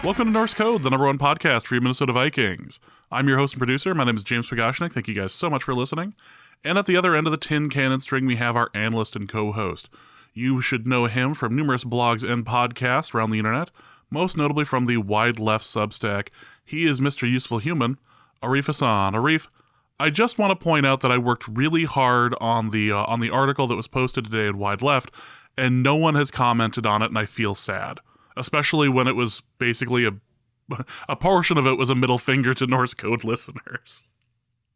Welcome to Norse Code, the number one podcast for your Minnesota Vikings. I'm your host and producer. My name is James Pagashnik. Thank you guys so much for listening. And at the other end of the tin cannon string, we have our analyst and co-host. You should know him from numerous blogs and podcasts around the internet, most notably from the Wide Left Substack. He is Mr. Useful Human, Arif Hassan. Arif, I just want to point out that I worked really hard on the article that was posted today at Wide Left, and no one has commented on it, and I feel sad. Especially when it was basically a portion of it was a middle finger to Norse Code listeners.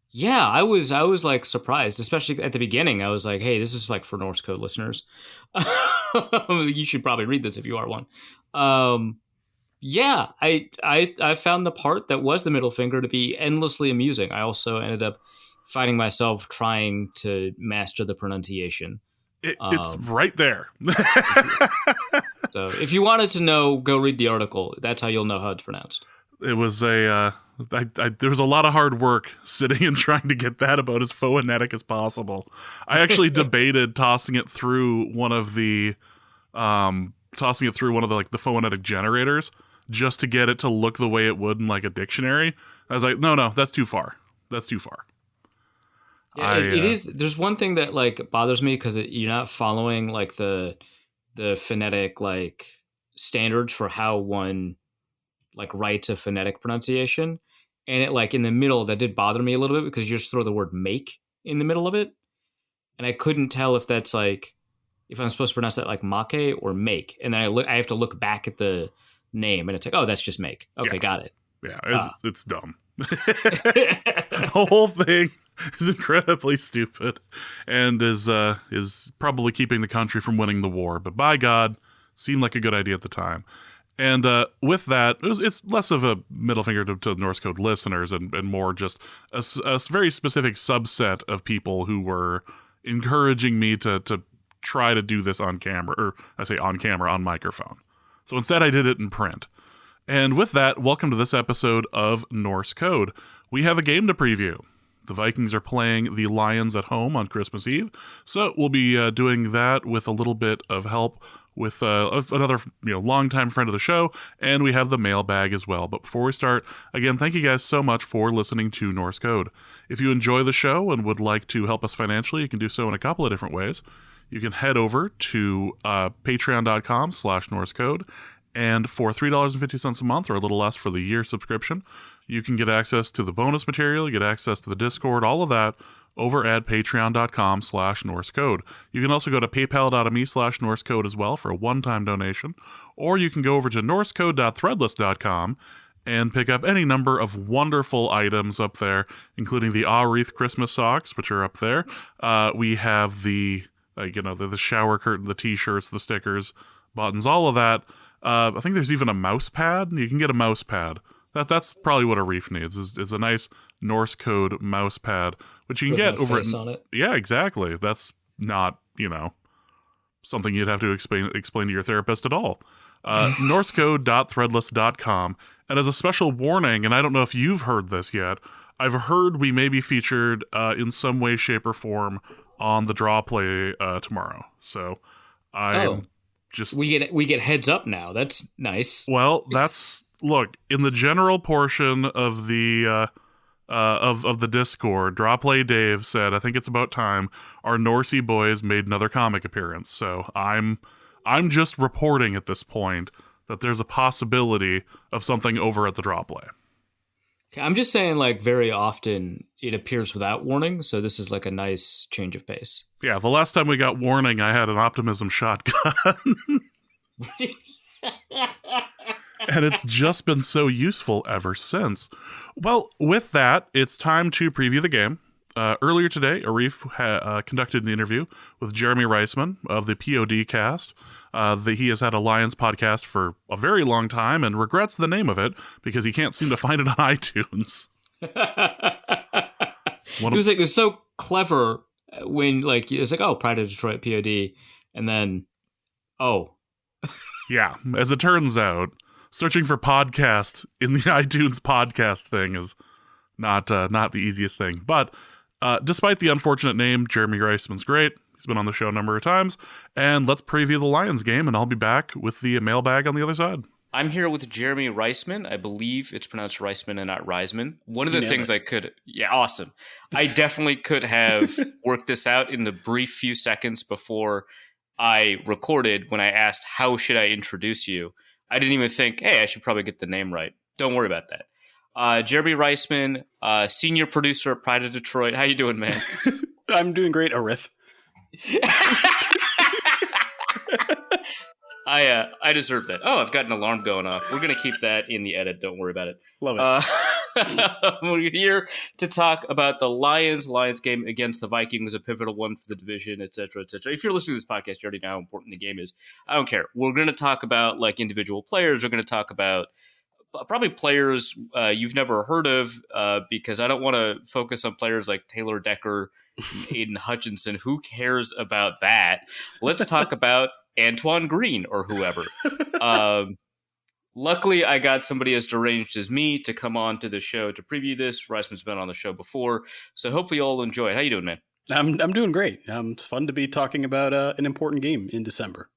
Yeah, I was like surprised, especially at the beginning. I was like, "Hey, this is like for Norse Code listeners. You should probably read this if you are one." Yeah, I found the part that was the middle finger to be endlessly amusing. I also ended up finding myself trying to master the pronunciation. It's right there. So if you wanted to know, go read the article. That's how you'll know how it's pronounced. It was there was a lot of hard work sitting and trying to get that about as phonetic as possible. I actually debated tossing it through one of the the phonetic generators just to get it to look the way it would in like a dictionary. I was like, no, that's too far. That's too far. Yeah, it is. There's one thing that like bothers me because you're not following like the phonetic like standards for how one like writes a phonetic pronunciation, and it like in the middle that did bother me a little bit because you just throw the word make in the middle of it, and I couldn't tell if that's like if I'm supposed to pronounce that like make or make, and then I have to look back at the name and it's like, oh, that's just make. Okay, got it. Yeah, it's dumb. The whole thing is incredibly stupid and is probably keeping the country from winning the war. But by God, seemed like a good idea at the time. And with that, it's less of a middle finger to Norse Code listeners and more just a very specific subset of people who were encouraging me to try to do this on camera, or I say on camera, on microphone. So instead I did it in print. And with that, welcome to this episode of Norse Code. We have a game to preview. The Vikings are playing the Lions at home on Christmas Eve, so we'll be doing that with a little bit of help with another longtime friend of the show, and we have the mailbag as well. But before we start, again, thank you guys so much for listening to Norse Code. If you enjoy the show and would like to help us financially, you can do so in a couple of different ways. You can head over to patreon.com/NorseCode, and for $3.50 a month, or a little less for the year subscription, you can get access to the bonus material, you get access to the Discord, all of that over at patreon.com/NorseCode. You can also go to paypal.me/NorseCode as well for a one-time donation, or you can go over to norsecode.threadless.com and pick up any number of wonderful items up there, including the Wreath Christmas socks, which are up there. We have the shower curtain, the t-shirts, the stickers, buttons, all of that. I think there's even a mouse pad. You can get a mouse pad. That's probably what a reef needs is a nice Norse Code mouse pad, which you can get over on it. Yeah, exactly. That's not something you'd have to explain to your therapist at all. norsecode.threadless.com. And as a special warning, and I don't know if you've heard this yet, I've heard we may be featured in some way, shape, or form on the draw play tomorrow. So we get heads up now. That's nice. Well, look, in the general portion of the of the Discord, Draw Play Dave said, I think it's about time our Norsey boys made another comic appearance. So I'm just reporting at this point that there's a possibility of something over at the Draw Play. Okay, I'm just saying, like, very often it appears without warning, so this is like a nice change of pace. Yeah, the last time we got warning, I had an Optimism shotgun. And it's just been so useful ever since. Well, with that, it's time to preview the game. Earlier today, Arif conducted an interview with Jeremy Reisman of the POD cast. He has had a Lions podcast for a very long time and regrets the name of it because he can't seem to find it on iTunes. It was so clever when it was like, oh, Pride of Detroit POD, and then, oh. Yeah, as it turns out, searching for podcast in the iTunes podcast thing is not the easiest thing. But despite the unfortunate name, Jeremy Reisman's great. He's been on the show a number of times. And let's preview the Lions game, and I'll be back with the mailbag on the other side. I'm here with Jeremy Reisman. I believe it's pronounced Reisman and not Reisman. One of the things I could, awesome. I definitely could have worked this out in the brief few seconds before I recorded when I asked, how should I introduce you? I didn't even think, hey, I should probably get the name right. Don't worry about that. Jeremy Reisman, senior producer at Pride of Detroit. How you doing, man? I'm doing great, a riff. I deserve that. Oh, I've got an alarm going off. We're going to keep that in the edit. Don't worry about it. Love it. We're here to talk about the Lions game against the Vikings, a pivotal one for the division, et cetera, et cetera. If you're listening to this podcast, you already know how important the game is. I don't care. We're going to talk about like individual players. We're going to talk about probably players you've never heard of because I don't want to focus on players like Taylor Decker and Aiden Hutchinson. Who cares about that? Let's talk about Antoine Green or whoever. Luckily, I got somebody as deranged as me to come on to the show to preview this. Reisman's been on the show before, so hopefully you'll enjoy it. How you doing, man? I'm doing great. It's fun to be talking about an important game in December.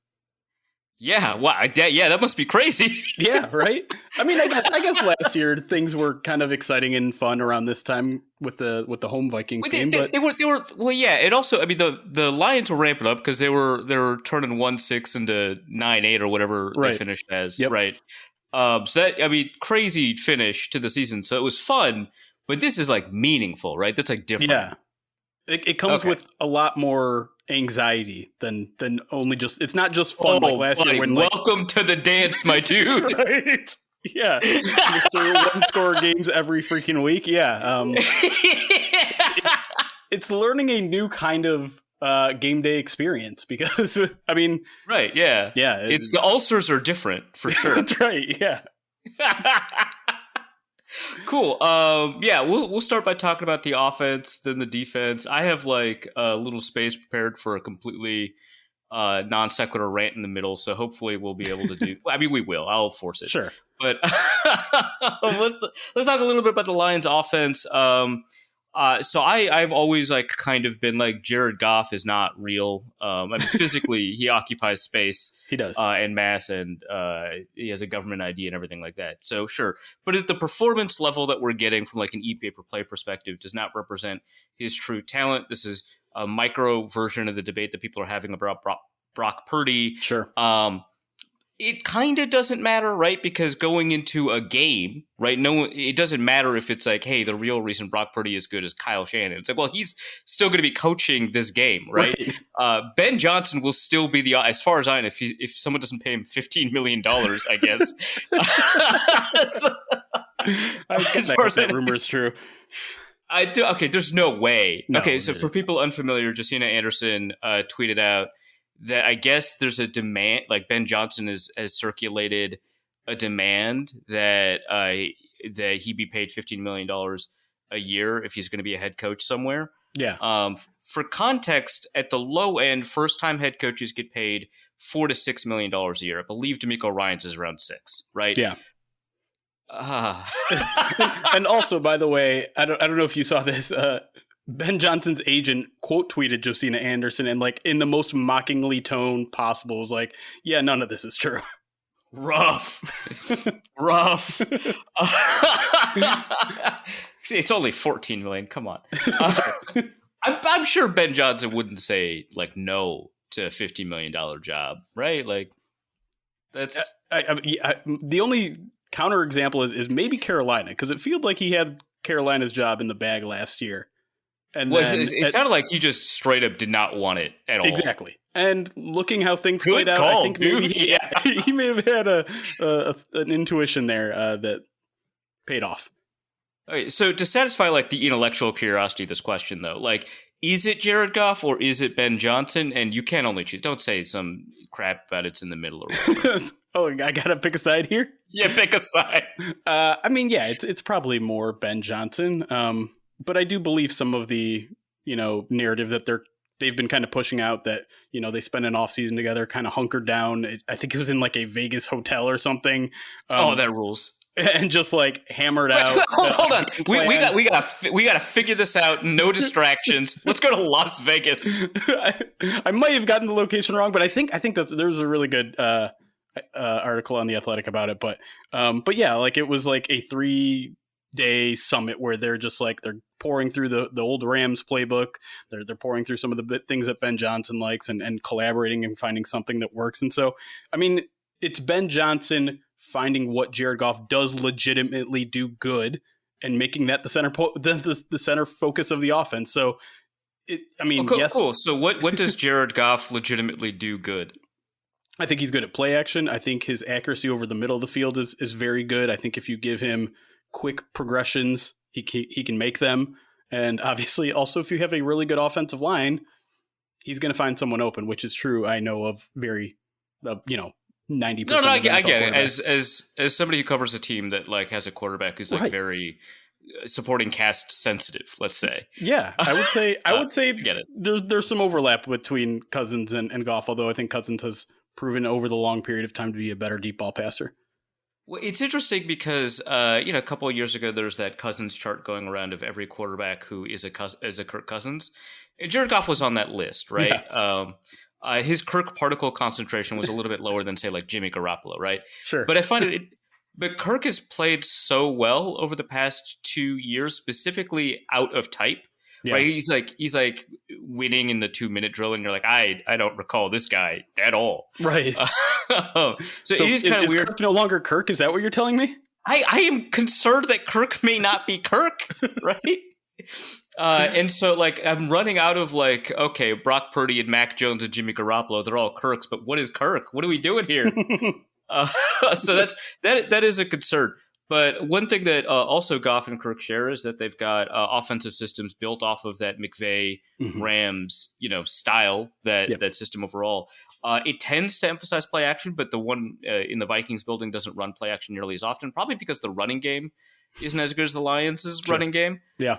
Yeah, wow, that must be crazy. Yeah, right. I mean, I guess last year things were kind of exciting and fun around this time with the home Vikings game. They were well, yeah. It also, I mean, the Lions were ramping up because they were turning 1-6 into 9-8 or whatever they finished as, right? So that, I mean, crazy finish to the season. So it was fun, but this is like meaningful, right? That's like different. Yeah, it comes with a lot more anxiety than only just, it's not just fun like last year when welcome to the dance, my dude. Right? Yeah. Mr. One-score games every freaking week. Yeah. It's learning a new kind of game day experience because I mean, right, yeah. It's the ulcers are different for sure. That's right. Yeah. Cool. We'll start by talking about the offense, then the defense. I have like a little space prepared for a completely non sequitur rant in the middle, so hopefully we'll be able to do. I mean, we will. I'll force it. Sure. But let's talk a little bit about the Lions' offense. So I've always like kind of been like Jared Goff is not real. I mean, physically he occupies space. He does. En masse, and he has a government ID and everything like that. So sure, but at the performance level that we're getting from like an EPA per play perspective does not represent his true talent. This is a micro version of the debate that people are having about Brock Purdy. Sure. It kind of doesn't matter, right? Because going into a game, right? It doesn't matter if it's like, hey, the real reason Brock Purdy is good is Kyle Shanahan. It's like, well, he's still going to be coaching this game, right? Ben Johnson will still be as far as I know, if someone doesn't pay him $15 million, I guess. That rumor is true. I do. Okay, there's no way. No, okay, so for people unfamiliar, Josina Anderson tweeted out that I guess there's a demand, like Ben Johnson has circulated a demand that he be paid $15 million a year if he's going to be a head coach somewhere. Yeah. For context, at the low end, first-time head coaches get paid $4 to $6 million a year. I believe D'Amico Ryans is around $6, right? Yeah. And also, by the way, I don't know if you saw this. Ben Johnson's agent quote tweeted Josina Anderson and like in the most mockingly tone possible was like, yeah, none of this is true. Rough. See, it's only 14 million. Come on. I'm sure Ben Johnson wouldn't say like no to a $50 million job, right? Like that's the only counterexample is maybe Carolina, because it feels like he had Carolina's job in the bag last year. And it sounded like he just straight up did not want it at all. Exactly. And looking how things Good played out, call, I think dude. maybe he may have had an intuition there that paid off. Okay, so to satisfy like the intellectual curiosity of this question, though, like, is it Jared Goff or is it Ben Johnson? And you can't only choose. Don't say some crap about it's in the middle or whatever. Oh, I gotta pick a side here. Yeah, pick a side. I mean, yeah, it's probably more Ben Johnson. But I do believe some of the, narrative that they've been kind of pushing out that, they spent an off season together, kind of hunkered down. I think it was in like a Vegas hotel or something. That rules. And just like hammered out. Hold on. We gotta figure this out. No distractions. Let's go to Las Vegas. I might have gotten the location wrong, but I think that there's a really good article on The Athletic about it. But yeah, like it was like a 3-day summit where they're just like they're pouring through the old Rams playbook. They're pouring through some of the things that Ben Johnson likes and collaborating and finding something that works. And so, I mean, it's Ben Johnson finding what Jared Goff does legitimately do good and making that the center focus of the offense. So, yes. Cool. So what does Jared Goff legitimately do good? I think he's good at play action. I think his accuracy over the middle of the field is very good. I think if you give him quick progressions, he can make them. And obviously, also, if you have a really good offensive line, he's going to find someone open, which is true. I know of 90%. No, I get it. As somebody who covers a team that like has a quarterback who's like right. very supporting cast sensitive, let's say. Yeah, I would say get it. There's some overlap between Cousins and Goff, although I think Cousins has proven over the long period of time to be a better deep ball passer. Well, it's interesting because a couple of years ago there's that Cousins chart going around of every quarterback who is a Kirk Cousins. And Jared Goff was on that list, right? Yeah. His Kirk particle concentration was a little bit lower than say like Jimmy Garoppolo, right? Sure. But I find but Kirk has played so well over the past 2 years, specifically out of type. Yeah. Right? He's like winning in the 2-minute drill, and you're like, I don't recall this guy at all. Right. So it is kind of weird. Kirk no longer Kirk? Is that what you're telling me? I am concerned that Kirk may not be Kirk, right? And so like I'm running out of like, okay, Brock Purdy and Mac Jones and Jimmy Garoppolo, they're all Kirks, but what is Kirk? What are we doing here? So that is a concern. But one thing that also Goff and Kirk share is that they've got offensive systems built off of that McVay Rams, style, that system overall. It tends to emphasize play action, but the one in the Vikings building doesn't run play action nearly as often, probably because the running game isn't as good as the Lions' running game. Yeah.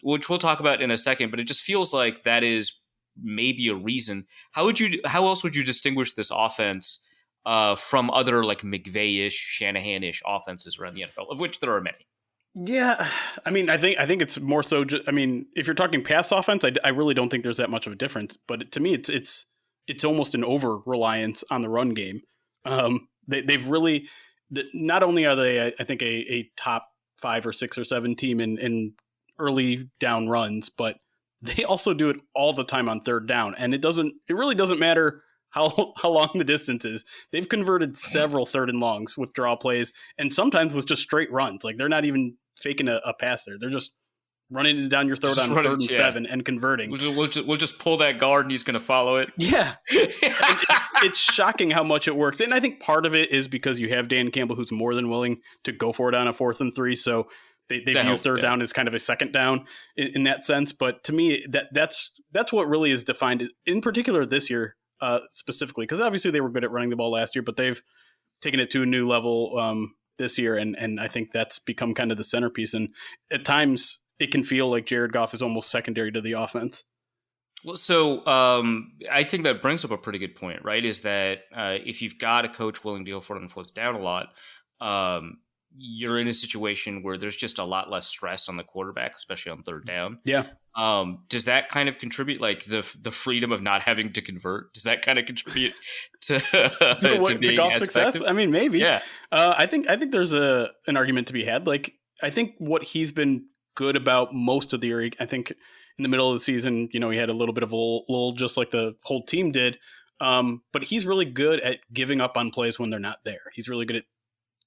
Which we'll talk about in a second, but it just feels like that is maybe a reason. How else would you distinguish this offense from other like McVay-ish, Shanahan-ish offenses around the NFL, of which there are many? Yeah, I mean, I think it's more so. If you're talking pass offense, I really don't think there's that much of a difference. But to me, it's almost an over reliance on the run game. They've really not only are they, I think, a top 5 or 6 or 7 team in early down runs, but they also do it all the time on third down, and it really doesn't matter how long the distance is. They've converted several third and longs with draw plays, and sometimes with just straight runs. Like they're not even faking a pass there; they're just running it down your throat on 3rd and 7 and converting. We'll just pull that guard, and he's going to follow it. Yeah, it's shocking how much it works, and I think part of it is because you have Dan Campbell, who's more than willing to go for it on a 4th and 3. So they view third down as kind of a second down in that sense. But to me, that's what really is defined, in particular this year. Specifically, because obviously they were good at running the ball last year, but they've taken it to a new level this year, and I think that's become kind of the centerpiece. And at times, it can feel like Jared Goff is almost secondary to the offense. Well, so I think that brings up a pretty good point, right? Is that if you've got a coach willing to go for it on 4th down a lot, you're in a situation where there's just a lot less stress on the quarterback, especially on 3rd down. Yeah. Does that kind of contribute, like the freedom of not having to convert? Does that kind of contribute to being Goff's success? Effective? I mean, maybe. Yeah. I think there's an argument to be had. Like, I think what he's been good about most of the year, I think in the middle of the season, he had a little bit of a lull, just like the whole team did. But he's really good at giving up on plays when they're not there. He's really good at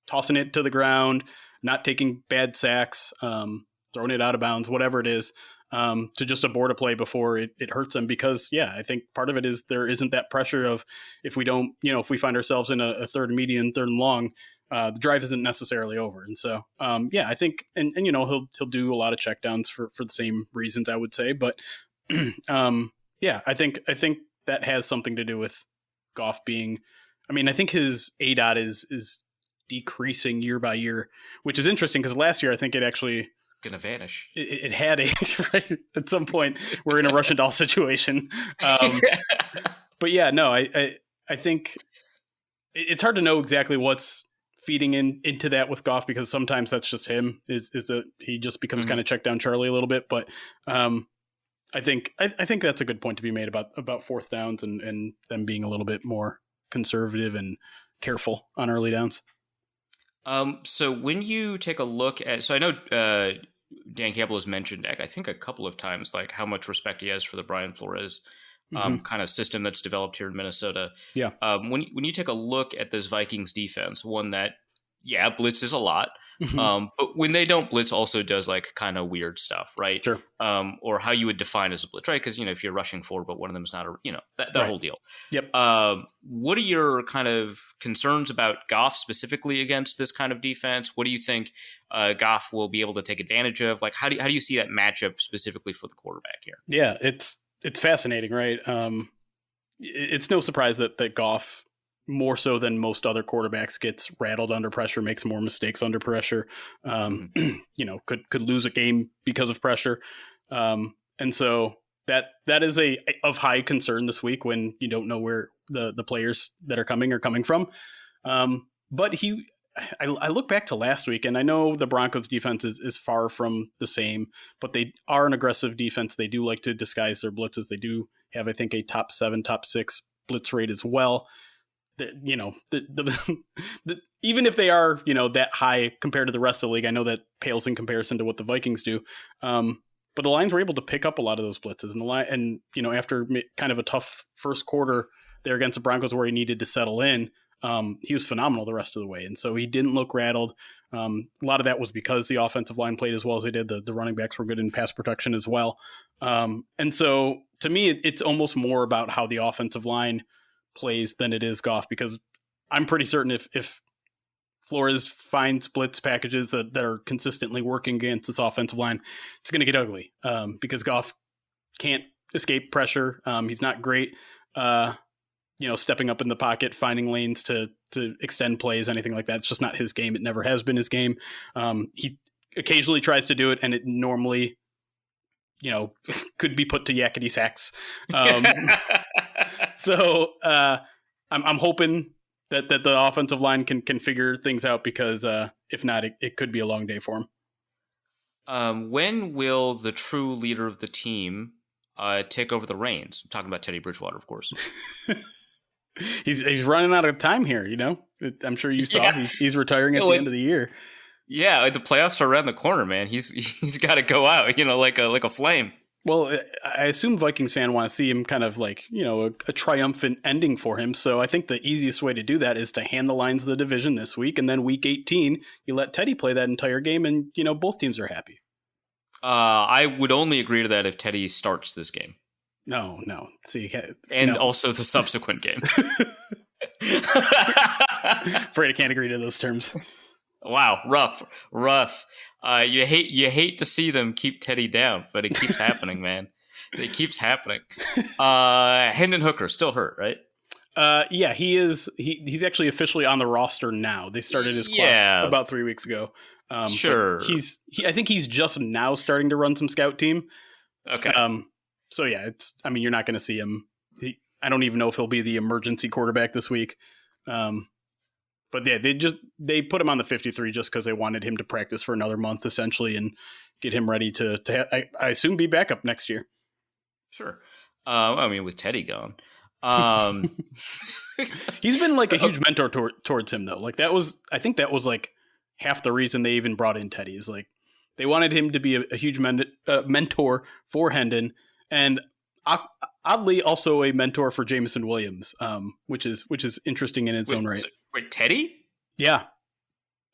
tossing it to the ground, not taking bad sacks, throwing it out of bounds, whatever it is, to just abort a play before it hurts them. Because, I think part of it is there isn't that pressure of if we don't, if we find ourselves in a 3rd and median, 3rd and long, the drive isn't necessarily over. And so, I think, and he'll do a lot of checkdowns for the same reasons, I would say. But, I think that has something to do with Goff being, I think his ADOT is decreasing year by year, which is interesting because last year I think it actually gonna vanish. It had right, at some point we're in a Russian doll situation. But I think it's hard to know exactly what's feeding into that with Goff, because sometimes that's just him is that he just becomes kind of check down Charlie a little bit. But I think that's a good point to be made about 4th downs and them being a little bit more conservative and careful on early downs. So when you take a look at, so I know Dan Campbell has mentioned, I think a couple of times, like how much respect he has for the Brian Flores kind of system that's developed here in Minnesota. Yeah. When you take a look at this Vikings defense, one that, yeah, blitzes a lot, but when they don't blitz, also does like kind of weird stuff, right? Sure. Or how you would define as a blitz, right? Because if you're rushing forward, but one of them is not that Right. whole deal. Yep. What are your kind of concerns about Goff specifically against this kind of defense? What do you think Goff will be able to take advantage of? Like, how do you see that matchup specifically for the quarterback here? Yeah, it's fascinating, right? It's no surprise that Goff, more so than most other quarterbacks, gets rattled under pressure, makes more mistakes under pressure. Could lose a game because of pressure, and so that is of high concern this week when you don't know where the players that are coming from. But I look back to last week, and I know the Broncos defense is far from the same, but they are an aggressive defense. They do like to disguise their blitzes. They do have, I think, a top 7, top 6 blitz rate as well. Even if they are, that high compared to the rest of the league, I know that pales in comparison to what the Vikings do. But the Lions were able to pick up a lot of those blitzes, and after kind of a tough first quarter there against the Broncos where he needed to settle in, he was phenomenal the rest of the way. And so he didn't look rattled. A lot of that was because the offensive line played as well as they did. The running backs were good in pass protection as well. And so to me, it's almost more about how the offensive line plays than it is Goff, because I'm pretty certain if Flores finds blitz packages that are consistently working against this offensive line, it's going to get ugly, because Goff can't escape pressure. He's not great, stepping up in the pocket, finding lanes to extend plays, anything like that. It's just not his game. It never has been his game. He occasionally tries to do it, and it normally, could be put to yakety sacks. So I'm hoping that the offensive line can figure things out, because if not, it could be a long day for him. When will the true leader of the team take over the reins? I'm talking about Teddy Bridgewater, of course. He's running out of time here. I'm sure you saw he's retiring at the end of the year. Yeah, the playoffs are around the corner, man. He's got to go out, like a flame. Well, I assume Vikings fan want to see him kind of like, a triumphant ending for him. So I think the easiest way to do that is to hand the Lions the division this week. And then week 18, you let Teddy play that entire game, and, both teams are happy. I would only agree to that if Teddy starts this game. No. See, and also the subsequent game. Afraid I can't agree to those terms. Wow, rough. You hate to see them keep Teddy down, but it keeps happening, man. It keeps happening. Hendon Hooker still hurt, right? Yeah, he is. He's actually officially on the roster now. They started his clock about 3 weeks ago. Sure. I think he's just now starting to run some scout team. Okay. So yeah, you're not going to see him. I don't even know if he'll be the emergency quarterback this week. But yeah, they put him on the 53 just because they wanted him to practice for another month, essentially, and get him ready to I assume be back up next year. Sure. With Teddy gone, he's been like a huge mentor towards him, though. Like I think that was like half the reason they even brought in Teddy, is like they wanted him to be a huge mentor for Hendon, and oddly also a mentor for Jameson Williams, which is interesting in its own right. Wait, Teddy? Yeah.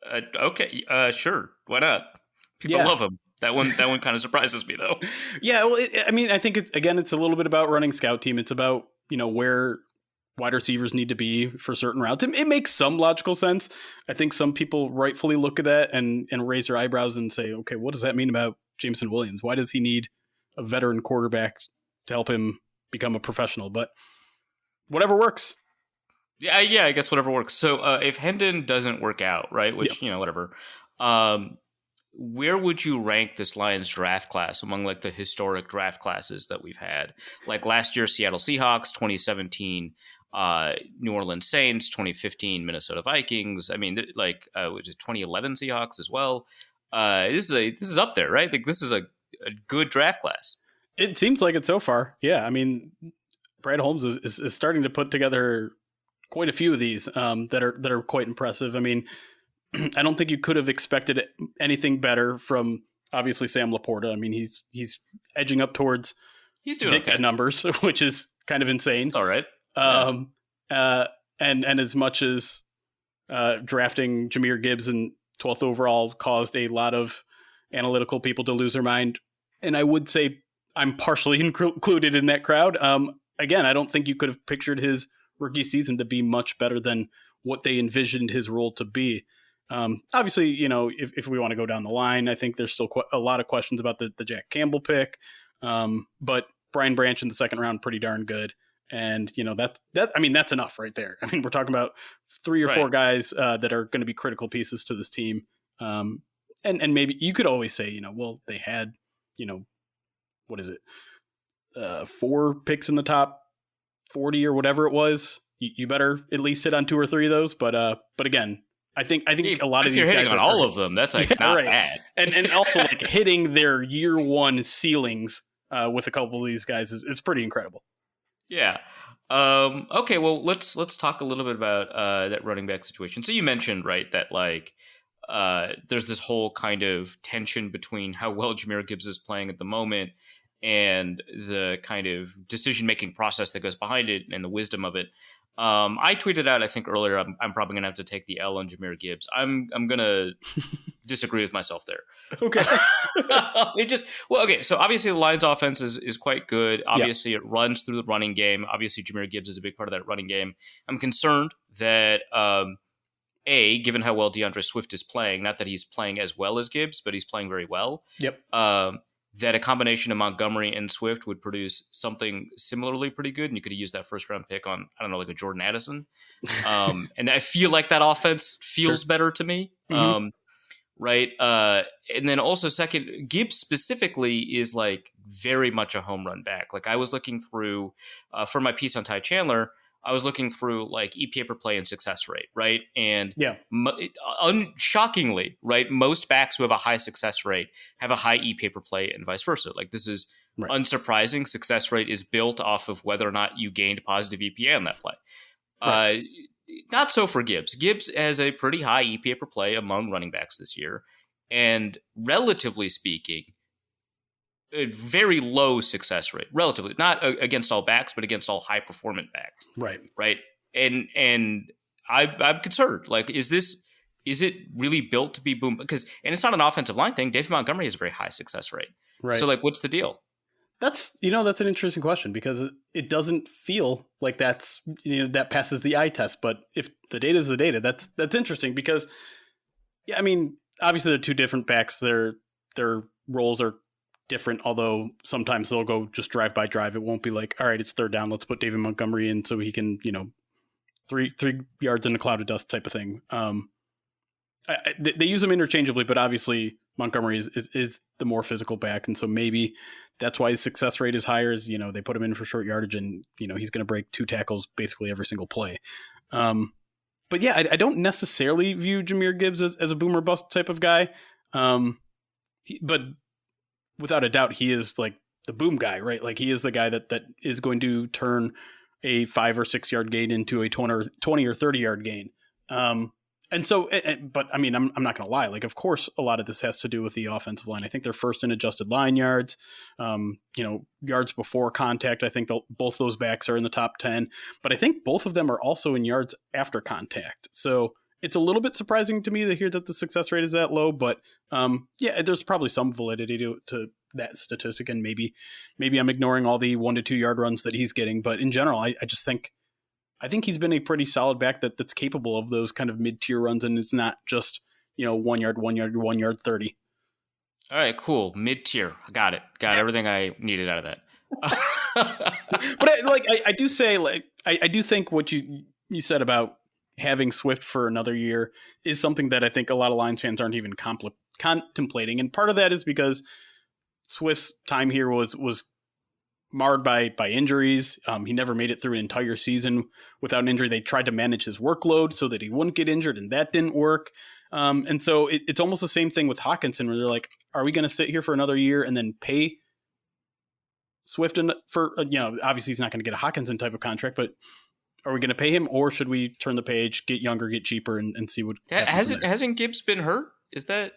Okay. Sure. Why not? People love him. That one kind of surprises me, though. Yeah. Well, I think it's a little bit about running scout team. It's about, where wide receivers need to be for certain routes. It makes some logical sense. I think some people rightfully look at that and raise their eyebrows and say, okay, what does that mean about Jameson Williams? Why does he need a veteran quarterback to help him become a professional? But whatever works. Yeah, I guess whatever works. So if Hendon doesn't work out, right, which, whatever, where would you rank this Lions draft class among like the historic draft classes that we've had? Like last year, Seattle Seahawks, 2017, New Orleans Saints, 2015, Minnesota Vikings. Was it 2011 Seahawks as well? This is up there, right? Like this is a good draft class. It seems like it so far. Yeah. Brad Holmes is starting to put together quite a few of these that are quite impressive. I mean, I don't think you could have expected anything better from obviously Sam Laporta. I mean, he's edging up towards he's doing Ditka okay. numbers, which is kind of insane. It's all right. And as much as drafting Jahmyr Gibbs in 12th overall caused a lot of analytical people to lose their mind, and I would say I'm partially included in that crowd. Again, I don't think you could have pictured his rookie season to be much better than what they envisioned his role to be. Obviously, you know, if we want to go down the line, I think there's still a lot of questions about the Jack Campbell pick. But Brian Branch in the second round, pretty darn good. And, you know, I mean, that's enough right there. I mean, we're talking about 3 or 4 guys that are going to be critical pieces to this team. And maybe you could always say, you know, well, they had, you know, what is it? 4 picks in the top 40 or whatever it was. You better at least hit on 2 or 3 of those. But again, I think a lot of these guys are all of them. That's like not bad. And also like hitting their year 1 ceilings with a couple of these guys is pretty incredible. Yeah. Okay. Well, let's talk a little bit about that running back situation. So you mentioned, right, that like there's this whole kind of tension between how well Jahmyr Gibbs is playing at the moment and the kind of decision-making process that goes behind it and the wisdom of it. I tweeted out, I think earlier, I'm probably going to have to take the L on Jahmyr Gibbs. I'm going to disagree with myself there. Okay. Okay. So obviously the Lions offense is quite good. Obviously it runs through the running game. Obviously Jahmyr Gibbs is a big part of that running game. I'm concerned that, given how well DeAndre Swift is playing, not that he's playing as well as Gibbs, but he's playing very well. Yep. That a combination of Montgomery and Swift would produce something similarly pretty good. And you could have used that first round pick on, I don't know, like a Jordan Addison. And I feel like that offense feels better to me. Mm-hmm. Right. And then also second, Gibbs specifically is like very much a home run back. Like I was looking through for my piece on Ty Chandler, I was looking through like EPA per play and success rate, right? And shockingly, right, most backs who have a high success rate have a high EPA per play and vice versa. Like this is unsurprising. Success rate is built off of whether or not you gained positive EPA on that play. Right. Not so for Gibbs. Gibbs has a pretty high EPA per play among running backs this year. And relatively speaking, a very low success rate, relatively, not against all backs, but against all high performant backs. Right. And I'm concerned. Like, is it really built to be boom? Because, and it's not an offensive line thing. David Montgomery has a very high success rate. Right. So like, what's the deal? That's an interesting question because it doesn't feel like that's, that passes the eye test. But if the data is the data, that's interesting because, I mean, obviously they're 2 different backs. Their roles are different, although sometimes they'll go just drive by drive. It won't be like, all right, it's 3rd down, let's put David Montgomery in so he can, 3 yards in a cloud of dust type of thing. They use them interchangeably, but obviously Montgomery is the more physical back, and so maybe that's why his success rate is higher. Is they put him in for short yardage, and he's going to break 2 tackles basically every single play. But yeah, I don't necessarily view Jahmyr Gibbs as a boomer bust type of guy, but without a doubt, he is like the boom guy, right? Like he is the guy that is going to turn a 5 or 6 yard gain into a 20 or 30 yard gain. And so, but I mean, I'm not going to lie. Like, of course, a lot of this has to do with the offensive line. I think they're first in adjusted line yards, yards before contact. I think both those backs are in the top 10, but I think both of them are also in yards after contact. So it's a little bit surprising to me to hear that the success rate is that low, but there's probably some validity to that statistic. And maybe I'm ignoring all the 1 to 2 yard runs that he's getting, but in general, I just think he's been a pretty solid back that's capable of those kind of mid-tier runs, and it's not just 1 yard, 1 yard, 1 yard 30. All right, cool. Mid-tier. Got it. Got everything I needed out of that. But I do say, I do think what you said about having Swift for another year is something that I think a lot of Lions fans aren't even contemplating, and part of that is because Swift's time here was marred by injuries. He never made it through an entire season without an injury. They tried to manage his workload so that he wouldn't get injured, and that didn't work. And so it's almost the same thing with Hawkinson, where they're like, are we going to sit here for another year and then pay Swift for, obviously he's not going to get a Hawkinson type of contract, but Are we going to pay him, or should we turn the page, get younger, get cheaper, and see what happens? Hasn't Gibbs been hurt? Is that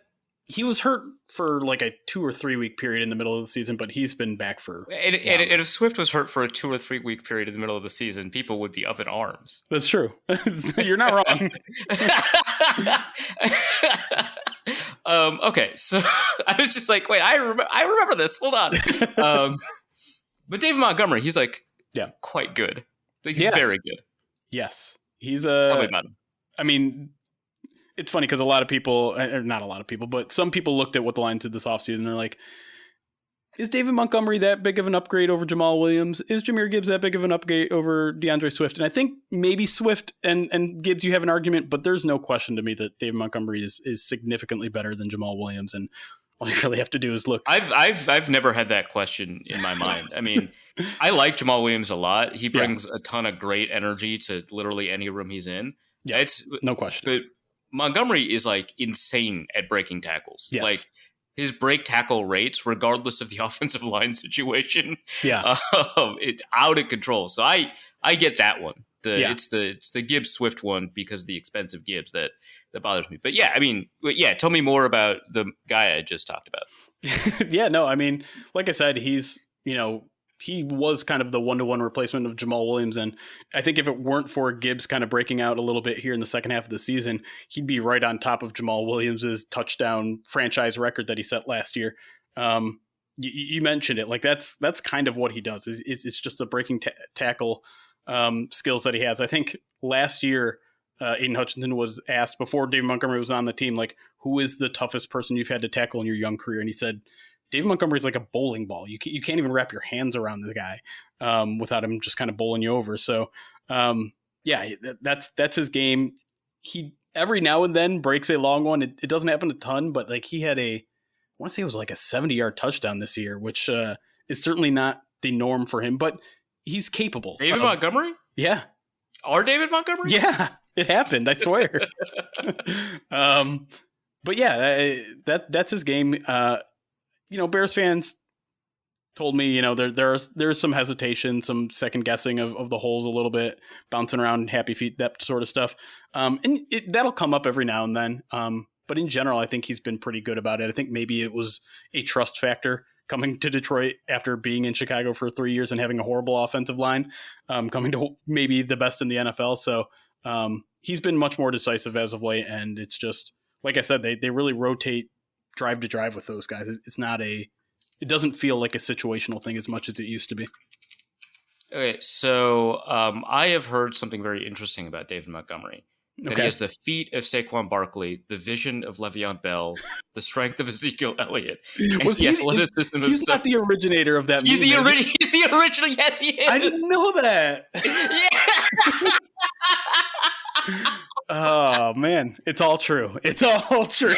he was hurt for like a 2 or 3 week period in the middle of the season, but he's been back for. And if Swift was hurt for a 2 or 3 week period in the middle of the season, people would be up in arms. That's true. You're not wrong. Okay, so I was just like, wait, I remember this. Hold on. But David Montgomery, he's like, quite good. Like, he's very good. Yes, he's probably not him. I mean, it's funny because a lot of people, or not a lot of people, but some people looked at what the Lions did this offseason and they're like, is David Montgomery that big of an upgrade over Jamal Williams? Is Jahmyr Gibbs that big of an upgrade over DeAndre Swift? And I think maybe Swift and Gibbs, you have an argument, but there's no question to me that David Montgomery is significantly better than Jamal Williams. And all you really have to do is look. I've never had that question in my mind. I mean, I like Jamal Williams a lot. He brings a ton of great energy to literally any room he's in. Yeah, it's no question. But Montgomery is like insane at breaking tackles. Yes. Like his break tackle rates, regardless of the offensive line situation, it's out of control. So I get that one. It's the Gibbs Swift one because of the expensive Gibbs that bothers me. But yeah, I mean, tell me more about the guy I just talked about. Yeah, no, I mean, like I said, he's, he was kind of the one-to-one replacement of Jamal Williams. And I think if it weren't for Gibbs kind of breaking out a little bit here in the second half of the season, he'd be right on top of Jamal Williams's touchdown franchise record that he set last year. You mentioned it. Like that's kind of what he does. It's just the breaking tackle skills that he has. I think last year, Aiden Hutchinson was asked before David Montgomery was on the team, like, who is the toughest person you've had to tackle in your young career? And he said, David Montgomery is like a bowling ball. You can't even wrap your hands around the guy without him just kind of bowling you over. So, that's his game. He every now and then breaks a long one. It doesn't happen a ton, but like he had I want to say it was like a 70-yard touchdown this year, which is certainly not the norm for him, but he's capable. David Montgomery? Yeah. Our David Montgomery? Yeah, it happened. I swear. But yeah, that's his game. Bears fans told me, there's some hesitation, some second guessing of the holes a little bit, bouncing around, happy feet, that sort of stuff. And that'll come up every now and then. But in general, I think he's been pretty good about it. I think maybe it was a trust factor coming to Detroit after being in Chicago for 3 years and having a horrible offensive line, coming to maybe the best in the NFL. So he's been much more decisive as of late. And it's just, like I said, they really rotate drive to drive with those guys. It doesn't feel like a situational thing as much as it used to be. Okay, so I have heard something very interesting about David Montgomery. That he has the feet of Saquon Barkley, the vision of Le'Veon Bell, the strength of Ezekiel Elliott, and the athleticism of... He's not the originator of that He's meme, He's the original, yes, he is! I didn't know that! Yeah. Oh, man. It's all true. It's all true.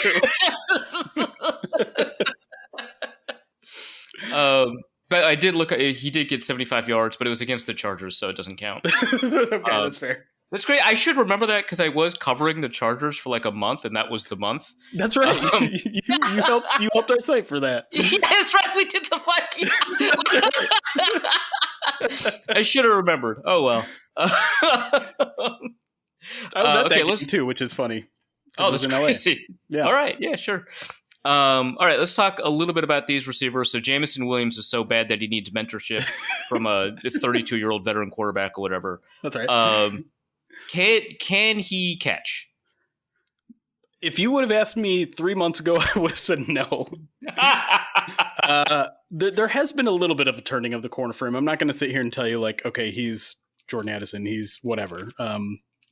But I did look at it. He did get 75 yards, but it was against the Chargers, so it doesn't count. Okay, that's fair. That's great. I should remember that because I was covering the Chargers for like a month, and that was the month. That's right. You helped our site for that. That's right. We did the fucking. I should have remembered. Oh well. I was at that game too, which is funny. Oh, that's crazy. Yeah. All right. Yeah. Sure. All right, let's talk a little bit about these receivers. So Jameson Williams is so bad that he needs mentorship from a 32-year-old veteran quarterback or whatever. That's right. Can he catch? If you would have asked me 3 months ago, I would have said no. There has been a little bit of a turning of the corner for him. I'm not going to sit here and tell you like, okay, he's Jordan Addison, he's whatever.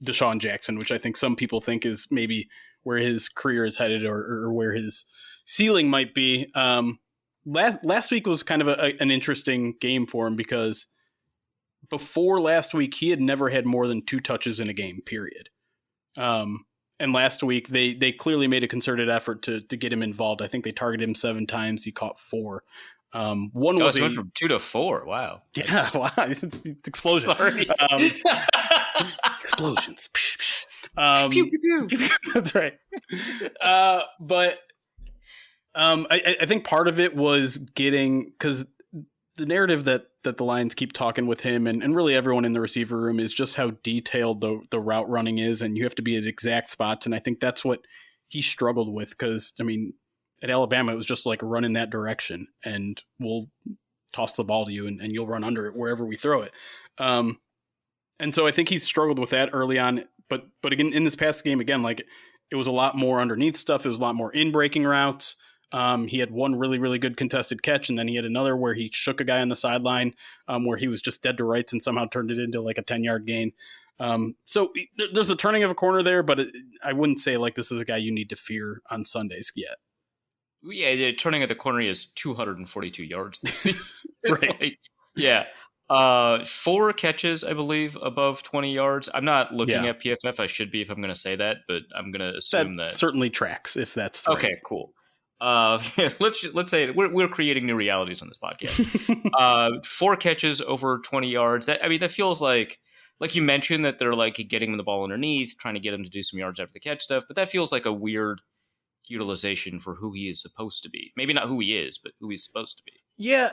Deshaun Jackson, which I think some people think is maybe where his career is headed or where his ceiling might be. Last week was kind of an interesting game for him because before last week, he had never had more than 2 touches in a game, period. And last week, they clearly made a concerted effort to get him involved. I think they targeted him 7 times. He caught 4. One was went from 2 to 4. Wow. Yeah, wow. It's explosion. Sorry. Explosions. Pew, pew, pew. That's right. But I think part of it was getting, because the narrative that that the Lions keep talking with him and really everyone in the receiver room is just how detailed the route running is, and you have to be at exact spots. And I think that's what he struggled with because, I mean, at Alabama, it was just like run in that direction and we'll toss the ball to you and you'll run under it wherever we throw it. And so I think he's struggled with that early on. But again, in this past game, again, like it was a lot more underneath stuff. It was a lot more in breaking routes. He had one really, really good contested catch, and then he had another where he shook a guy on the sideline where he was just dead to rights and somehow turned it into like a 10-yard gain. So there's a turning of a corner there, but I wouldn't say like this is a guy you need to fear on Sundays yet. Yeah, the turning of the corner is 242 yards this season. Right. Like, yeah. 4 catches, I believe, above 20 yards. I'm not looking at PFF. I should be if I'm going to say that, but I'm going to assume that certainly tracks if that's the okay. Right. Cool. Let's say we're creating new realities on this podcast. 4 catches over 20 yards. That feels like you mentioned that they're like getting him the ball underneath, trying to get him to do some yards after the catch stuff. But that feels like a weird utilization for who he is supposed to be. Maybe not who he is, but who he's supposed to be. Yeah.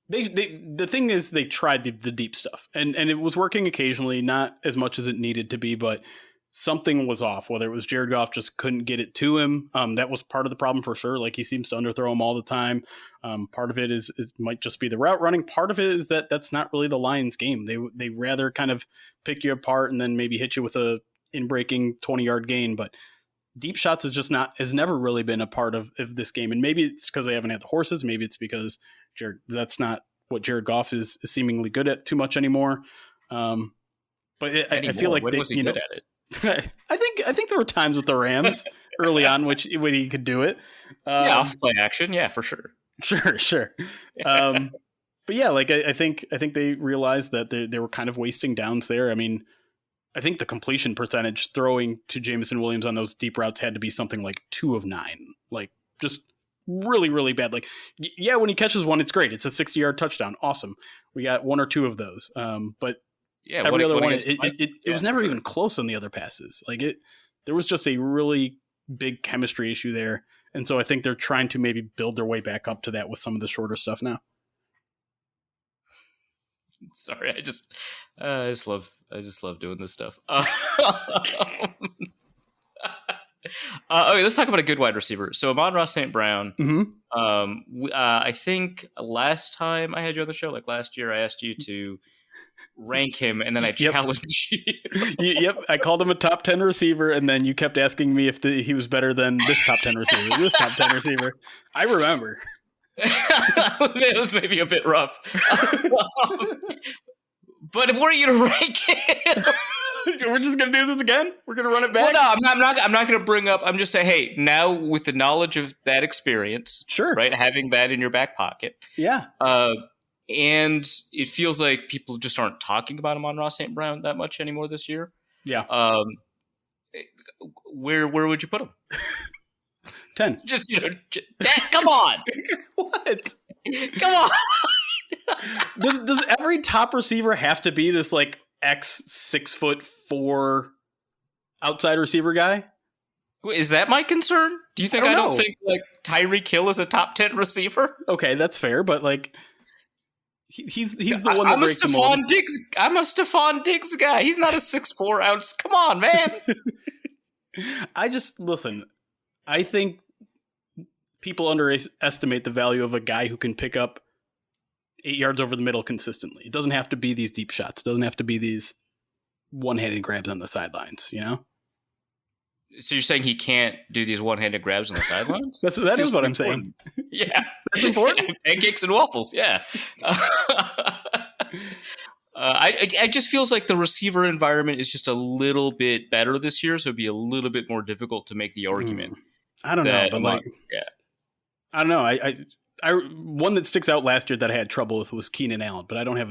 The thing is they tried the deep stuff and it was working occasionally, not as much as it needed to be, but something was off, whether it was Jared Goff just couldn't get it to him. That was part of the problem for sure. Like he seems to underthrow him all the time. Part of it is might just be the route running. Part of it is that's not really the Lions game. They rather kind of pick you apart and then maybe hit you with a in-breaking 20-yard gain, but deep shots has never really been a part of this game. And maybe it's because they haven't had the horses. Maybe it's because that's not what Jared Goff is seemingly good at too much anymore. But I feel like when was he good at it? I think there were times with the Rams early on when he could do it. Off play action. Yeah, for sure. Sure. But yeah, like I think they realized that they were kind of wasting downs there. I mean, I think the completion percentage throwing to Jameson Williams on those deep routes had to be something like 2 of 9. Like just really, really bad. Like, yeah, when he catches one, it's great. It's a 60-yard touchdown. Awesome. We got 1 or 2 of those. But yeah, every other one, it was never even close on the other passes. Like there was just a really big chemistry issue there. And so I think they're trying to maybe build their way back up to that with some of the shorter stuff now. Sorry, I just love doing this stuff. Okay, let's talk about a good wide receiver. So Amon-Ra St. Brown. Mm-hmm. I think last time I had you on the show, like last year, I asked you to rank him, and then I challenged you. Yep, I called him a top 10 receiver, and then you kept asking me if he was better than this top 10 receiver, this top 10 receiver. I remember. It was maybe a bit rough. But if we're going to rank him... We're just going to do this again? We're going to run it back? Well, no, I'm not going to bring up... I'm just saying, hey, now with the knowledge of that experience... Sure. Right? Having that in your back pocket. Yeah. And it feels like people just aren't talking about Amon-Ra St. Brown that much anymore this year. Yeah. Where would you put him? 10. Just, 10. Come on. What? Come on. Does every top receiver have to be this like 6'4" outside receiver guy? Is that my concern? Do you think I don't think like Tyreek Hill is a top 10 receiver? Okay, that's fair, but like he's the one that breaks the mold. I'm a Stephon Diggs guy. He's not a 6'4" ounce. Come on, man. Listen. I think people underestimate the value of a guy who can pick up 8 yards over the middle consistently. It doesn't have to be these deep shots. It doesn't have to be these one-handed grabs on the sidelines, you know? So you're saying he can't do these one-handed grabs on the sidelines? That is what I'm saying. Yeah. That's important. Pancakes and waffles, yeah. I just feels like the receiver environment is just a little bit better this year, so it'd be a little bit more difficult to make the argument. I don't know, but I don't know. I one that sticks out last year that I had trouble with was Keenan Allen, but I don't have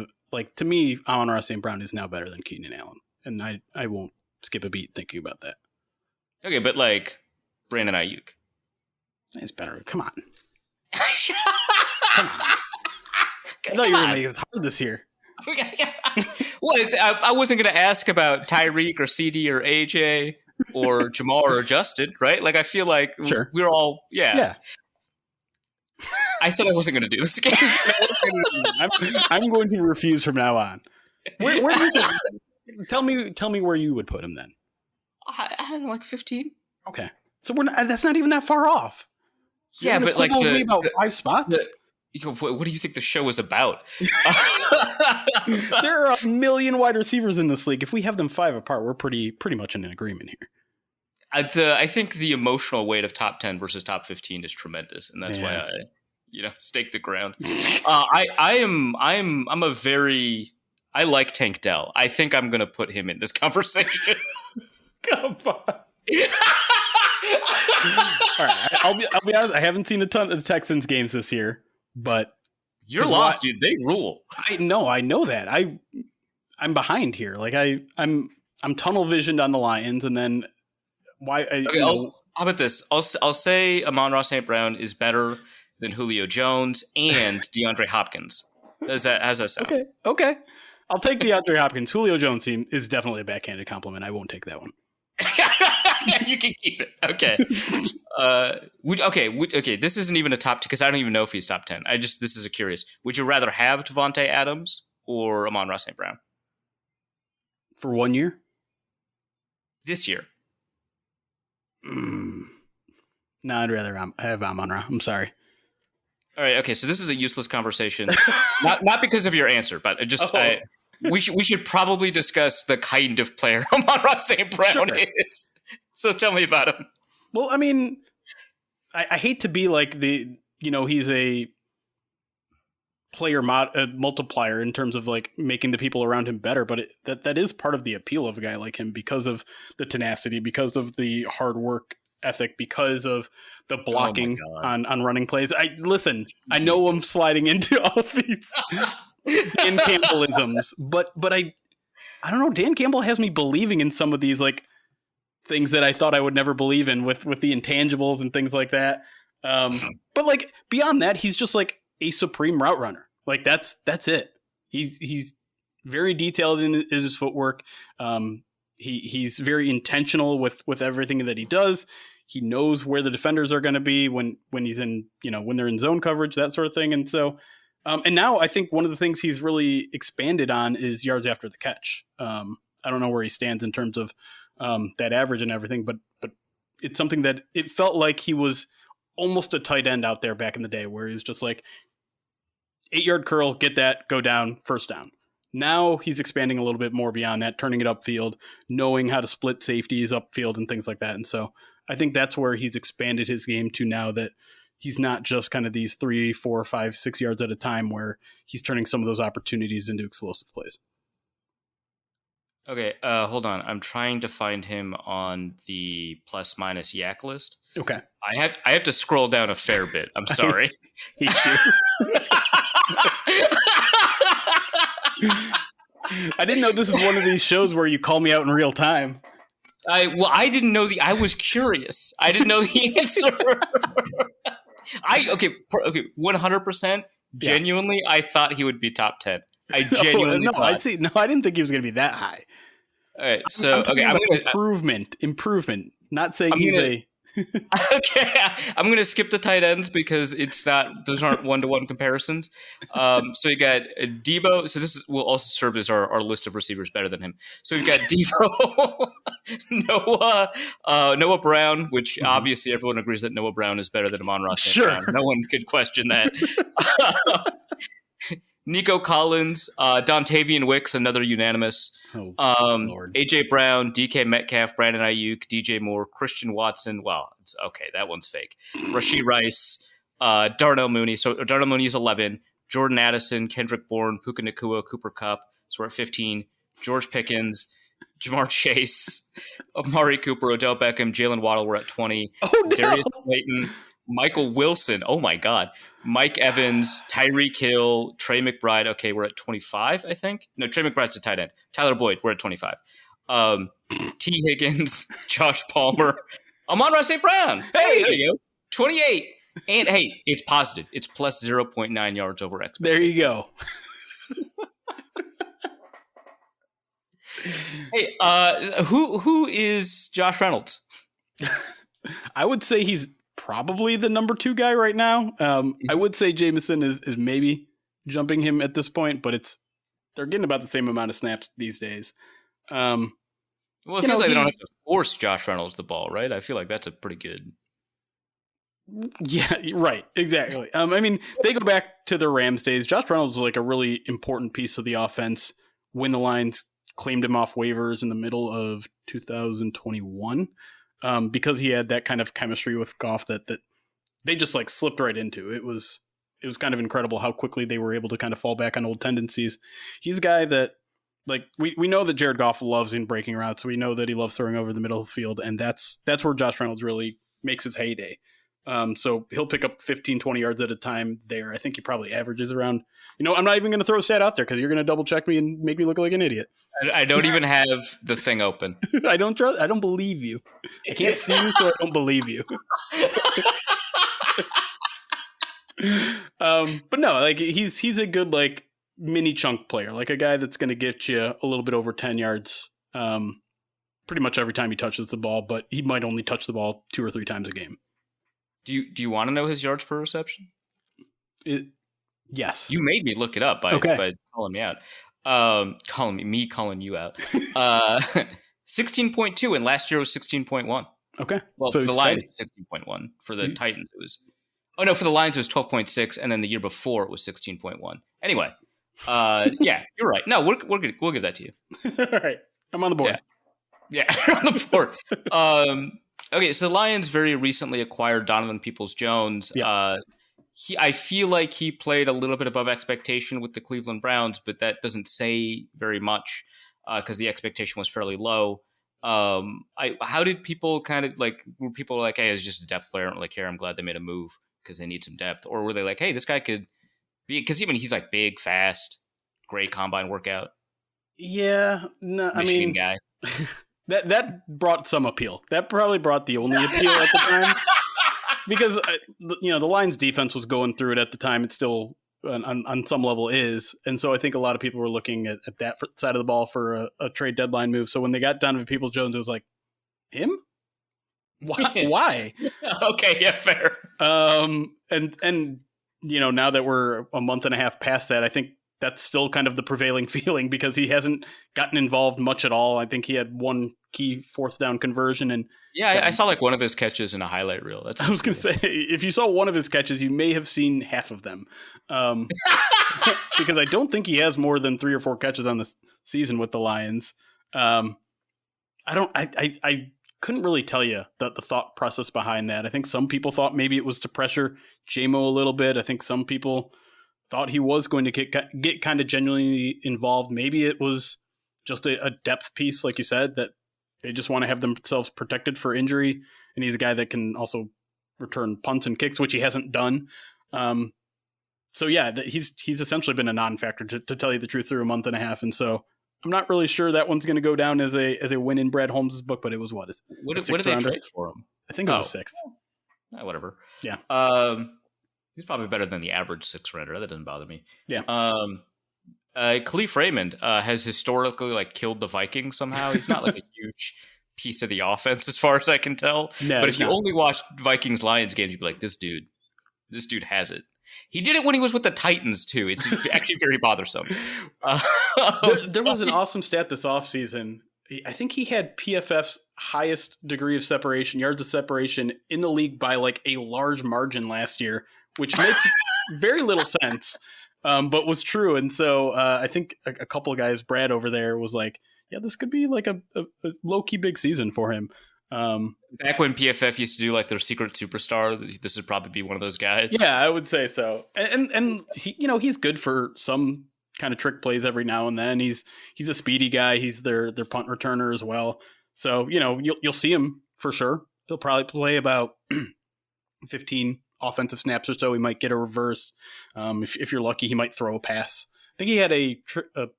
to me, Amon-Ra St. Brown is now better than Keenan Allen, and I won't skip a beat thinking about that. Okay, but like Brandon Ayuk, it's better. Come on. Come on. I thought you were going to make it hard this year. Well, I wasn't going to ask about Tyreek or CD or AJ or Jamar or Justin, right? Like I feel like sure. we're all yeah. I said I wasn't going to do this again. I'm going to refuse from now on. Where do you think? Tell me where you would put him then. I'm like 15. Okay, so that's not even that far off. Yeah, but like about 5 spots. What do you think the show is about? There are a million wide receivers in this league. If we have them 5 apart, we're pretty much in an agreement here. I think the emotional weight of top 10 versus top 15 is tremendous, and that's why I, stake the ground. I like Tank Dell. I think I'm going to put him in this conversation. Come on. All right, I'll be honest. I haven't seen a ton of Texans games this year, but you're lost, dude. They rule. I know that. I'm behind here. Like I'm tunnel visioned on the Lions, and then why? How about this? I'll say Amon-Ra St. Brown is better than Julio Jones and DeAndre Hopkins. How's that sound? Okay. I'll take DeAndre Hopkins. Julio Jones is definitely a backhanded compliment. I won't take that one. You can keep it. Okay. Okay. This isn't even a top 10 because I don't even know if he's top 10. This is a curious. Would you rather have Devontae Adams or Amon-Ra St. Brown for 1 year? This year. No, I'd rather have Amon-Ra. I'm sorry. All right. Okay. So this is a useless conversation, not because of your answer, but just we should probably discuss the kind of player Amon-Ra St. Brown is. So tell me about him. Well, I mean, I hate to be like he's a player multiplier in terms of like making the people around him better, but that is part of the appeal of a guy like him because of the tenacity, because of the hard work ethic, because of the blocking on running plays. I know I'm sliding into all these Dan Campbellisms, but I don't know. Dan Campbell has me believing in some of these like things that I thought I would never believe in with the intangibles and things like that. But like beyond that, he's just like a supreme route runner. Like that's it. He's very detailed in his footwork. He's very intentional with everything that he does. He knows where the defenders are going to be when he's in, when they're in zone coverage, that sort of thing. And so, and now I think one of the things he's really expanded on is yards after the catch. I don't know where he stands in terms of that average and everything, but it's something that it felt like he was almost a tight end out there back in the day where he was just like 8-yard curl, get that, go down, first down. Now he's expanding a little bit more beyond that, turning it upfield, knowing how to split safeties upfield and things like that. And so I think that's where he's expanded his game to now, that he's not just kind of these 3, 4, 5, 6 yards at a time, where he's turning some of those opportunities into explosive plays. Okay, hold on. I'm trying to find him on the plus minus yak list. Okay. I have to scroll down a fair bit. I'm sorry. I didn't know this is one of these shows where you call me out in real time. I didn't know I was curious. I didn't know the answer. 100%. Genuinely, I thought he would be top 10. I genuinely thought. I didn't think he was going to be that high. All right, so improvement. Not saying he's a. Okay, I'm going to skip the tight ends because those aren't 1-to-1 comparisons. So you got Debo. So this will also serve as our list of receivers better than him. So we've got Debo, Noah Brown, which obviously everyone agrees that Noah Brown is better than Amon-Ra St. Brown. No one could question that. Nico Collins, Dontavian Wicks, another unanimous. AJ Brown, DK Metcalf, Brandon Ayuk, DJ Moore, Christian Watson. Well, okay, that one's fake. Rashee Rice, Darnell Mooney. So Darnell Mooney is 11. Jordan Addison, Kendrick Bourne, Puka Nacua, Cooper Kupp. So we're at 15. George Pickens, Jamar Chase, Amari Cooper, Odell Beckham, Jalen Waddle. We're at 20. Darius Slayton, Michael Wilson. Oh my God. Mike Evans, Tyreek Hill, Trey McBride. Okay, we're at 25, I think. No, Trey McBride's a tight end. Tyler Boyd, we're at 25. T. Higgins, Josh Palmer, Amon-Ra St. Brown. Hey, there you go. 28. And hey, it's positive. It's plus 0.9 yards over expectation. There you go. Hey, who is Josh Reynolds? I would say he's probably the number 2 guy right now. I would say Jameson is maybe jumping him at this point, but they're getting about the same amount of snaps these days. Well, it feels like they don't have to force Josh Reynolds the ball, right? I feel like that's a pretty good. Yeah, right. Exactly. I mean, they go back to the Rams days. Josh Reynolds was like a really important piece of the offense when the Lions claimed him off waivers in the middle of 2021, because he had that kind of chemistry with Goff that they just like slipped right into. It was kind of incredible how quickly they were able to kind of fall back on old tendencies. He's a guy that, like, we know that Jared Goff loves in breaking routes. We know that he loves throwing over the middle of the field, and that's where Josh Reynolds really makes his heyday. So he'll pick up 15, 20 yards at a time there. I think he probably averages around, I'm not even going to throw a stat out there because you're going to double check me and make me look like an idiot. I don't even have the thing open. I don't believe you. I can't see you, so I don't believe you. But no, like he's a good like mini chunk player, like a guy that's going to get you a little bit over 10 yards pretty much every time he touches the ball, but he might only touch the ball 2 or 3 times a game. Do you want to know his yards per reception? Yes. You made me look it up by calling me out. Calling you out. 16.2, and last year was 16.1. Okay. Well, so the Lions 16.1. For the Titans, it was. Oh no, for the Lions it was 12.6, and then the year before it was 16.1. Anyway, yeah, you're right. No, we'll give that to you. All right, I'm on the board. Yeah, on the board. Okay, so the Lions very recently acquired Donovan Peoples-Jones. Yeah. I feel like he played a little bit above expectation with the Cleveland Browns, but that doesn't say very much because the expectation was fairly low. How did people kind of like? Were people like, "Hey, it's just a depth player. I don't really care. I'm glad they made a move because they need some depth," or were they like, "Hey, this guy could be"? Because even he's like big, fast, great combine workout. Yeah, no, Michigan guy. That brought some appeal. That probably brought the only appeal at the time, because the Lions defense was going through it at the time. It still on some level is, and so I think a lot of people were looking at that side of the ball for a trade deadline move. So when they got Donovan Peoples-Jones, it was like, him? Why? Okay, yeah, fair. And now that we're a month and a half past that, I think that's still kind of the prevailing feeling because he hasn't gotten involved much at all. I think he had one key 4th down conversion. And yeah, I saw like one of his catches in a highlight reel. I was going to say, if you saw one of his catches, you may have seen half of them. Because I don't think he has more than 3 or 4 catches on the season with the Lions. I couldn't really tell you the thought process behind that. I think some people thought maybe it was to pressure J-Mo a little bit. I think some people thought he was going to get kind of genuinely involved. Maybe it was just a depth piece, like you said, that they just want to have themselves protected for injury. And he's a guy that can also return punts and kicks, which he hasn't done. So yeah, he's essentially been a non-factor to tell you the truth through a month and a half. And so I'm not really sure that one's going to go down as a win in Brad Holmes' book, but it was what did they trade for him? I think it was a 6th. Whatever. Yeah. He's probably better than the average 6th rounder. That doesn't bother me. Yeah. Khalif Raymond has historically like killed the Vikings somehow. He's not like a huge piece of the offense as far as I can tell. No, but if you only watch Vikings Lions games, you'd be like, this dude has it. He did it when he was with the Titans too. It's actually very bothersome. There was an awesome stat this offseason. I think he had PFF's highest degree of separation, yards of separation in the league by like a large margin last year, which makes very little sense, but was true. And so I think a couple of guys, Brad over there was like, yeah, this could be like a low-key big season for him. Back when PFF used to do like their secret superstar, this would probably be one of those guys. Yeah, I would say so. And he, he's good for some kind of trick plays every now and then. He's a speedy guy. He's their punt returner as well. So, you'll see him for sure. He'll probably play about 15 offensive snaps or so. He might get a reverse. If you're lucky, he might throw a pass. I think he had a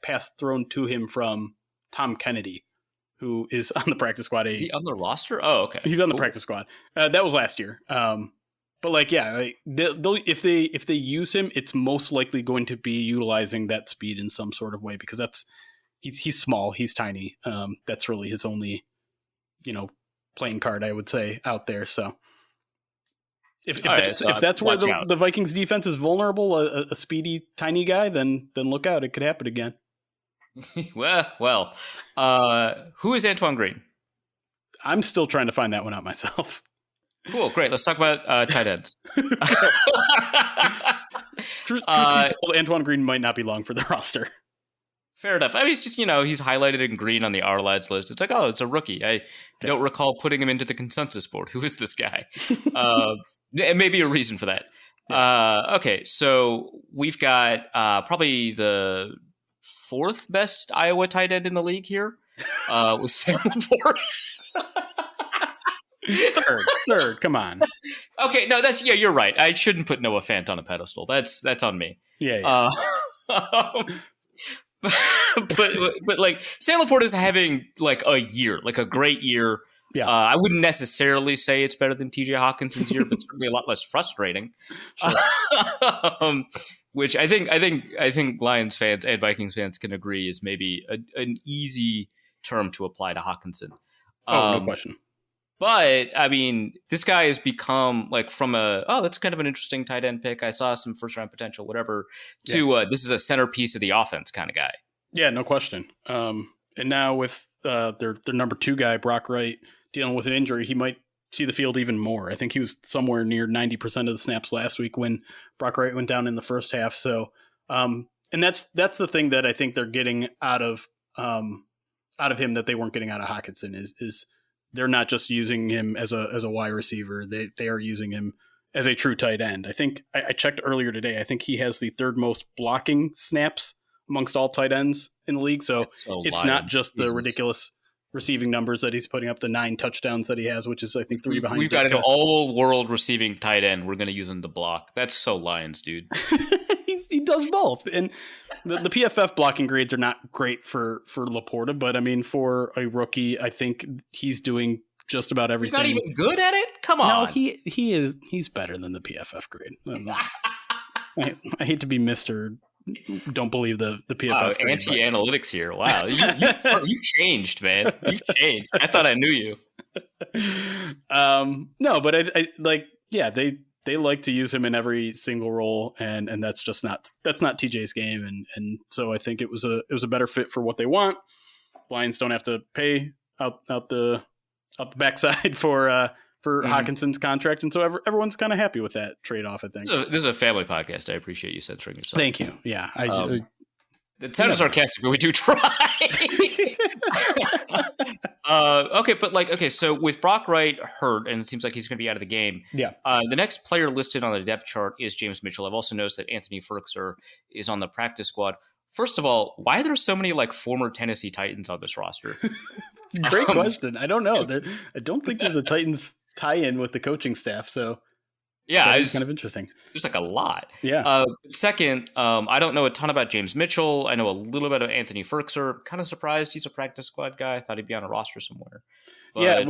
pass thrown to him from Tom Kennedy, who is on the practice squad. Is he on the roster? Oh, okay. He's on the practice squad. That was last year. But like, yeah, they'll, if they use him, it's most likely going to be utilizing that speed in some sort of way because he's small, he's tiny. That's really his only, playing card, I would say, out there. So If that's where the Vikings defense is vulnerable, a speedy, tiny guy, then look out. It could happen again. well, who is Antoine Green? I'm still trying to find that one out myself. Cool, great. Let's talk about tight ends. Truth be told, Antoine Green might not be long for the roster. Fair enough. I mean, he's just, he's highlighted in green on the R lads list. It's like, oh, it's a rookie. I don't recall putting him into the consensus board. Who is this guy? And maybe a reason for that. Yeah. Okay, so we've got probably the fourth best Iowa tight end in the league here with Sam Laporte. Third, come on. Okay, no, you're right. I shouldn't put Noah Fant on a pedestal. That's on me. Yeah. But like Sam Laporte is having like a year, like a great year. Yeah. I wouldn't necessarily say it's better than TJ Hawkinson's year, but certainly a lot less frustrating. Sure. Which I think Lions fans and Vikings fans can agree is maybe an easy term to apply to Hawkinson. No question. But I mean, this guy has become like from that's kind of an interesting tight end pick. I saw some first round potential, whatever. To this is a centerpiece of the offense kind of guy. Yeah, no question. And now with their number 2 guy, Brock Wright, dealing with an injury, he might see the field even more. I think he was somewhere near 90% of the snaps last week when Brock Wright went down in the first half. So, and that's the thing that I think they're getting out of him that they weren't getting out of Hawkinson is they're not just using him as a wide receiver. They are using him as a true tight end. I think I checked earlier today. I think he has the 3rd most blocking snaps amongst all tight ends in the league. So it's not just the ridiculous receiving numbers that he's putting up, the 9 touchdowns that he has, which is I think 3 behind. We've got an all-world receiving tight end. We're going to use him to block. That's so Lions, dude. He does both. And the PFF blocking grades are not great for Laporta, but I mean, for a rookie, I think he's doing just about everything. He's not even good at it? Come on. No, he's better than the PFF grade. I hate to be Mr. Don't believe the PFF grade. Anti-analytics here. Wow. You've changed, man. You've changed. I thought I knew you. No, but I like, yeah, they like to use him in every single role, and that's just not TJ's game, and so I think it was a better fit for what they want. Lions don't have to pay out the backside for Hawkinson's contract, and so everyone's kind of happy with that trade off. I think this is a family podcast. I appreciate you censoring yourself. Thank you. Yeah, it sounds sarcastic, but we do try. Okay, so with Brock Wright hurt, and it seems like he's going to be out of the game. Yeah. The next player listed on the depth chart is James Mitchell. I've also noticed that Anthony Firkser is on the practice squad. First of all, why are there so many like former Tennessee Titans on this roster? Great question. I don't know. I don't think there's a Titans tie-in with the coaching staff, so yeah, it's kind of interesting. There's like a lot. Yeah. Second, I don't know a ton about James Mitchell. I know a little bit of Anthony Firkser. Kind of surprised he's a practice squad guy. I thought he'd be on a roster somewhere. But, yeah.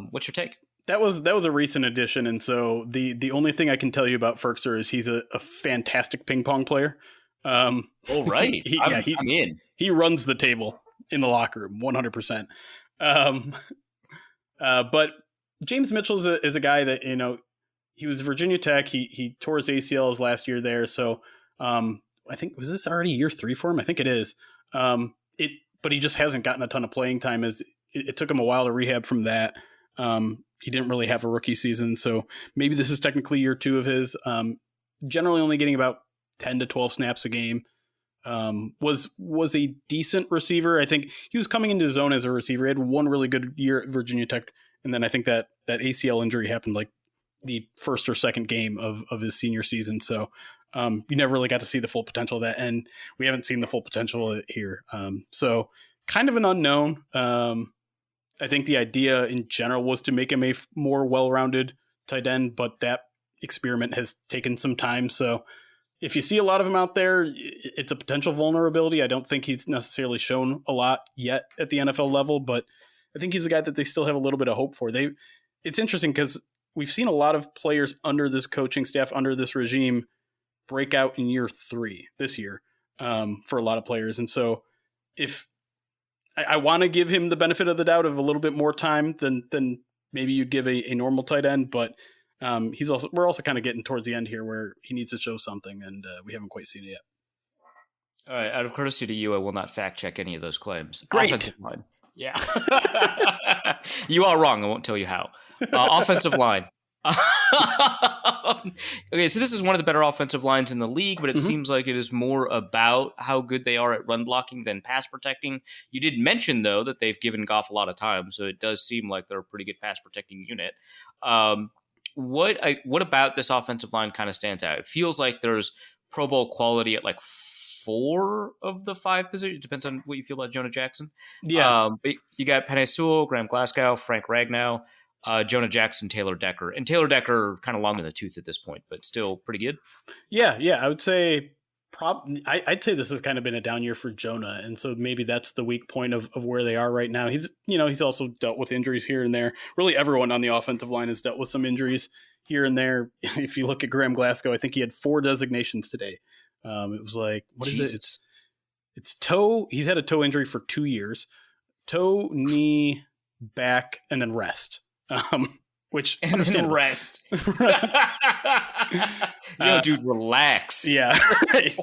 What's your take? That was a recent addition, and so the only thing I can tell you about Firkser is he's a fantastic ping pong player. Oh right, I'm in. He runs the table in the locker room, 100%. But James Mitchell is a guy that, he was Virginia Tech. He tore his ACL his last year there. So I think, was this already year 3 for him? I think it is. But he just hasn't gotten a ton of playing time, as it took him a while to rehab from that. He didn't really have a rookie season. So maybe this is technically year 2 of his. Generally only getting about 10 to 12 snaps a game. Was a decent receiver. I think he was coming into his own as a receiver. He had one really good year at Virginia Tech. And then I think that ACL injury happened like the first or second game of his senior season. So you never really got to see the full potential of that. And we haven't seen the full potential here. So kind of an unknown. I think the idea in general was to make him a more well-rounded tight end, but that experiment has taken some time. So if you see a lot of him out there, it's a potential vulnerability. I don't think he's necessarily shown a lot yet at the NFL level, but I think he's a guy that they still have a little bit of hope for. It's interesting because we've seen a lot of players under this coaching staff, under this regime, break out in year 3 this year for a lot of players. And so if I want to give him the benefit of the doubt of a little bit more time than maybe you'd give a normal tight end, but We're also kind of getting towards the end here where he needs to show something, and we haven't quite seen it yet. All right, out of courtesy to you, I will not fact check any of those claims. Great. Offensive line. Yeah. You are wrong. I won't tell you how. Offensive line. Okay, so this is one of the better offensive lines in the league, but it seems like it is more about how good they are at run blocking than pass protecting. You did mention, though, that they've given Goff a lot of time, so it does seem like they're a pretty good pass protecting unit. What about this offensive line kind of stands out? It feels like there's Pro Bowl quality at like 4 of the 5 positions. It depends on what you feel about Jonah Jackson. Yeah. But you got Penei Sewell, Graham Glasgow, Frank Ragnow, Jonah Jackson, Taylor Decker. And Taylor Decker kind of long in the tooth at this point, but still pretty good. Yeah. I would say I'd say this has kind of been a down year for Jonah. And so maybe that's the weak point of where they are right now. He's also dealt with injuries here and there. Really everyone on the offensive line has dealt with some injuries here and there. If you look at Graham Glasgow, I think he had 4 designations today. It was like, what is it? It's toe. He's had a toe injury for 2 years, toe, knee, back, and then rest. Which and then rest. Yo, dude, relax. Yeah. Right.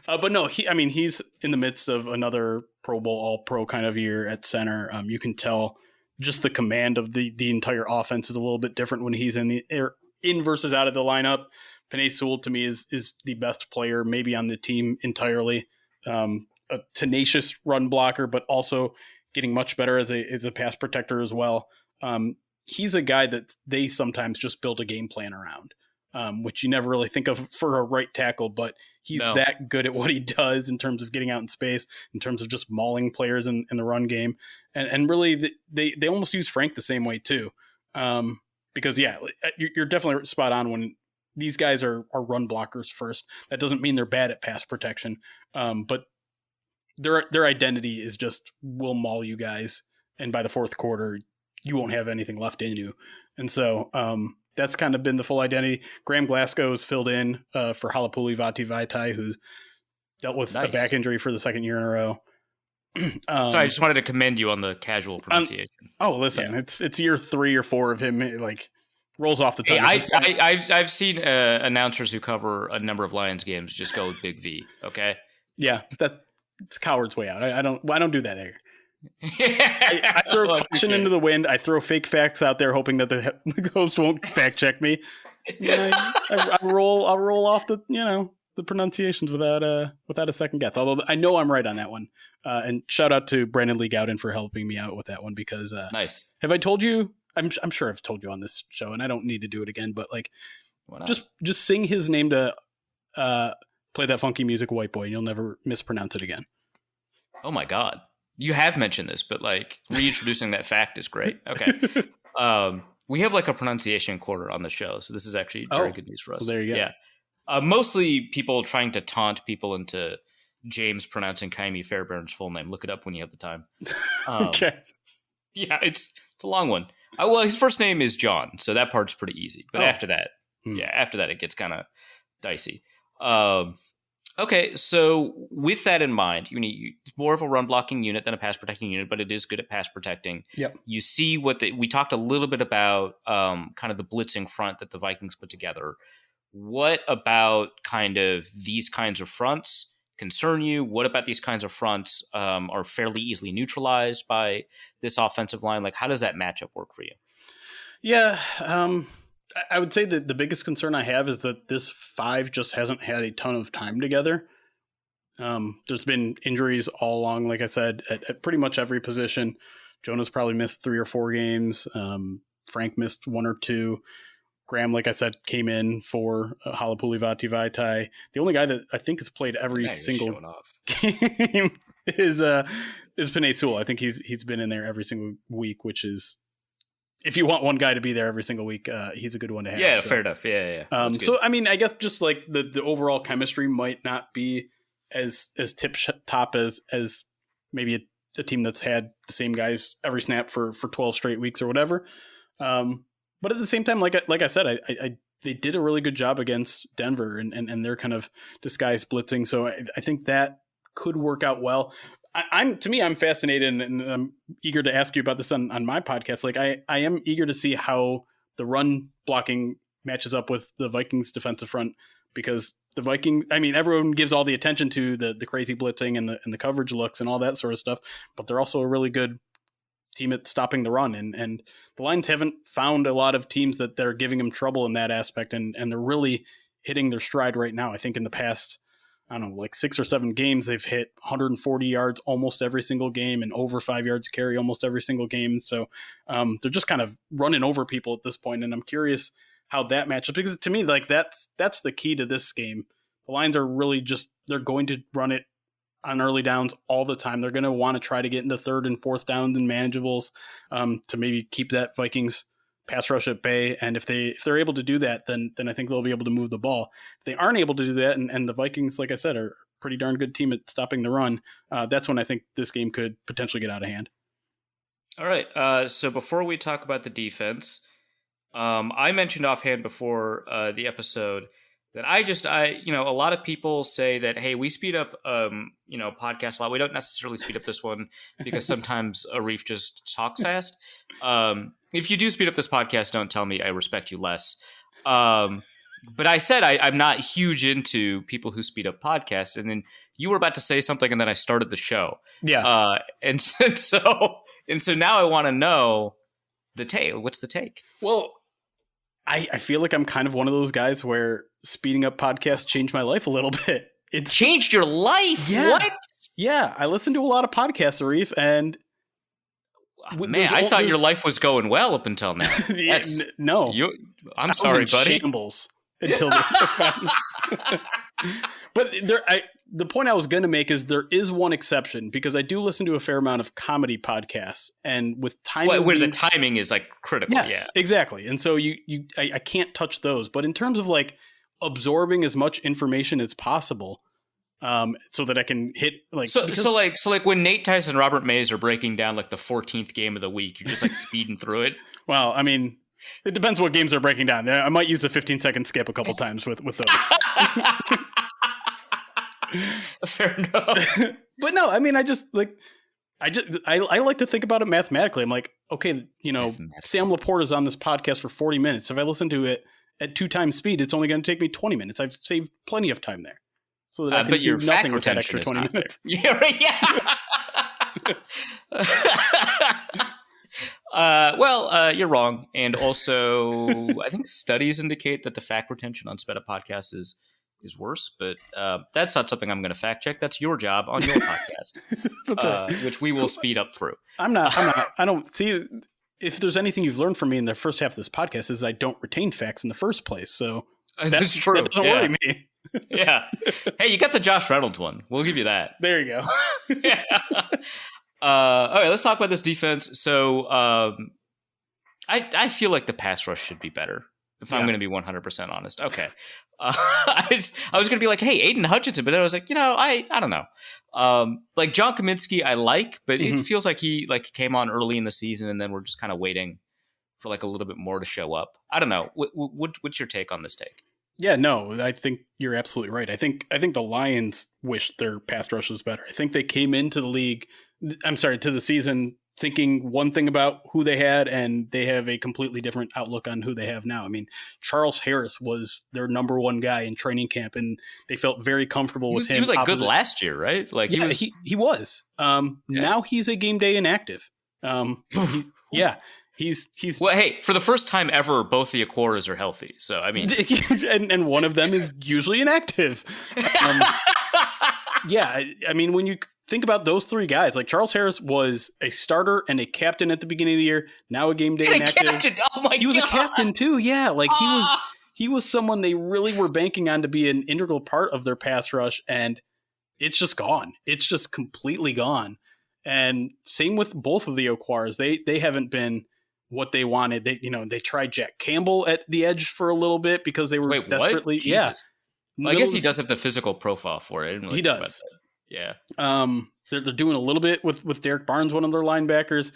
But no, he's in the midst of another Pro Bowl, All Pro kind of year at center. You can tell just the command of the entire offense is a little bit different when he's in versus out of the lineup. Penei Sewell to me is the best player maybe on the team entirely. A tenacious run blocker, but also getting much better as a pass protector as well. He's a guy that they sometimes just build a game plan around, which you never really think of for a right tackle, but he's that good at what he does in terms of getting out in space, in terms of just mauling players in the run game. And really they almost use Frank the same way too. Because you're definitely spot on when these guys are run blockers first. That doesn't mean they're bad at pass protection. But their identity is just, we'll maul you guys. And by the fourth quarter, you won't have anything left in you. And so that's kind of been the full identity. Graham Glasgow is filled in for Halapuli Vaitai, who's dealt with a back injury for the second year in a row. Sorry, I just wanted to commend you on the casual pronunciation. Listen, it's year 3 or 4 of him. Like rolls off the tongue. Hey, I've seen announcers who cover a number of Lions games just go with Big V. Okay. Yeah, it's coward's way out. I don't do that there. I throw caution into the wind. I throw fake facts out there, hoping that the host won't fact check me. I roll off the pronunciations without a second guess. Although I know I'm right on that one. And shout out to Brandon Lee Gowden for helping me out with that one because nice. Have I told you? I'm sure I've told you on this show, and I don't need to do it again. But like, just sing his name to play that funky music, White Boy, and you'll never mispronounce it again. Oh my God. You have mentioned this, but like reintroducing that fact is great. Okay. We have like a pronunciation quarter on the show. So this is actually very good news for us. Well, there you go. Yeah. Mostly people trying to taunt people into James pronouncing Kaimi Fairbairn's full name. Look it up when you have the time. Okay. Yeah, it's a long one. Well, his first name is John, so that part's pretty easy. But after that, it gets kind of dicey. Okay, so with that in mind, it's more of a run blocking unit than a pass protecting unit, but it is good at pass protecting. Yep. You see we talked a little bit about kind of the blitzing front that the Vikings put together. What about kind of these kinds of fronts concern you? What about these kinds of fronts are fairly easily neutralized by this offensive line? Like, how does that matchup work for you? Yeah, I would say that the biggest concern I have is that this 5 just hasn't had a ton of time together. There's been injuries all along, like I said, at pretty much every position. Jonah's probably missed 3 or 4 games. Frank missed 1 or 2. Graham, like I said, came in for Halapuli Vaitai. The only guy that I think has played every single game is Penei Sewell. I think he's been in there every single week, which is, if you want one guy to be there every single week, he's a good one to have. Yeah, fair enough. Yeah. So, I mean, I guess just like the overall chemistry might not be as tip top as maybe a team that's had the same guys every snap for 12 straight weeks or whatever. But at the same time, like I said, they did a really good job against Denver and their kind of disguised blitzing. So I think that could work out well. I'm fascinated and I'm eager to ask you about this on my podcast. Like I am eager to see how the run blocking matches up with the Vikings defensive front, because the Vikings, I mean, everyone gives all the attention to the crazy blitzing and the coverage looks and all that sort of stuff, but they're also a really good team at stopping the run. And the Lions haven't found a lot of teams that they're giving them trouble in that aspect. And they're really hitting their stride right now. I think in the past, I don't know, like 6 or 7 games, they've hit 140 yards almost every single game and over 5 yards carry almost every single game. So they're just kind of running over people at this point. And I'm curious how that matchup, because to me, like that's the key to this game. The Lions are really they're going to run it on early downs all the time. They're going to want to try to get into 3rd and 4th downs and manageables to maybe keep that Vikings pass rush at bay. And if they're able to do that, then I think they'll be able to move the ball. If they aren't able to do that, and the Vikings, like I said, are a pretty darn good team at stopping the run, that's when I think this game could potentially get out of hand. All right. So before we talk about the defense, I mentioned offhand before the episode that a lot of people say that, hey, we speed up, podcasts a lot. We don't necessarily speed up this one because sometimes Arif just talks fast. If you do speed up this podcast, don't tell me. I respect you less. But I said I'm not huge into people who speed up podcasts, and then you were about to say something, and then I started the show. Yeah. And so now I want to know the take. What's the take? Well, I feel like I'm kind of one of those guys where speeding up podcasts changed my life a little bit. It's changed your life? Yeah. What? Yeah, I listen to a lot of podcasts, Arif, and man, I thought your life was going well up until now. No, I'm sorry, buddy. Shambles until. But the point I was going to make is there is one exception, because I do listen to a fair amount of comedy podcasts, and with timing, where the timing is like critical. Yes, yeah, exactly. And so I can't touch those. But in terms of like absorbing as much information as possible, so that I can hit like so like when Nate Tice and Robert Mays are breaking down like the 14th game of the week, you're just like speeding through it. Well, I mean, it depends what games they're breaking down. I might use a 15-second skip a couple times with those. Fair enough. But no, I mean, I like to think about it mathematically. I'm like, okay, Sam Laporte is on this podcast for 40 minutes. If I listen to it at 2 times speed, it's only going to take me 20 minutes. I've saved plenty of time there, so that I can do nothing with that extra 20 minutes. Yeah, right, yeah. You're wrong. And also, I think studies indicate that the fact retention on sped up podcasts is worse, but that's not something I'm going to fact check. That's your job on your podcast, That's right. Which we will speed up through. I'm not. I don't see if there's anything you've learned from me in the first half of this podcast is I don't retain facts in the first place. So that's true. That doesn't worry me. Yeah. Hey, you got the Josh Reynolds one. We'll give you that. There you go. Yeah. All right, let's talk about this defense. So I feel like the pass rush should be better, if I'm going to be 100% honest. Okay. I was going to be like, hey, Aiden Hutchinson, but then I was like, I don't know. Like John Kaminsky, I like, but it feels like he came on early in the season, and then we're just kind of waiting for like a little bit more to show up. I don't know. What's your take on this take? Yeah, no, I think you're absolutely right. I think the Lions wish their pass rush was better. I think they came into to the season thinking one thing about who they had, and they have a completely different outlook on who they have now. I mean, Charles Harris was their number one guy in training camp, and they felt very comfortable with him. He was like good last year, right? Like he was. Now he's a game day inactive. He's well. Hey, for the first time ever, both the Aquaras are healthy. So I mean, and one of them is usually inactive. Yeah, I mean, when you think about those 3 guys, like Charles Harris was a starter and a captain at the beginning of the year, now a game day inactive. Captain. Oh my God. He was a captain too. Yeah, like he was someone they really were banking on to be an integral part of their pass rush, and it's just gone. It's just completely gone. And same with both of the Oquaras. They haven't been what they wanted. They tried Jack Campbell at the edge for a little bit because they were desperately. What? Yeah. Well, I guess he does have the physical profile for it. He does. Yeah. They're doing a little bit with Derek Barnes, one of their linebackers.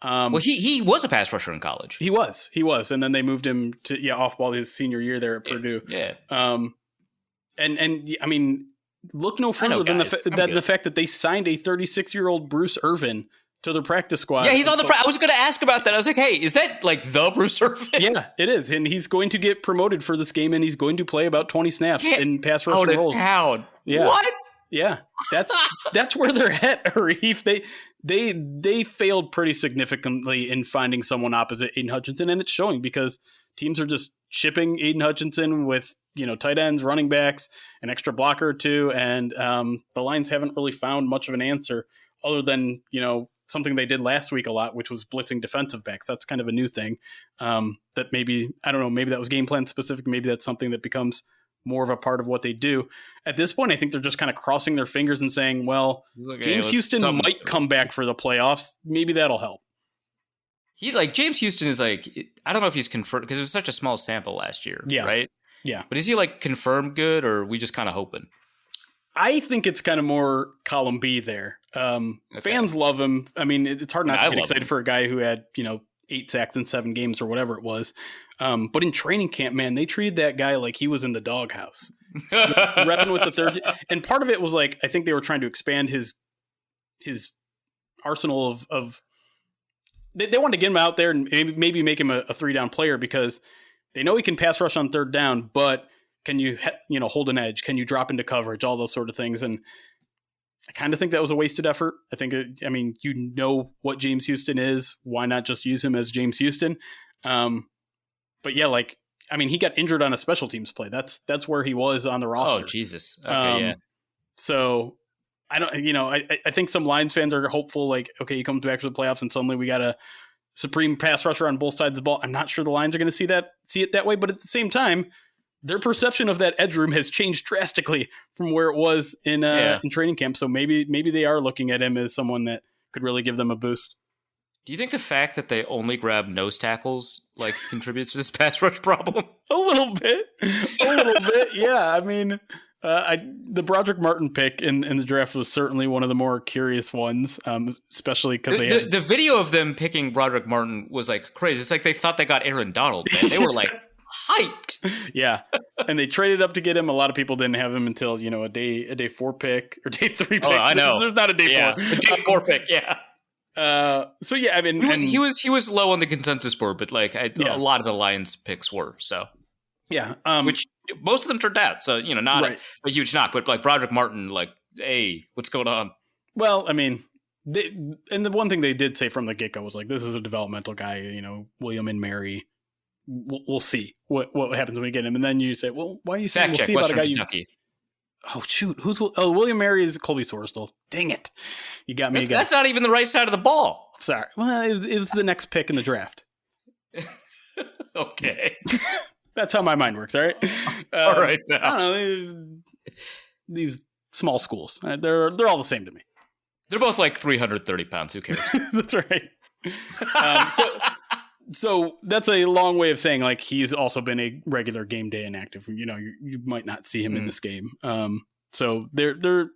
Well, he was a pass rusher in college. He was, and then they moved him to off ball his senior year there at Purdue. Yeah. And I mean, look no further than the fact that they signed a 36-year-old Bruce Irvin to their practice squad. Yeah, he's on the. I was going to ask about that. I was like, hey, is that like the Bruce Irvin? Yeah, it is, and he's going to get promoted for this game, and he's going to play about 20 snaps in pass rush roles. Town. Yeah. What? Yeah, that's where they're at, Arif. They failed pretty significantly in finding someone opposite Aiden Hutchinson, and it's showing because teams are just shipping Aiden Hutchinson with tight ends, running backs, an extra blocker or two, and the Lions haven't really found much of an answer other than something they did last week a lot, which was blitzing defensive backs. That's kind of a new thing that maybe, I don't know, maybe that was game plan specific. Maybe that's something that becomes more of a part of what they do. At this point, I think they're just kind of crossing their fingers and saying, well, James Houston might come back for the playoffs. Maybe that'll help. James Houston is I don't know if he's confirmed because it was such a small sample last year. Yeah. Right? Yeah. But is he confirmed good or are we just kind of hoping? I think it's kind of more column B there. Fans love him. I mean, it's hard not to get excited for a guy who had, 8 sacks in 7 games or whatever it was. But in training camp, man, they treated that guy like he was in the doghouse, repping with the third. And part of it was I think they were trying to expand his arsenal of they wanted to get him out there and maybe make him a 3-down player because they know he can pass rush on 3rd down, but can you hold an edge? Can you drop into coverage? All those sort of things. And I kind of think that was a wasted effort. I think, what James Houston is. Why not just use him as James Houston? But yeah, he got injured on a special teams play. That's where he was on the roster. Oh, Jesus. Okay, yeah. So I don't, I think some Lions fans are hopeful, okay, he comes back for the playoffs and suddenly we got a supreme pass rusher on both sides of the ball. I'm not sure the Lions are going to see it that way, but at the same time, their perception of that edge room has changed drastically from where it was in training camp. So maybe they are looking at him as someone that could really give them a boost. Do you think the fact that they only grab nose tackles contributes to this pass rush problem? A little bit. Yeah. I mean, the Broderick Martin pick in the draft was certainly one of the more curious ones, especially because the video of them picking Broderick Martin was crazy. It's they thought they got Aaron Donald, man. They were hyped. Yeah. And they traded up to get him. A lot of people didn't have him until, a day 4 pick or day 3 pick. Oh, I know. There's not a day 4. A day 4 pick, yeah. So yeah, I mean, he was low on the consensus board, but a lot of the Lions picks were so. Yeah. Which most of them turned out. So, not a huge knock, but Broderick Martin, hey, what's going on? Well, I mean, and the one thing they did say from the get-go was this is a developmental guy, William and Mary. We'll see what happens when we get him. And then you say, well, why are you saying we'll see about a guy Kentucky. Oh, shoot. William Mary is Colby Sorsdal. Dang it. You got me again. That's not even the right side of the ball. Sorry. Well, it was the next pick in the draft. Okay. That's how my mind works, all right? All right. I don't know. These small schools, they're all the same to me. They're both 330 pounds. Who cares? That's right. So that's a long way of saying he's also been a regular game day inactive. You might not see him in this game. So they're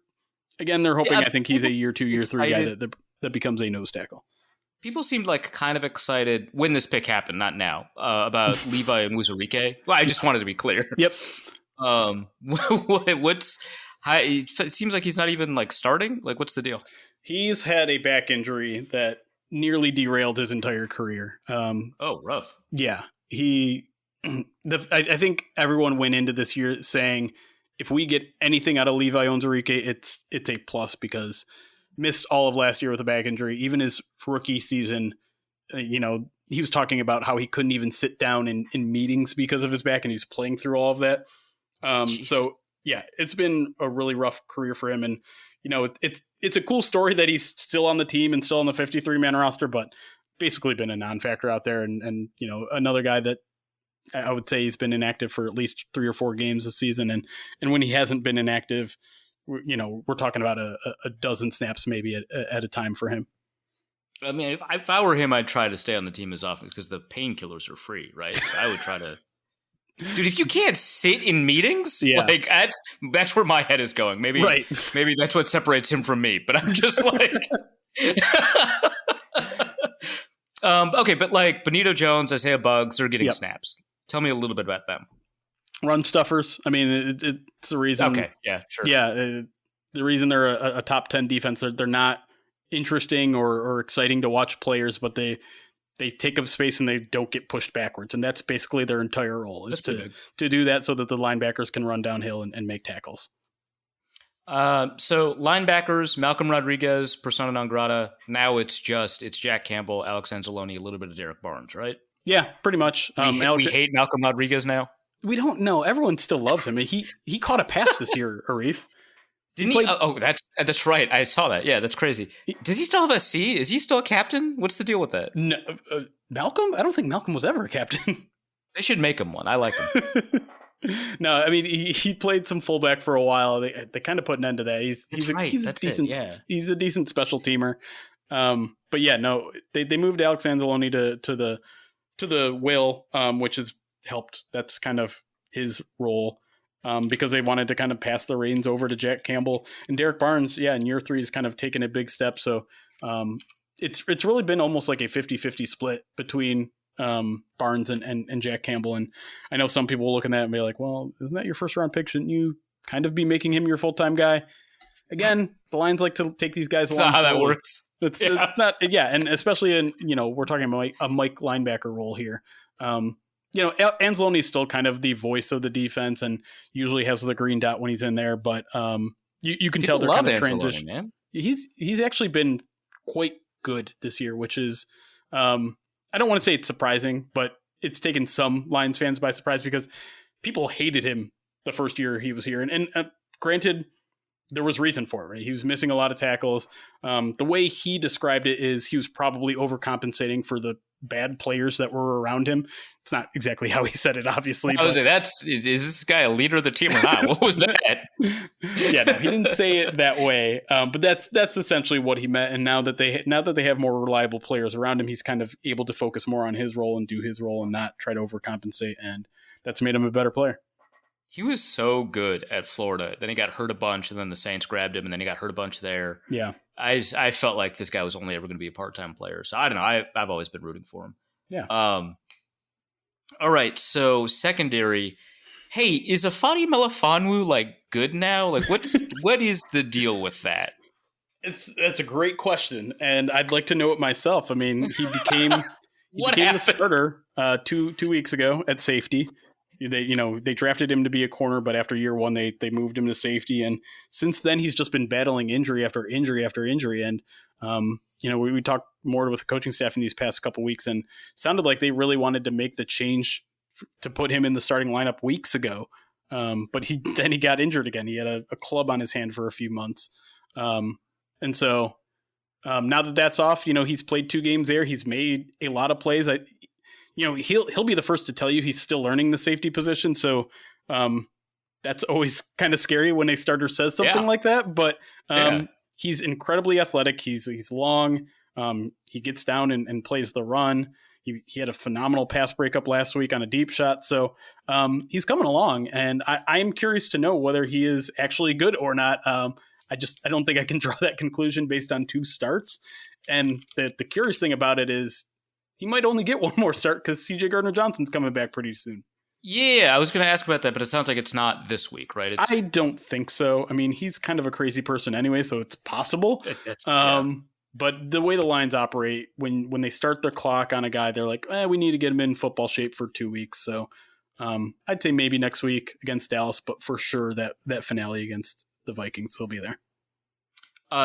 hoping. I think he's a year 2, year 3 guy that becomes a nose tackle. People seemed kind of excited when this pick happened, not now, about Levi and Muzurike. Well, I just wanted to be clear. Yep. It seems like he's not even starting. What's the deal? He's had a back injury that nearly derailed his entire career. Rough. Yeah. I think everyone went into this year saying, if we get anything out of Levi Onwuzurike, it's a plus because missed all of last year with a back injury. Even his rookie season, he was talking about how he couldn't even sit down in meetings because of his back, and he's playing through all of that. So yeah, it's been a really rough career for him. And, it's a cool story that he's still on the team and still on the 53-man roster, but basically been a non-factor out there. And another guy that I would say he's been inactive for at least 3 or 4 games this season. And when he hasn't been inactive, we're talking about a dozen snaps maybe at a time for him. I mean, if I were him, I'd try to stay on the team as often because the painkillers are free, right? So I would try to. Dude, if you can't sit in meetings, that's where my head is going. Maybe that's what separates him from me. But I'm just okay. But Benito Jones, Isaiah Buggs, they're getting snaps. Tell me a little bit about them. Run stuffers. I mean, it's the reason. Okay, yeah, sure. Yeah, the reason they're a top 10 defense. They're not interesting or exciting to watch players, but they take up space and they don't get pushed backwards. And that's basically their entire role, is to do that so that the linebackers can run downhill and make tackles. So linebackers, Malcolm Rodriguez, persona non grata. Now it's Jack Campbell, Alex Anzalone, a little bit of Derek Barnes, right? Yeah, pretty much. We hate Malcolm Rodriguez now. We don't know. Everyone still loves him. He caught a pass this year, Arif. Didn't he? Oh, that's right. I saw that. Yeah, that's crazy. Does he still have a C? Is he still a captain? What's the deal with that? No, Malcolm? I don't think Malcolm was ever a captain. They should make him one. I like him. No, I mean he played some fullback for a while. They kind of put an end to that. He's a decent special teamer. But yeah, no, they moved Alex Anzalone to the will, which has helped. That's kind of his role. Because they wanted to kind of pass the reins over to Jack Campbell and Derek Barnes. Yeah, in year 3 has kind of taken a big step. So it's really been almost like a 50-50 split between Barnes and Jack Campbell. And I know some people will look at that and be like, well, isn't that your first round pick? Shouldn't you kind of be making him your full-time guy? Again, the Lions like to take these guys along. That's not how that works. It's not, yeah. And especially in, we're talking about a Mike linebacker role here. Anzalone is still kind of the voice of the defense and usually has the green dot when he's in there, but you can tell they're kind of transition. Man. He's actually been quite good this year, which is I don't want to say it's surprising, but it's taken some Lions fans by surprise because people hated him the first year he was here, and granted, there was reason for it. Right? He was missing a lot of tackles. The way he described it is he was probably overcompensating for the bad players that were around him. It's not exactly how he said it, obviously. I was like, is this guy a leader of the team or not? What was that? Yeah, no, he didn't say it that way. But that's essentially what he meant. And now that they have more reliable players around him, he's kind of able to focus more on his role and do his role and not try to overcompensate. And that's made him a better player. He was so good at Florida. Then he got hurt a bunch, and then the Saints grabbed him, and then he got hurt a bunch there. Yeah. I felt like this guy was only ever going to be a part-time player. So I don't know. I've always been rooting for him. Yeah. All right. So secondary. Hey, is Afadi Melifonwu like good now? Like what is the deal with that? That's a great question, and I'd like to know it myself. I mean, he became the starter 2 weeks ago at safety. They drafted him to be a corner, but after year 1, they moved him to safety. And since then, he's just been battling injury after injury after injury. And, we talked more with the coaching staff in these past couple weeks and sounded like they really wanted to make the change to put him in the starting lineup weeks ago. But he got injured again. He had a club on his hand for a few months. And so now that that's off, he's played 2 games there. He's made a lot of plays. He'll be the first to tell you he's still learning the safety position. So that's always kind of scary when a starter says something like that. But he's incredibly athletic. He's long. He gets down and plays the run. He had a phenomenal pass breakup last week on a deep shot. So he's coming along. And I am curious to know whether he is actually good or not. I don't think I can draw that conclusion based on 2 starts. And the curious thing about it is, he might only get 1 more start because C.J. Gardner-Johnson's coming back pretty soon. Yeah, I was going to ask about that, but it sounds like it's not this week, right? I don't think so. I mean, he's kind of a crazy person anyway, so it's possible. But the way the Lions operate, when they start their clock on a guy, they're like, we need to get him in football shape for 2 weeks. So I'd say maybe next week against Dallas, but for sure that finale against the Vikings will be there.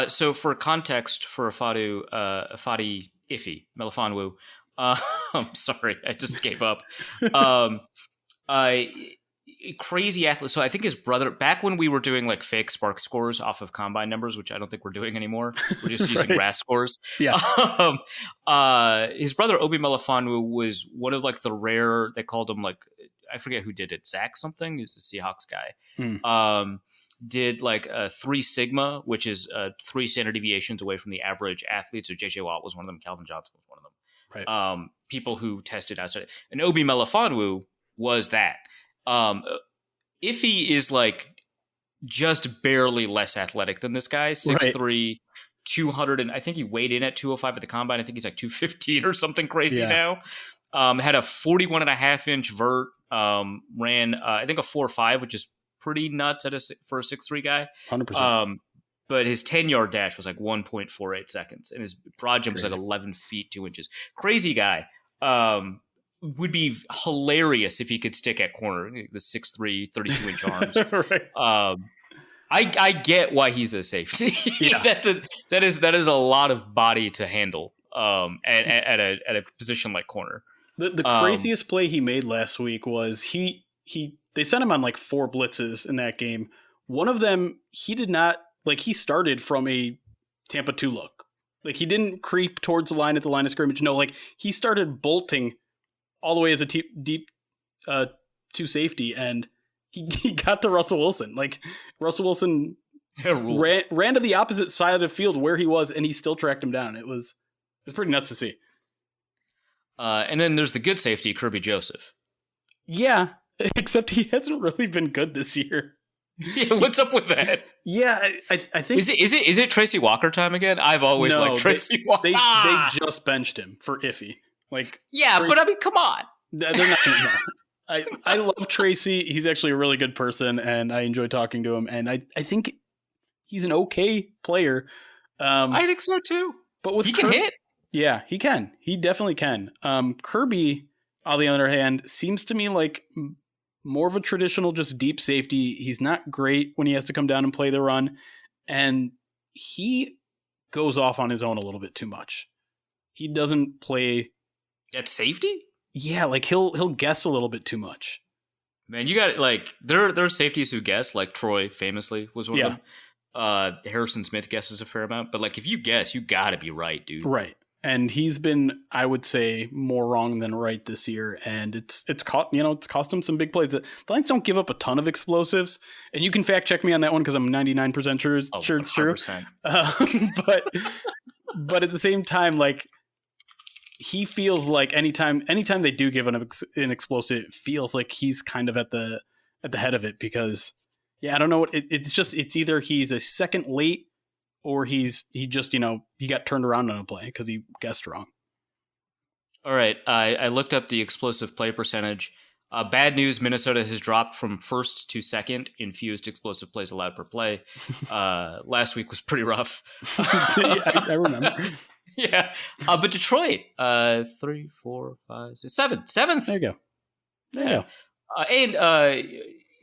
So for context for Afadi Melifonwu, I'm sorry, I just gave up. Crazy athlete. So I think his brother, back when we were doing like fake Spark scores off of combine numbers, which I don't think we're doing anymore. We're just using RAS scores. Yeah. His brother Obi Melifonwu was one of like the rare. They called him like, I forget who did it. Zach something. He's a Seahawks guy. Did like a 3 sigma, which is 3 standard deviations away from the average athlete. So JJ Watt was one of them. Calvin Johnson was one of them. Right. People who tested outside. And Obi Melifonwu was that. Iffy is like just barely less athletic than this guy. 6'3", 200, and I think he weighed in at 205 at the combine. I think he's like 215 or something crazy now. Had a 41.5-inch vert. Ran I think a 4.5, which is pretty nuts for a 6'3" guy. 100%. but his 10-yard dash was like 1.48 seconds, and his broad jump was like 11 feet 2 inches. Crazy guy. Would be hilarious if he could stick at corner. The 6'3", 32-inch arms. Right. I get why he's a safety. Yeah. that is a lot of body to handle. At a position like corner. The craziest play he made last week was they sent him on like 4 blitzes in that game. One of them, he did not, like, he started from a Tampa 2 look. Like, he didn't creep towards the line at the line of scrimmage. No, like, he started bolting all the way as a deep 2 safety, and he got to Russell Wilson. Like, Russell Wilson ran to the opposite side of the field where he was, and he still tracked him down. It was pretty nuts to see. And then there's the good safety, Kirby Joseph. Yeah, except he hasn't really been good this year. Yeah, what's up with that? Yeah, I think is it Tracy Walker time again? I've always liked Tracy Walker. They just benched him for iffy. Like, yeah, but I mean, come on. They're not going to. I love Tracy. He's actually a really good person, and I enjoy talking to him. And I think he's an okay player. I think so too. But with he can hit. Yeah, he can. He definitely can. Kirby, on the other hand, seems to me like more of a traditional just deep safety. He's not great when he has to come down and play the run, and he goes off on his own a little bit too much. He doesn't play at safety. Yeah, like he'll guess a little bit too much. Man, you got like there are safeties who guess, like Troy famously was one of them. Harrison Smith guesses a fair amount, but like if you guess, you got to be right, dude. Right. And he's been, I would say, more wrong than right this year, and it's cost him some big plays. The Lions don't give up a ton of explosives, and you can fact check me on that one because I'm 99% sure it's true. But at the same time, like, he feels like anytime they do give an explosive, it feels like he's kind of at the head of it because, yeah, I don't know what it's either he's a second late or he got turned around on a play because he guessed wrong. All right, I looked up the explosive play percentage. Bad news: Minnesota has dropped from first to second in fewest explosive plays allowed per play. Last week was pretty rough. I remember. Yeah, but Detroit, 3, 4, 5, 6, 7th. There you go. And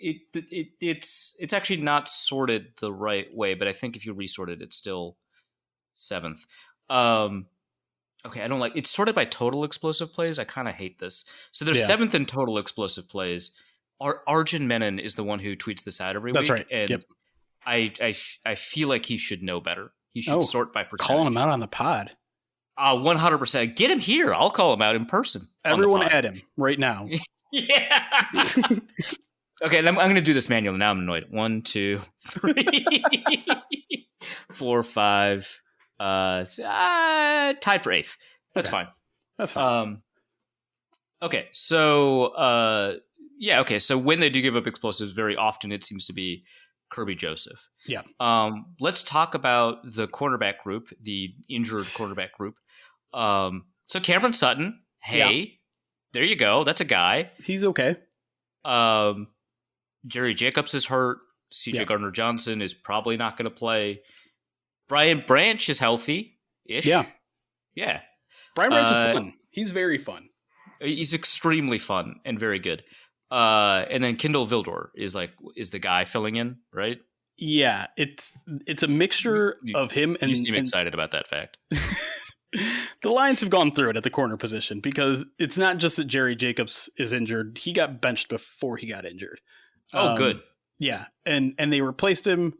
it's actually not sorted the right way, but I think if you resort it, it's still 7th. Okay, I don't like it's sorted by total explosive plays. I kind of hate this. So there's 7th in total explosive plays. Arjun Menon is the one who tweets this out every week. That's right. And yep. I feel like he should know better. He should sort by percentage. Calling him out on the pod. 100%. Get him here. I'll call him out in person. Everyone add him right now. Yeah. Okay, I'm going to do this manually. Now I'm annoyed. 1, 2, 3, 4, 5. Tied for 8th. That's fine. That's fine. Okay, so okay. So when they do give up explosives, very often it seems to be Kirby Joseph. Yeah. Let's talk about the cornerback group, the injured cornerback group. So Cameron Sutton, there you go. That's a guy. He's okay. Jerry Jacobs is hurt. CJ Gardner-Johnson is probably not going to play. Brian Branch is healthy-ish. Yeah. Yeah. Brian Branch is fun. He's very fun. He's extremely fun and very good. And then Kendall Vildor is the guy filling in, right? Yeah, it's a mixture of him and... You seem excited about that fact. The Lions have gone through it at the corner position because it's not just that Jerry Jacobs is injured. He got benched before he got injured. Oh, good. Yeah, and they replaced him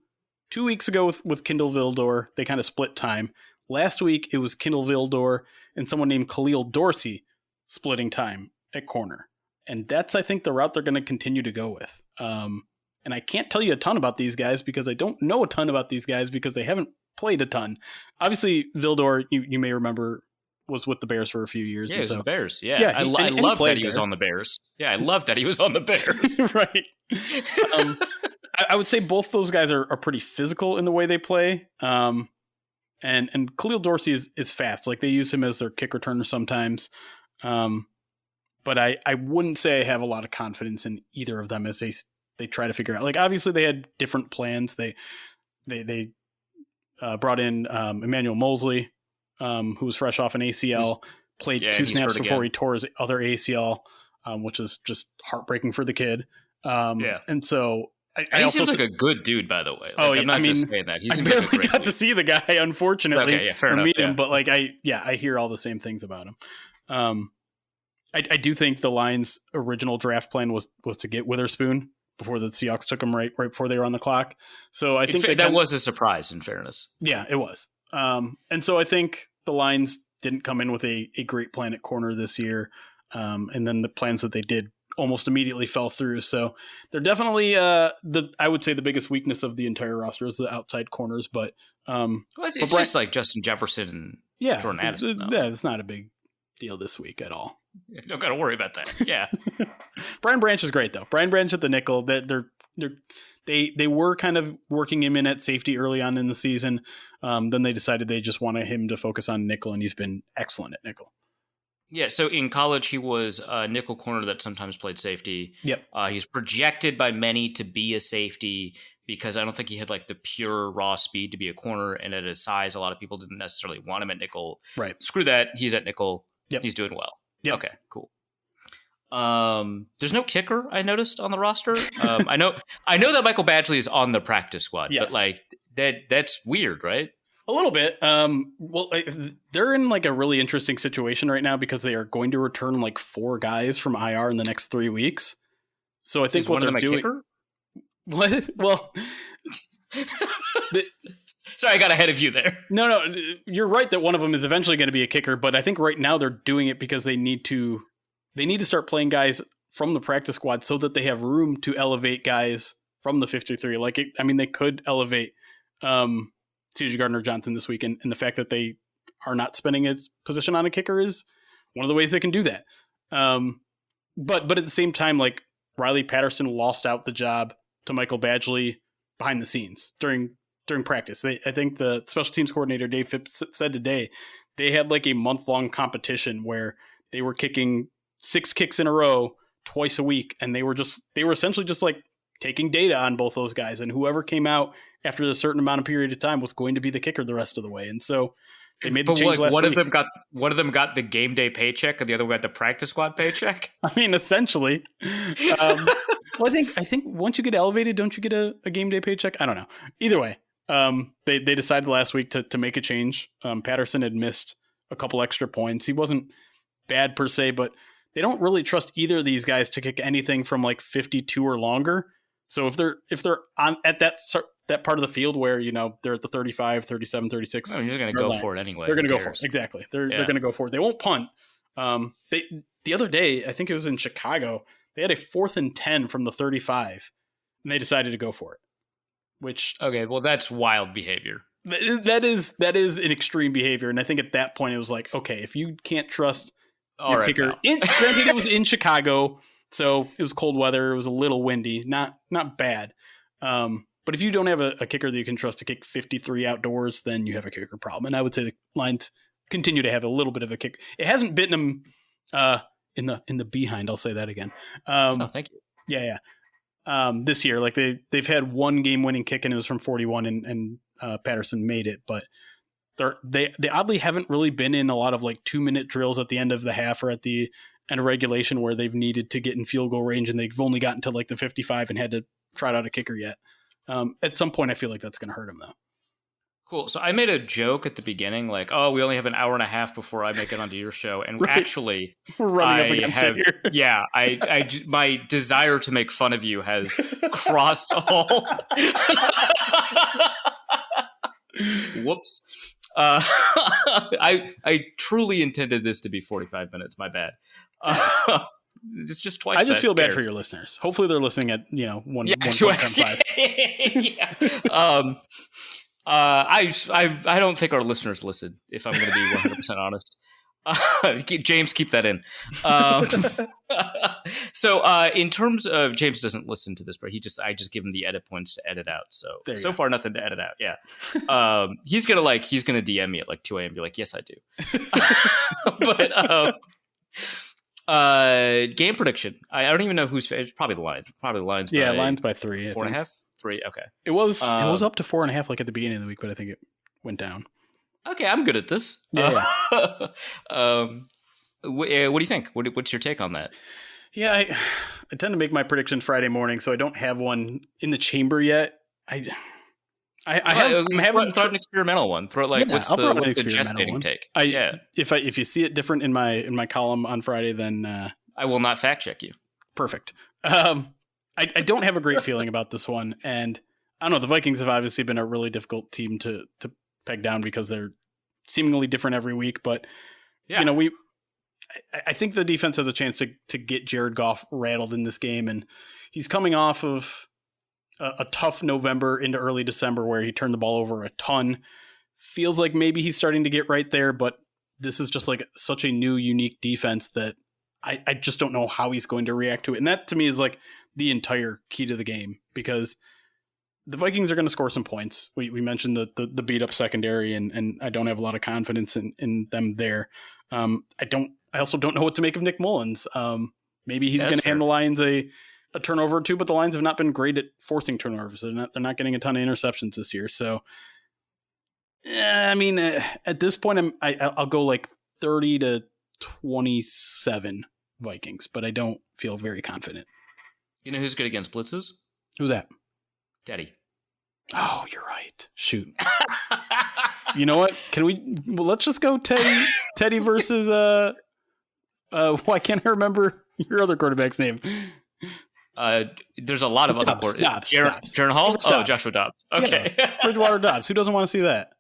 2 weeks ago with Kendall Vildor. They kind of split time. Last week, it was Kendall Vildor and someone named Khalil Dorsey splitting time at corner. And that's, I think, the route they're going to continue to go with. And I can't tell you a ton about these guys because I don't know a ton about these guys because they haven't played a ton. Obviously, Vildor, you may remember, was with the Bears for a few years. Yeah, he was with the Bears. Yeah, I love that he was on the Bears. Yeah, I love that he was on the Bears. Right. I would say both those guys are pretty physical in the way they play. And Khalil Dorsey is fast. Like, they use him as their kick returner sometimes. But I wouldn't say I have a lot of confidence in either of them as they try to figure out. Like, obviously they had different plans. They brought in Emmanuel Mosley, who was fresh off an ACL, played 2 snaps before he tore his other ACL, which is just heartbreaking for the kid. And so he seems like a good dude, by the way. Like, I'm not just saying that. I barely got to see the guy, unfortunately. Okay, fair enough. Meet him, but like I hear all the same things about him. I do think the Lions' original draft plan was to get Witherspoon before the Seahawks took him right before they were on the clock. So I think that was a surprise, in fairness. Yeah, it was. And so I think the Lions didn't come in with a great plan at corner this year. And then the plans that they did almost immediately fell through. So they're definitely I would say the biggest weakness of the entire roster is the outside corners. But it's just like Justin Jefferson and Jordan Addison. It's not a big deal this week at all. You don't got to worry about that. Yeah. Brian Branch is great though. Brian Branch at the nickel. They were kind of working him in at safety early on in the season. Then they decided they just wanted him to focus on nickel, and he's been excellent at nickel. Yeah, so in college, he was a nickel corner that sometimes played safety. Yep. He's projected by many to be a safety because I don't think he had like the pure raw speed to be a corner, and at his size, a lot of people didn't necessarily want him at nickel. Right. Screw that. He's at nickel. Yep. He's doing well. Yep. Okay, cool. There's no kicker I noticed on the roster. I know that Michael Badgley is on the practice squad, yes. But like that's weird, right? A little bit. Well, they're in like a really interesting situation right now because they are going to return like 4 guys from IR in the next 3 weeks. So I think what they're doing. Kicker? What? Well, sorry, I got ahead of you there. No, you're right that one of them is eventually going to be a kicker, but I think right now they're doing it because they need to start playing guys from the practice squad so that they have room to elevate guys from the 53. They could elevate TJ Gardner-Johnson this week, and the fact that they are not spending his position on a kicker is one of the ways they can do that. But at the same time, like Riley Patterson lost out the job to Michael Badgley behind the scenes during practice. I think the special teams coordinator Dave Phipps said today they had like a month-long competition where they were kicking 6 kicks in a row twice a week, and they were essentially just like taking data on both those guys, and whoever came out after a certain amount of period of time was going to be the kicker the rest of the way. And so they made the change last week. One of them got the game day paycheck, and the other one got the practice squad paycheck. I mean, essentially. Well, I think once you get elevated, don't you get a game day paycheck? I don't know. Either way, they decided last week to make a change. Patterson had missed a couple extra points. He wasn't bad per se, but they don't really trust either of these guys to kick anything from like 52 or longer. So if they're on at that part of the field where, you know, they're at the 35, 37, 36. You're just going to go for it anyway. They're going to go for it. Exactly. They're going to go for it. They won't punt. The other day, I think it was in Chicago, they had a 4th and 10 from the 35, and they decided to go for it. Which okay, well, that's wild behavior. That is an extreme behavior, and I think at that point it was like, okay, if you can't trust your kicker, granted it was in Chicago, so it was cold weather, it was a little windy, not bad. But if you don't have a kicker that you can trust to kick 53 outdoors, then you have a kicker problem. And I would say the Lions continue to have a little bit of a kick. It hasn't bitten them in the behind. I'll say that again. Thank you. Yeah. This year, like they've had one game-winning kick, and it was from 41, and Patterson made it. But they oddly haven't really been in a lot of like 2-minute drills at the end of the half or at the end of regulation where they've needed to get in field goal range, and they've only gotten to like the 55 and had to trot out a kicker yet. At some point, I feel like that's going to hurt him, though. Cool. So I made a joke at the beginning, like, "Oh, we only have an hour and a half before I make it onto your show," and right. Actually, we're running up against it here. Yeah, my desire to make fun of you has crossed all. Whoops. I truly intended this to be 45 minutes. My bad. It's just twice. I just feel bad for your listeners. Hopefully, they're listening at 1.5. Yeah. I don't think our listeners listen. If I'm going to be 100% honest, James, keep that in. So in terms of James doesn't listen to this, but I just give him the edit points to edit out. So far nothing to edit out. Yeah. He's gonna DM me at like 2 a.m. Be like, yes, I do. But game prediction. I don't even know who's. It's probably the Lions. Yeah, Lions by 3. 4.5. 3. Okay. It was up to 4.5 like at the beginning of the week, but I think it went down. Okay, I'm good at this. Yeah. What do you think? What's your take on that? Yeah, I tend to make my prediction Friday morning, so I don't have one in the chamber yet. I'm having throw an experimental one. Throw what's the gestating take? If you see it different in my column on Friday, then I will not fact check you. Perfect. I don't have a great feeling about this one, and I don't know. The Vikings have obviously been a really difficult team to peg down because they're seemingly different every week. But I think the defense has a chance to get Jared Goff rattled in this game, and he's coming off of a tough November into early December where he turned the ball over a ton. Feels like maybe he's starting to get right there, but this is just like such a new, unique defense that I just don't know how he's going to react to it. And that to me is like the entire key to the game, because the Vikings are going to score some points. We mentioned the beat up secondary, and I don't have a lot of confidence in them there. I also don't know what to make of Nick Mullins. Maybe he's going to hand the Lions a turnover or two, but the Lions have not been great at forcing turnovers. They're not getting a ton of interceptions this year. So, I mean, at this point, I'll go like 30-27 Vikings, but I don't feel very confident. You know who's good against blitzes? Who's that? Daddy. Oh, you're right. Shoot. You know what? Let's just go Teddy versus why can't I remember your other quarterback's name? There's a lot of other quarterbacks. Dobbs. Jaron Hall? Oh, Joshua Dobbs. Okay. Yeah. Bridgewater Dobbs. Who doesn't want to see that?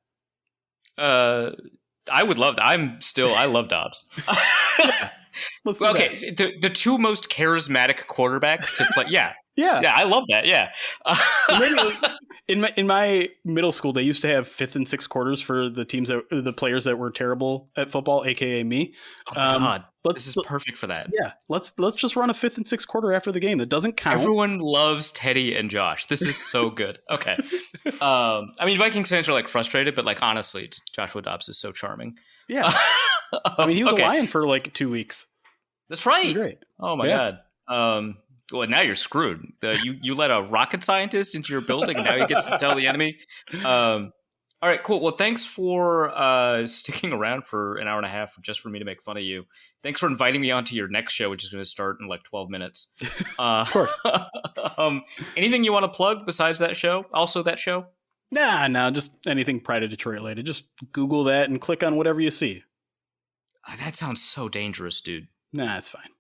I would love that. I love Dobbs. Okay. The two most charismatic quarterbacks to play. Yeah. I love that. Yeah. In my middle school, they used to have 5th and 6th quarters for the players that were terrible at football, aka me. Oh God, this is perfect for that. Yeah, let's just run a 5th and 6th quarter after the game. That doesn't count. Everyone loves Teddy and Josh. This is so good. Okay. I mean, Vikings fans are like frustrated, but like honestly, Joshua Dobbs is so charming. Yeah. I mean, he was a Lion for like 2 weeks. That's right. Great. Oh my God. Well, now you're screwed. You let a rocket scientist into your building, and now he gets to tell the enemy. All right, cool. Well, thanks for sticking around for an hour and a half just for me to make fun of you. Thanks for inviting me onto your next show, which is going to start in like 12 minutes. Of course. Anything you want to plug besides that show? Also that show? No, just anything Pride of Detroit related. Just Google that and click on whatever you see. That sounds so dangerous, dude. Nah, it's fine.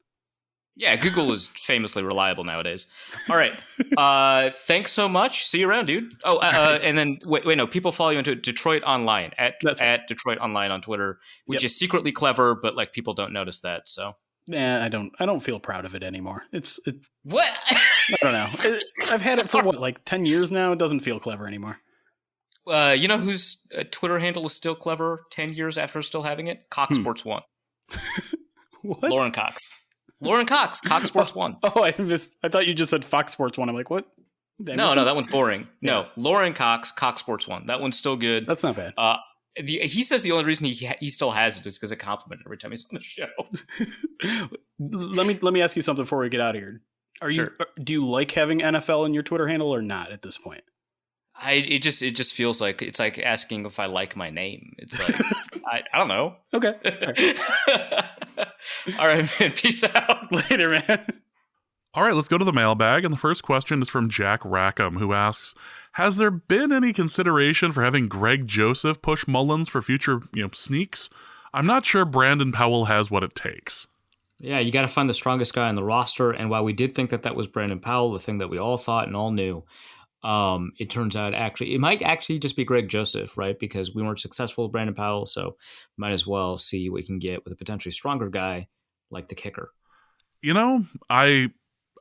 Yeah, Google is famously reliable nowadays. All right. Thanks so much. See you around, dude. Oh, and then wait, no. People follow you into Detroit Online at Detroit Online on Twitter, which is secretly clever, but like people don't notice that. So I don't feel proud of it anymore. What? I don't know. I've had it for like 10 years now. It doesn't feel clever anymore. You know whose Twitter handle is still clever 10 years after still having it? Cox Sports 1. What? Lauren Cox, Cox Sports 1. Oh, I thought you just said Fox Sports 1. I'm like, what? No, that one's boring. No, Lauren Cox Sports 1. That one's still good. That's not bad. He says the only reason he still has it is because it complimented every time he's on the show. Let me ask you something before we get out of here. Do you like having NFL in your Twitter handle or not at this point? It just feels like it's like asking if I like my name. It's like I don't know. Okay. All right, man. Peace out. Later, man. All right, let's go to the mailbag. And the first question is from Jack Rackham, who asks, has there been any consideration for having Greg Joseph push Mullins for future sneaks? I'm not sure Brandon Powell has what it takes. Yeah, you got to find the strongest guy on the roster. And while we did think that was Brandon Powell, the thing that we all thought and all knew, it turns out it might actually just be Greg Joseph, right? Because we weren't successful with Brandon Powell, so might as well see what we can get with a potentially stronger guy like the kicker.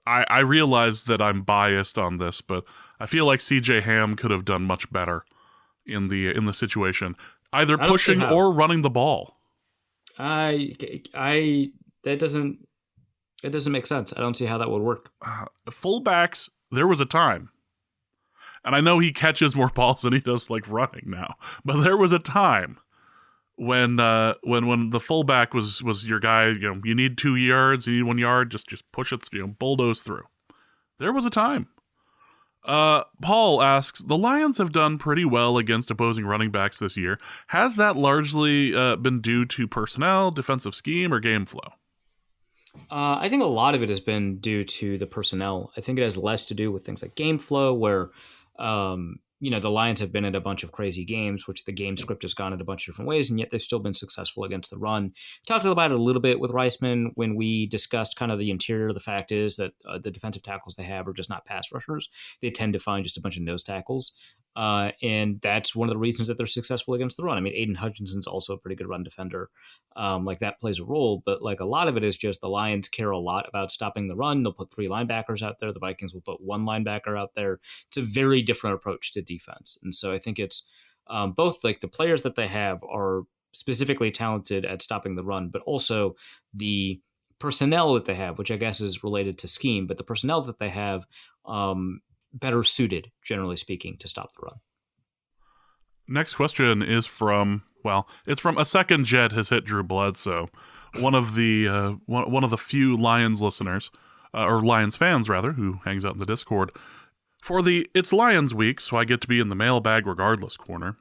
I realize that I'm biased on this, but I feel like CJ Ham could have done much better in the situation, either pushing or running the ball. That doesn't make sense. I don't see how that would work. Fullbacks, there was a time. And I know he catches more balls than he does like running now, but there was a time when the fullback was your guy. You need 2 yards, you need 1 yard, just push it, bulldoze through. There was a time. Paul asks, the Lions have done pretty well against opposing running backs this year. Has that largely been due to personnel, defensive scheme, or game flow? I think a lot of it has been due to the personnel. I think it has less to do with things like game flow, where the Lions have been in a bunch of crazy games, which the game script has gone in a bunch of different ways, and yet they've still been successful against the run. We talked about it a little bit with Reisman when we discussed kind of the interior. The fact is that the defensive tackles they have are just not pass rushers. They tend to find just a bunch of nose tackles. And that's one of the reasons that they're successful against the run. I mean, Aiden Hutchinson's also a pretty good run defender. That plays a role, but like a lot of it is just the Lions care a lot about stopping the run. They'll put 3 linebackers out there. The Vikings will put 1 linebacker out there. It's a very different approach to defense. And so I think it's both like the players that they have are specifically talented at stopping the run, but also the personnel that they have, which I guess is related to scheme, but the personnel that they have, better suited, generally speaking, to stop the run. Next question is from a second jet has hit Drew Bledsoe, one of the few Lions listeners, or Lions fans rather, who hangs out in the Discord. For the It's Lions week, so I get to be in the mailbag regardless corner.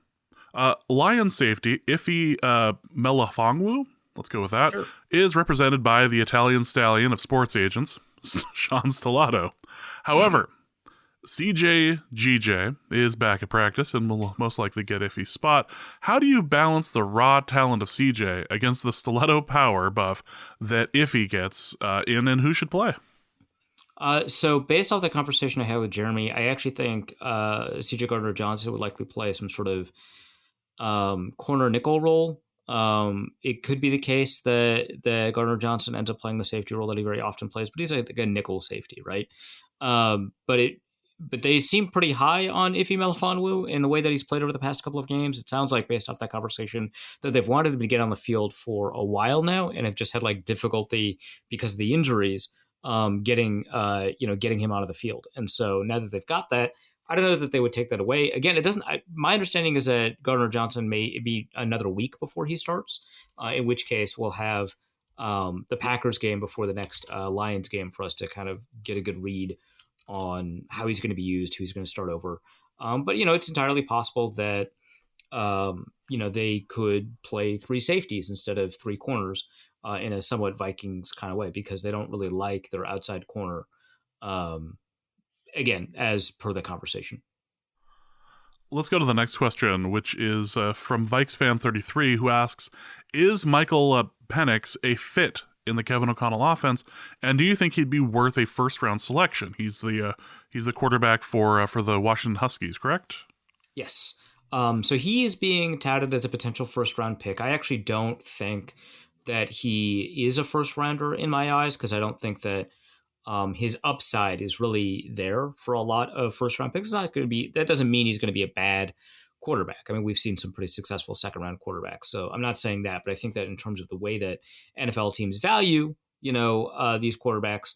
Lions safety Ife Melafongwu, let's go with that, sure, is represented by the Italian stallion of sports agents, Sean Stellato. However, CJ GJ is back at practice and will most likely get Iffy's spot. How do you balance the raw talent of CJ against the stiletto power buff that Iffy gets and who should play? So based off the conversation I had with Jeremy, I actually think CJ Gardner-Johnson would likely play some sort of corner nickel role. It could be the case that Gardner-Johnson ends up playing the safety role that he very often plays, but he's like a nickel safety, right? But they seem pretty high on Ife Melifonwu in the way that he's played over the past couple of games. It sounds like, based off that conversation, that they've wanted him to get on the field for a while now and have just had like difficulty because of the injuries getting him out of the field. And so now that they've got that, I don't know that they would take that away. Again, it doesn't. My understanding is that Gardner-Johnson may be another week before he starts, in which case we'll have the Packers game before the next Lions game for us to kind of get a good read on how he's going to be used, who he's going to start over. But, it's entirely possible that, they could play 3 safeties instead of 3 corners in a somewhat Vikings kind of way, because they don't really like their outside corner, again, as per the conversation. Let's go to the next question, which is from VikesFan33, who asks, is Michael Penix a fit in the Kevin O'Connell offense, and do you think he'd be worth a first-round selection? He's the quarterback for the Washington Huskies, correct? Yes. So he is being touted as a potential first-round pick. I actually don't think that he is a first-rounder in my eyes, because I don't think that his upside is really there for a lot of first-round picks. It's not going to be. That doesn't mean he's going to be a bad quarterback. I mean, we've seen some pretty successful second-round quarterbacks, so I'm not saying that, but I think that in terms of the way that NFL teams value, these quarterbacks,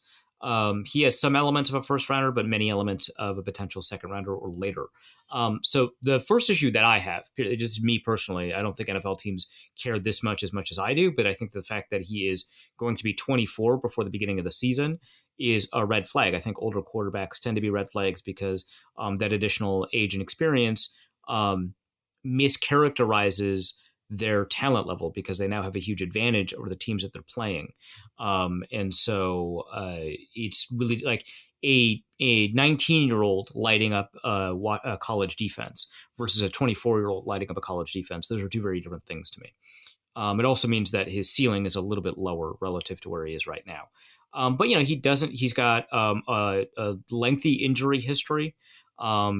he has some elements of a first-rounder, but many elements of a potential second-rounder or later. So the first issue that I have, just me personally, I don't think NFL teams care this much as I do, but I think the fact that he is going to be 24 before the beginning of the season is a red flag. I think older quarterbacks tend to be red flags because that additional age and experience mischaracterizes their talent level, because they now have a huge advantage over the teams that they're playing. And so it's really like a 19-year-old lighting up a college defense versus a 24-year-old lighting up a college defense. Those are 2 very different things to me. It also means that his ceiling is a little bit lower relative to where he is right now. But he's got a lengthy injury history.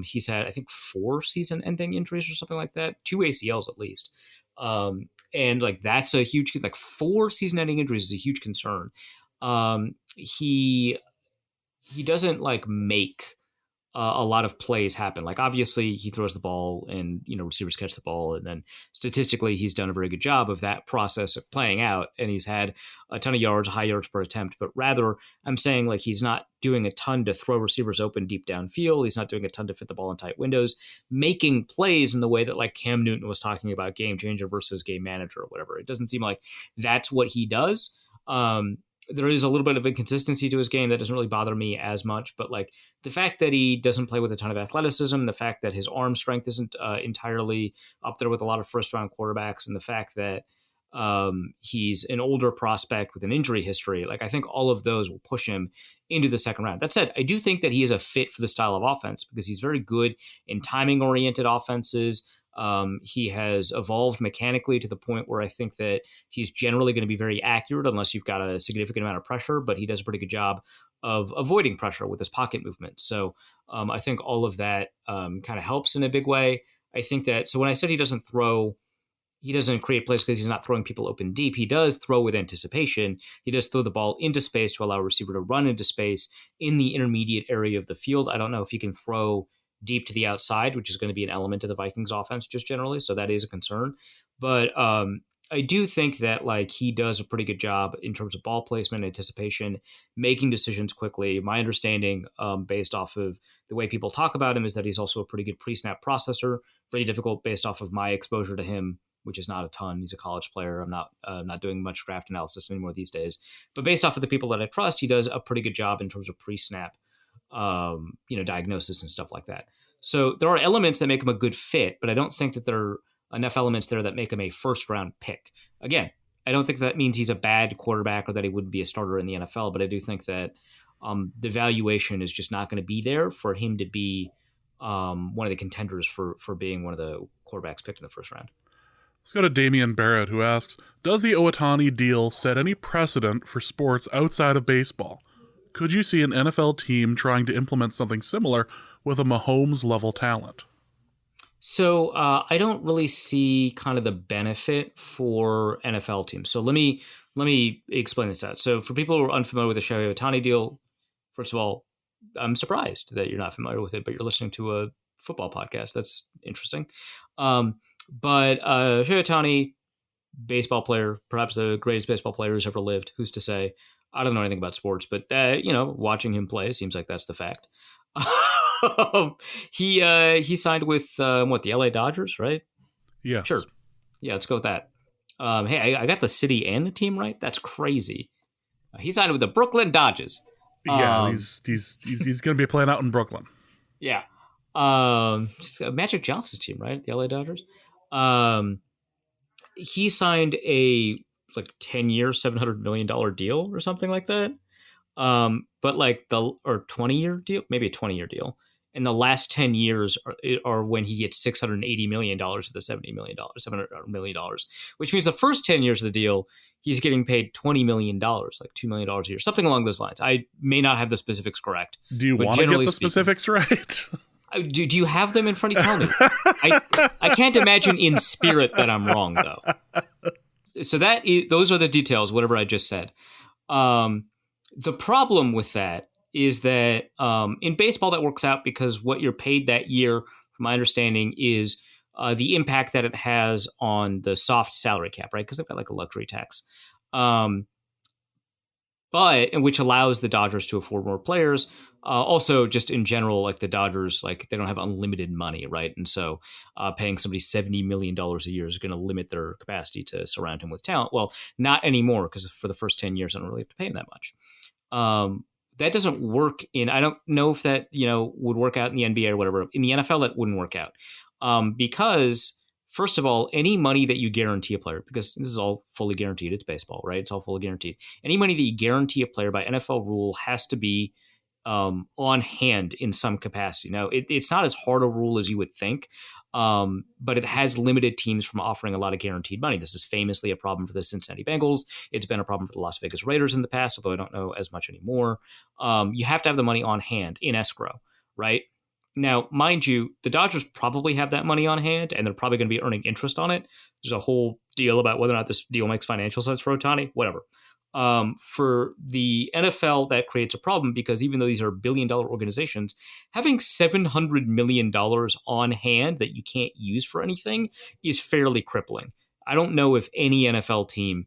He's had, I think, 4 season-ending injuries or something like that, 2 ACLs at least. And like that's a huge, like 4 season-ending injuries is a huge concern. He doesn't like make a lot of plays happen. Like obviously he throws the ball and receivers catch the ball, and then statistically he's done a very good job of that process of playing out, and he's had a ton of yards, high yards per attempt. But rather, I'm saying like he's not doing a ton to throw receivers open deep downfield. He's not doing a ton to fit the ball in tight windows, making plays in the way that like Cam Newton was talking about, game changer versus game manager or whatever. It doesn't seem like that's what he does. there is a little bit of inconsistency to his game that doesn't really bother me as much. But like the fact that he doesn't play with a ton of athleticism, the fact that his arm strength isn't entirely up there with a lot of first round quarterbacks, and the fact that he's an older prospect with an injury history, like I think all of those will push him into the second round. That said, I do think that he is a fit for the style of offense because he's very good in timing oriented offenses. He has evolved mechanically to the point where I think that he's generally going to be very accurate unless you've got a significant amount of pressure, but he does a pretty good job of avoiding pressure with his pocket movement. So I think all of that kind of helps in a big way. I think that, so when I said he doesn't create plays because he's not throwing people open deep. He does throw with anticipation. He does throw the ball into space to allow a receiver to run into space in the intermediate area of the field. I don't know if he can throw deep to the outside, which is going to be an element of the Vikings offense just generally. So that is a concern. But I do think that like he does a pretty good job in terms of ball placement, anticipation, making decisions quickly. My understanding based off of the way people talk about him is that he's also a pretty good pre-snap processor. Pretty difficult based off of my exposure to him, which is not a ton. He's a college player. I'm not doing much draft analysis anymore these days. But based off of the people that I trust, he does a pretty good job in terms of pre-snap diagnosis and stuff like that. So there are elements that make him a good fit, but I don't think that there are enough elements there that make him a first round pick. Again, I don't think that means he's a bad quarterback or that he wouldn't be a starter in the NFL, but I do think that the valuation is just not going to be there for him to be one of the contenders for being one of the quarterbacks picked in the first round. Let's go to Damian Barrett, who asks, does the Owatani deal set any precedent for sports outside of baseball? Could you see an NFL team trying to implement something similar with a Mahomes-level talent? So I don't really see kind of the benefit for NFL teams. So let me explain this out. So for people who are unfamiliar with the Shohei Ohtani deal, first of all, I'm surprised that you're not familiar with it, but you're listening to a football podcast. That's interesting. But Shohei Ohtani, baseball player, perhaps the greatest baseball player who's ever lived. Who's to say? I don't know anything about sports, but watching him play seems like that's the fact. He signed with the LA Dodgers, right? Yeah, sure. Yeah, let's go with that. Hey, I got the city and the team right. That's crazy. He signed with the Brooklyn Dodgers. Yeah, he's going to be playing out in Brooklyn. Yeah, Magic Johnson's team, right? The LA Dodgers. He signed a 10-year, $700 million deal or something like that. But 20-year deal, maybe a 20-year deal. And the last 10 years are when he gets $680 million of the $700 million, which means the first 10 years of the deal, he's getting paid $20 million, like $2 million a year, something along those lines. I may not have the specifics correct. Do you want to get the specifics right? Do you have them in front of you? Tell me. I can't imagine in spirit that I'm wrong, though. So those are the details, whatever I just said. The problem with that is that in baseball that works out because what you're paid that year, from my understanding, is the impact that it has on the soft salary cap, right? Because they've got like a luxury tax. Which allows the Dodgers to afford more players. Also, just in general, like the Dodgers, like they don't have unlimited money, right? And so paying somebody $70 million a year is going to limit their capacity to surround him with talent. Well, not anymore, because for the first 10 years, I don't really have to pay him that much. That doesn't work I don't know if that, would work out in the NBA or whatever. In the NFL, that wouldn't work out. Because first of all, any money that you guarantee a player, because this is all fully guaranteed, it's baseball, right? It's all fully guaranteed. Any money that you guarantee a player by NFL rule has to be on hand in some capacity. Now, it's not as hard a rule as you would think, but it has limited teams from offering a lot of guaranteed money. This is famously a problem for the Cincinnati Bengals. It's been a problem for the Las Vegas Raiders in the past, although I don't know as much anymore. You have to have the money on hand in escrow, right? Now, mind you, the Dodgers probably have that money on hand, and they're probably going to be earning interest on it. There's a whole deal about whether or not this deal makes financial sense for Ohtani, whatever. For the NFL, that creates a problem because even though these are billion-dollar organizations, having $700 million on hand that you can't use for anything is fairly crippling. I don't know if any NFL team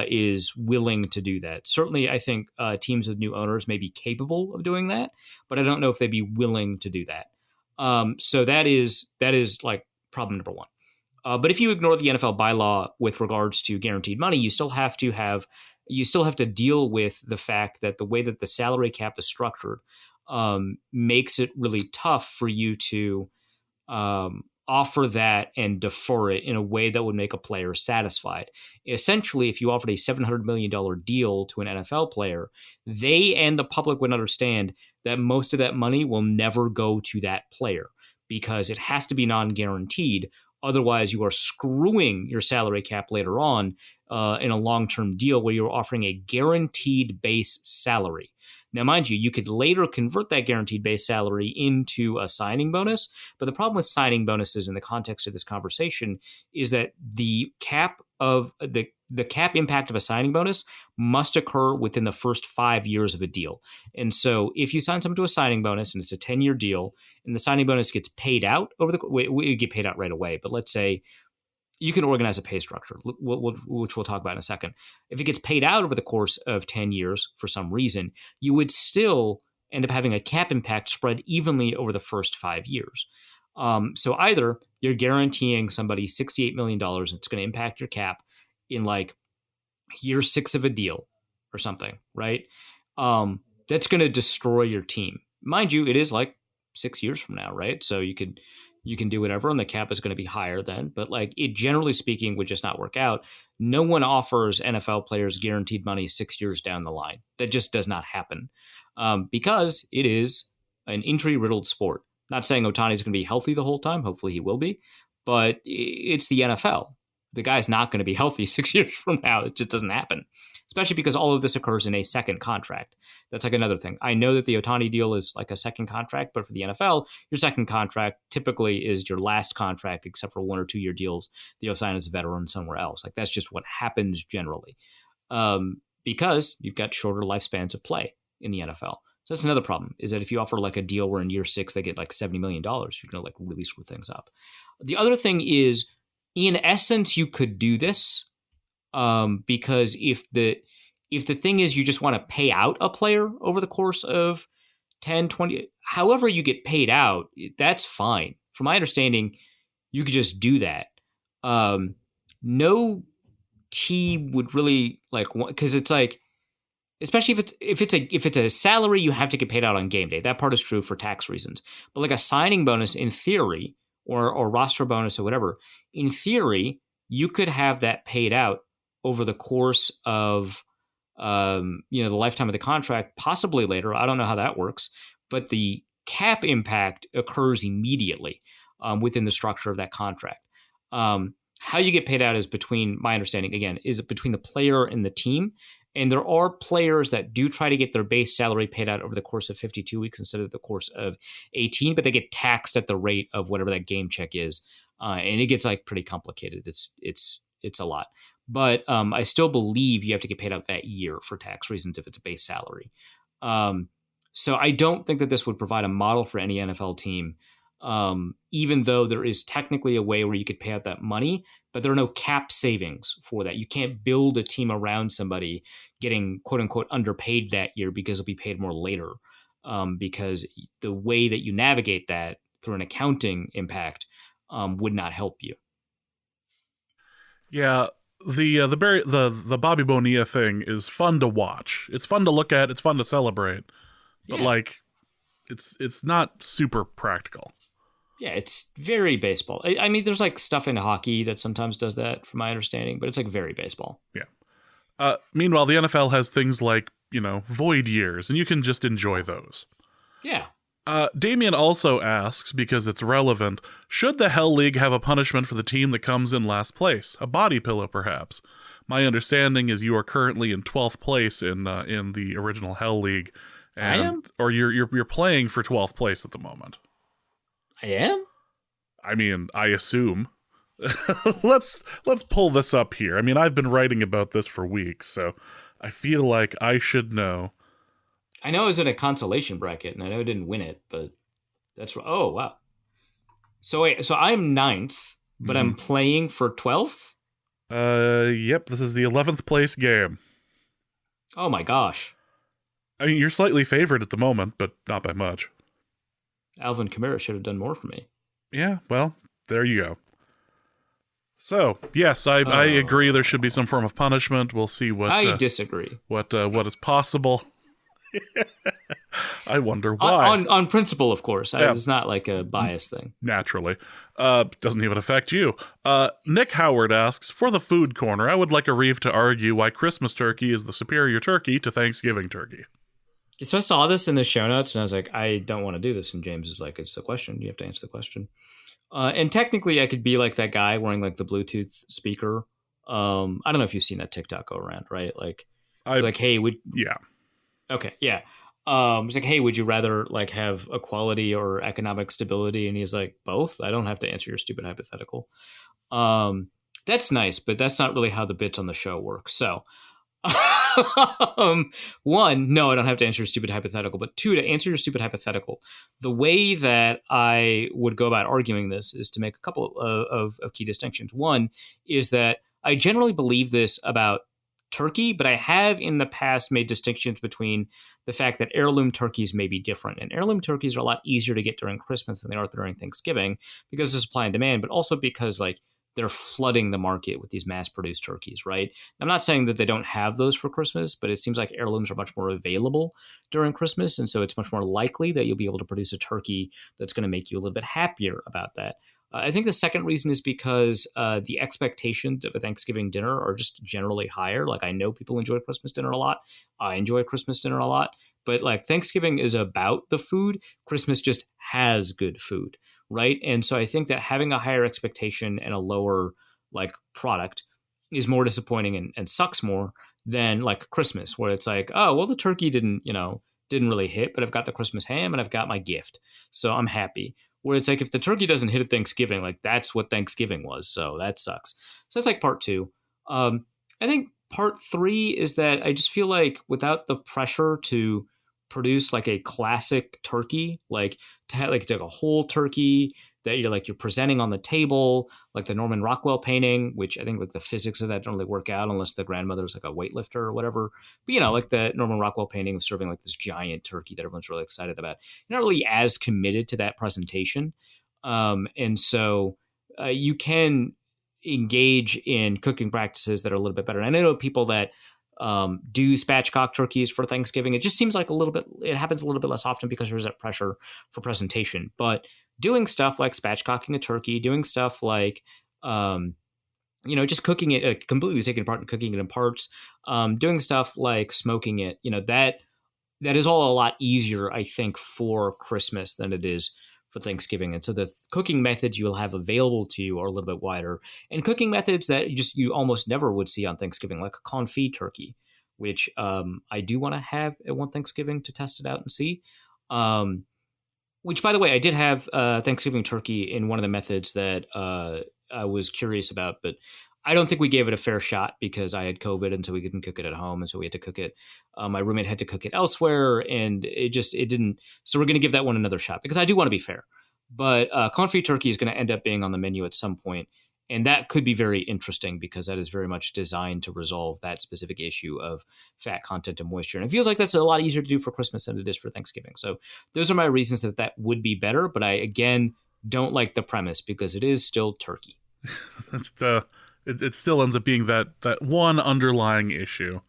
is willing to do that. Certainly, I think teams with new owners may be capable of doing that, but I don't know if they'd be willing to do that. So that is like problem number one. But if you ignore the NFL bylaw with regards to guaranteed money, you still have to have you still have to deal with the fact that the way that the salary cap is structured makes it really tough for you to offer that and defer it in a way that would make a player satisfied. Essentially, if you offered a $700 million deal to an NFL player, they and the public would understand that most of that money will never go to that player because it has to be non-guaranteed. Otherwise, you are screwing your salary cap later on in a long-term deal where you're offering a guaranteed base salary. Now, mind you, you could later convert that guaranteed base salary into a signing bonus. But the problem with signing bonuses in the context of this conversation is that the cap of the cap impact of a signing bonus must occur within the first 5 years of a deal. And so if you sign someone to a signing bonus and it's a 10-year deal and the signing bonus gets paid out over we get paid out right away. But let's say you can organize a pay structure, which we'll talk about in a second. If it gets paid out over the course of 10 years for some reason, you would still end up having a cap impact spread evenly over the first 5 years. So either you're guaranteeing somebody $68 million, and it's going to impact your cap in like year 6 of a deal or something, right? That's going to destroy your team. Mind you, it is like 6 years from now, right? So you can do whatever, and the cap is going to be higher then. But like it, generally speaking, would just not work out. No one offers NFL players guaranteed money 6 years down the line. That just does not happen because it is an injury-riddled sport. Not saying Ohtani is going to be healthy the whole time. Hopefully he will be. But it's the NFL. The guy's not going to be healthy 6 years from now. It just doesn't happen, especially because all of this occurs in a second contract. That's like another thing. I know that the Ohtani deal is like a second contract, but for the NFL, your second contract typically is your last contract, except for 1 or 2 year deals that you'll sign as a veteran somewhere else. Like that's just what happens generally because you've got shorter lifespans of play in the NFL. So that's another problem, is that if you offer like a deal where in year 6 they get like $70 million, you're going to like really screw things up. The other thing is, in essence, you could do this because if the thing is you just want to pay out a player over the course of 10, 20, however you get paid out, that's fine. From my understanding, you could just do that. No team would really like, because it's like, especially if it's a salary, you have to get paid out on game day. That part is true for tax reasons. But like a signing bonus, in theory, or roster bonus or whatever, in theory, you could have that paid out over the course of the lifetime of the contract, possibly later. I don't know how that works, but the cap impact occurs immediately within the structure of that contract. How you get paid out is between, my understanding, again, is between the player and the team. And there are players that do try to get their base salary paid out over the course of 52 weeks instead of the course of 18, but they get taxed at the rate of whatever that game check is. And it gets like pretty complicated. It's a lot. But I still believe you have to get paid out that year for tax reasons if it's a base salary. So I don't think that this would provide a model for any NFL team, even though there is technically a way where you could pay out that money, but there are no cap savings for that. You can't build a team around somebody getting quote unquote underpaid that year because they'll be paid more later. Because the way that you navigate that through an accounting impact would not help you. Yeah, the Bobby Bonilla thing is fun to watch. It's fun to look at. It's fun to celebrate, but like, it's not super practical. Yeah, it's very baseball. I mean, there's like stuff in hockey that sometimes does that, from my understanding, but it's like very baseball. Yeah. Meanwhile, the NFL has things like, void years, and you can just enjoy those. Yeah. Damien also asks, because it's relevant, should the Hell League have a punishment for the team that comes in last place? A body pillow, perhaps? My understanding is you are currently in 12th place in the original Hell League. I am? Or you're playing for 12th place at the moment. I am? I mean, I assume. Let's pull this up here. I mean, I've been writing about this for weeks, so I feel like I should know. I know I was in a consolation bracket, and I know I didn't win it, but that's... Oh, wow. So wait, so I'm 9th, but I'm playing for 12th? Yep, this is the 11th place game. Oh my gosh. I mean, you're slightly favored at the moment, but not by much. Alvin Kamara should have done more for me. Yeah, well, there you go. So, yes, I agree there should be some form of punishment. We'll see what... I disagree. What is possible. I wonder why. On principle, of course. It's not like a bias thing. Naturally. Doesn't even affect you. Nick Howard asks, for the food corner, I would like a Reeve to argue why Christmas turkey is the superior turkey to Thanksgiving turkey. So I saw this in the show notes, and I was like, I don't want to do this. And James is like, it's a question. You have to answer the question. And technically, I could be like that guy wearing like the Bluetooth speaker. I don't know if you've seen that TikTok go around, right? Like, hey, yeah. Okay, yeah. It's like, hey, would you rather like have equality or economic stability? And he's like, both. I don't have to answer your stupid hypothetical. That's nice, but that's not really how the bits on the show work. So, one, no, I don't have to answer your stupid hypothetical. But two, to answer your stupid hypothetical, the way that I would go about arguing this is to make a couple of key distinctions. One is that I generally believe this about turkey, but I have in the past made distinctions between the fact that heirloom turkeys may be different. And heirloom turkeys are a lot easier to get during Christmas than they are during Thanksgiving because of supply and demand, but also because like they're flooding the market with these mass-produced turkeys, right? I'm not saying that they don't have those for Christmas, but it seems like heirlooms are much more available during Christmas, and so it's much more likely that you'll be able to produce a turkey that's going to make you a little bit happier about that. I think the second reason is because the expectations of a Thanksgiving dinner are just generally higher. Like I know people enjoy Christmas dinner a lot. I enjoy Christmas dinner a lot. But like Thanksgiving is about the food. Christmas just has good food, right? And so I think that having a higher expectation and a lower like product is more disappointing and sucks more than like Christmas, where it's like, oh, well, the turkey didn't really hit, but I've got the Christmas ham and I've got my gift. So I'm happy. Where it's like if the turkey doesn't hit at Thanksgiving, like that's what Thanksgiving was. So that sucks. So that's like part two. I think part three is that I just feel like without the pressure to produce like a classic turkey, like to have like it's like a whole turkey that you're presenting on the table, like the Norman Rockwell painting, which I think like the physics of that don't really work out unless the grandmother's like a weightlifter or whatever. But like the Norman Rockwell painting of serving like this giant turkey that everyone's really excited about. You're not really as committed to that presentation. And so you can engage in cooking practices that are a little bit better. And I know people that do spatchcock turkeys for Thanksgiving. It just seems like it happens a little bit less often because there's that pressure for presentation. But doing stuff like spatchcocking a turkey, doing stuff like, just cooking it, completely taking it apart and cooking it in parts, doing stuff like smoking it, that is all a lot easier, I think, for Christmas than it is for Thanksgiving. And so the cooking methods you will have available to you are a little bit wider, and cooking methods that you almost never would see on Thanksgiving, like a confit turkey, which I do want to have at one Thanksgiving to test it out and see. Which, by the way, I did have Thanksgiving turkey in one of the methods that I was curious about, but I don't think we gave it a fair shot because I had COVID, and so we couldn't cook it at home, and so we had to cook it. My roommate had to cook it elsewhere, and it didn't. So we're going to give that one another shot because I do want to be fair. But confit turkey is going to end up being on the menu at some point, and that could be very interesting because that is very much designed to resolve that specific issue of fat content and moisture. And it feels like that's a lot easier to do for Christmas than it is for Thanksgiving. So those are my reasons that would be better. But I, again, don't like the premise because it is still turkey. It still ends up being that one underlying issue.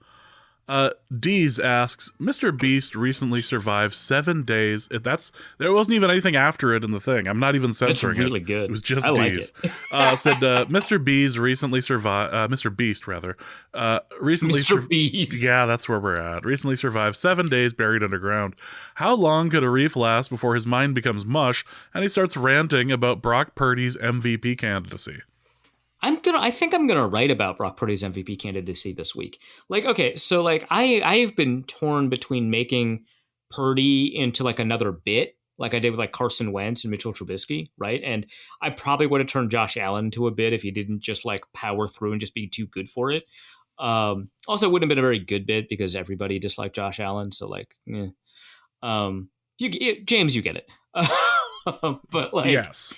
Deez asks, Mr. Beast recently survived 7 days. There wasn't even anything after it in the thing. I'm not even censoring it. That's really good. It was just I Deez. Like said, Mr. Beast recently survived. Mr. Beast, rather. Recently Mr. Beast. Yeah, that's where we're at. Recently survived 7 days buried underground. How long could a reef last before his mind becomes mush and he starts ranting about Brock Purdy's MVP candidacy? I think I'm gonna write about Brock Purdy's MVP candidacy this week. Like, okay, so like I've been torn between making Purdy into like another bit, like I did with like Carson Wentz and Mitchell Trubisky, right? And I probably would have turned Josh Allen into a bit if he didn't just like power through and just be too good for it. Also, it wouldn't have been a very good bit because everybody disliked Josh Allen. So like, James, you get it. But like, yes.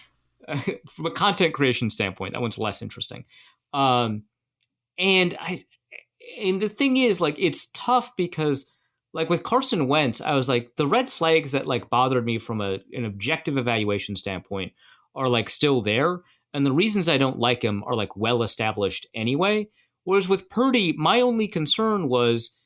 From a content creation standpoint, that one's less interesting. And the thing is, like, it's tough because, like, with Carson Wentz, I was like, the red flags that like bothered me from an objective evaluation standpoint are like still there. And the reasons I don't like him are like well established anyway. Whereas with Purdy, my only concern was,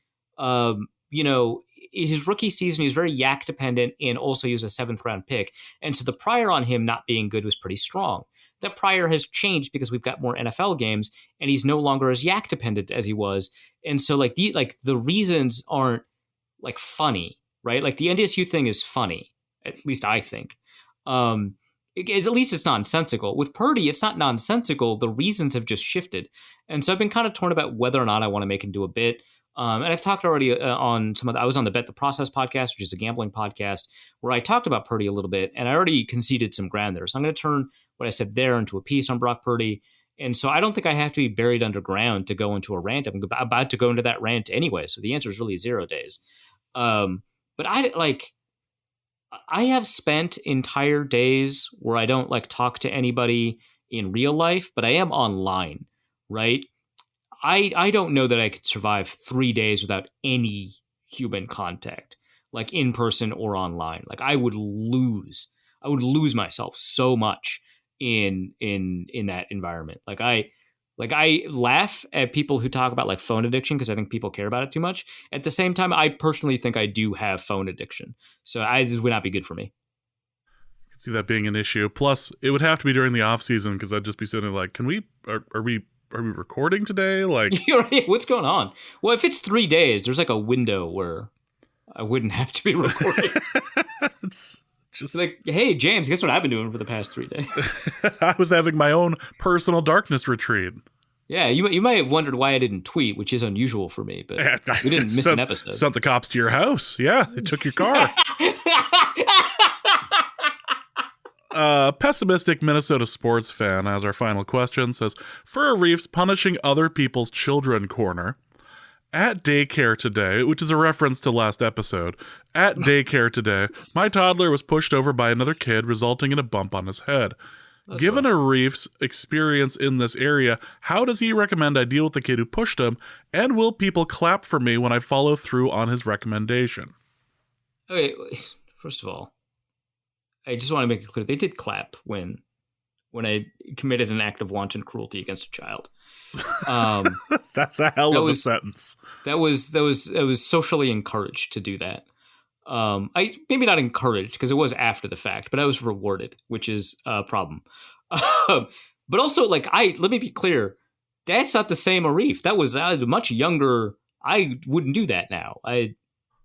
his rookie season, he was very yak dependent, and also he was a 7th round pick. And so the prior on him not being good was pretty strong. That prior has changed because we've got more NFL games, and he's no longer as yak dependent as he was. And so the reasons aren't like funny, right? Like the NDSU thing is funny, at least I think. At least it's nonsensical. With Purdy, it's not nonsensical. The reasons have just shifted. And so I've been kind of torn about whether or not I want to make into a bit. And I've talked already on I was on the Bet the Process podcast, which is a gambling podcast, where I talked about Purdy a little bit, and I already conceded some ground there. So I'm going to turn what I said there into a piece on Brock Purdy. And so I don't think I have to be buried underground to go into a rant. I'm about to go into that rant anyway. So the answer is really 0 days. But I have spent entire days where I don't like talk to anybody in real life, but I am online, right? I don't know that I could survive 3 days without any human contact, like in person or online. Like I would lose myself so much in that environment. Like I laugh at people who talk about like phone addiction because I think people care about it too much. At the same time, I personally think I do have phone addiction. So this would not be good for me. I can see that being an issue. Plus, it would have to be during the off season because I'd just be sitting like, are we recording today? Like, what's going on? Well, if it's 3 days, there's like a window where I wouldn't have to be recording. It's just like, hey, James, guess what I've been doing for the past 3 days? I was having my own personal darkness retreat. Yeah, you might have wondered why I didn't tweet, which is unusual for me, but we didn't miss an episode. Sent the cops to your house. Yeah, they took your car. Pessimistic Minnesota sports fan as our final question says, Fur Reef's punishing other people's children corner. At daycare today, which is a reference to last episode, at daycare today, my toddler was pushed over by another kid, resulting in a bump on his head. That's Given rough. A Reef's experience in this area, how does he recommend I deal with the kid who pushed him, and will people clap for me when I follow through on his recommendation? Okay, first of all, I just want to make it clear, they did clap when I committed an act of wanton cruelty against a child. That's a hell of a sentence. That was socially encouraged to do that. I maybe not encouraged because it was after the fact, but I was rewarded, which is a problem. But also, like, let me be clear, that's not the same Arif. That was much younger. I wouldn't do that now.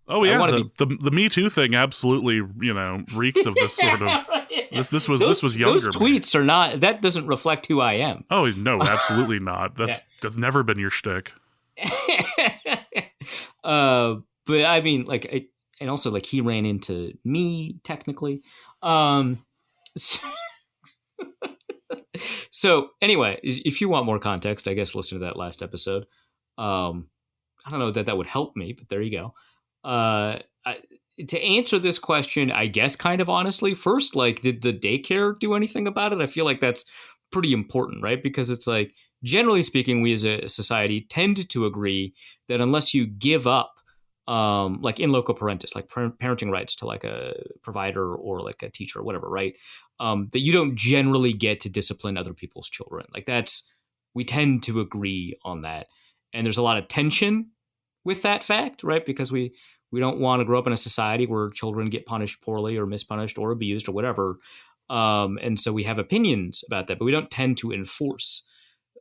The Me Too thing absolutely, reeks of this sort of. This was younger. Those tweets are not. That doesn't reflect who I am. Oh no, absolutely not. That's never been your shtick. But I mean, like, and also like he ran into me technically. So anyway, if you want more context, I guess listen to that last episode. I don't know that would help me, but there you go. To answer this question, I guess kind of honestly, first, like, did the daycare do anything about it? I feel like that's pretty important, right? Because it's like, generally speaking, we as a society tend to agree that unless you give up, like in loco parentis, like parenting rights to like a provider or like a teacher or whatever, right? That you don't generally get to discipline other people's children. Like we tend to agree on that. And there's a lot of tension with that fact, right? Because we don't want to grow up in a society where children get punished poorly or mispunished or abused or whatever. And so we have opinions about that, but we don't tend to enforce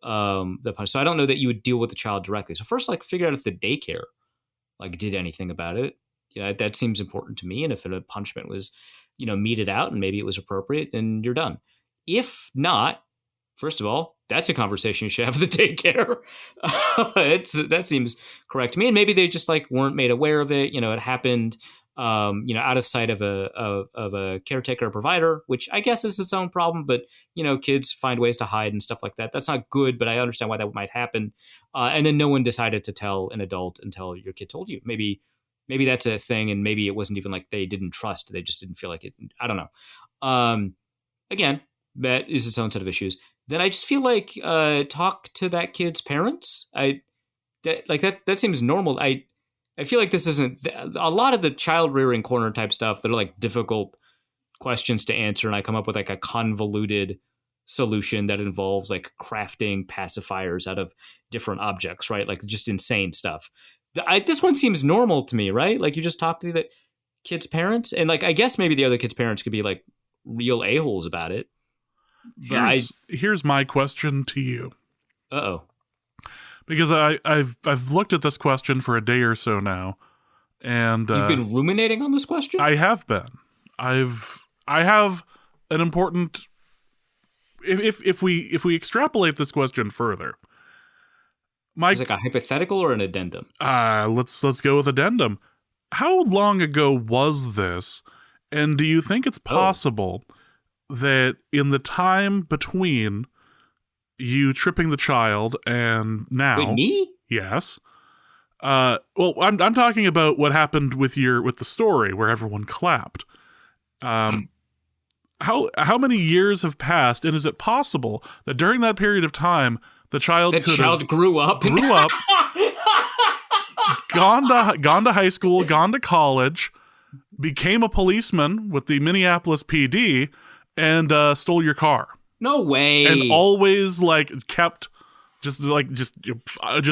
the punishment. So I don't know that you would deal with the child directly. So first, like, figure out if the daycare like did anything about it. That seems important to me. And if a punishment was, meted out and maybe it was appropriate, then you're done. If not, first of all, that's a conversation you should have with the daycare. That seems correct to me. And maybe they just like weren't made aware of it. It happened, out of sight of a caretaker or provider, which I guess is its own problem. But, kids find ways to hide and stuff like that. That's not good, but I understand why that might happen. And then no one decided to tell an adult until your kid told you. Maybe that's a thing. And maybe it wasn't even like they didn't trust. They just didn't feel like it. I don't know. Again, that is its own set of issues. Then I just feel like talk to that kid's parents. That seems normal. I feel like this isn't a lot of the child rearing corner type stuff that are like difficult questions to answer, and I come up with like a convoluted solution that involves like crafting pacifiers out of different objects, right? Like just insane stuff. This one seems normal to me, right? Like you just talk to the kid's parents, and like I guess maybe the other kid's parents could be like real a-holes about it. Here's my question to you. Uh-oh. Because I've looked at this question for a day or so now, and you've been ruminating on this question? I have been. I have an important. If we extrapolate this question further, Is it like a hypothetical or an addendum? Let's go with addendum. How long ago was this? And do you think it's possible that in the time between you tripping the child and now... Wait, me? Yes. Well, I'm talking about what happened with the story where everyone clapped. How many years have passed, and is it possible that during that period of time the child grew up, gone to high school, gone to college, became a policeman with the Minneapolis PD, and stole your car? No way. And always like kept just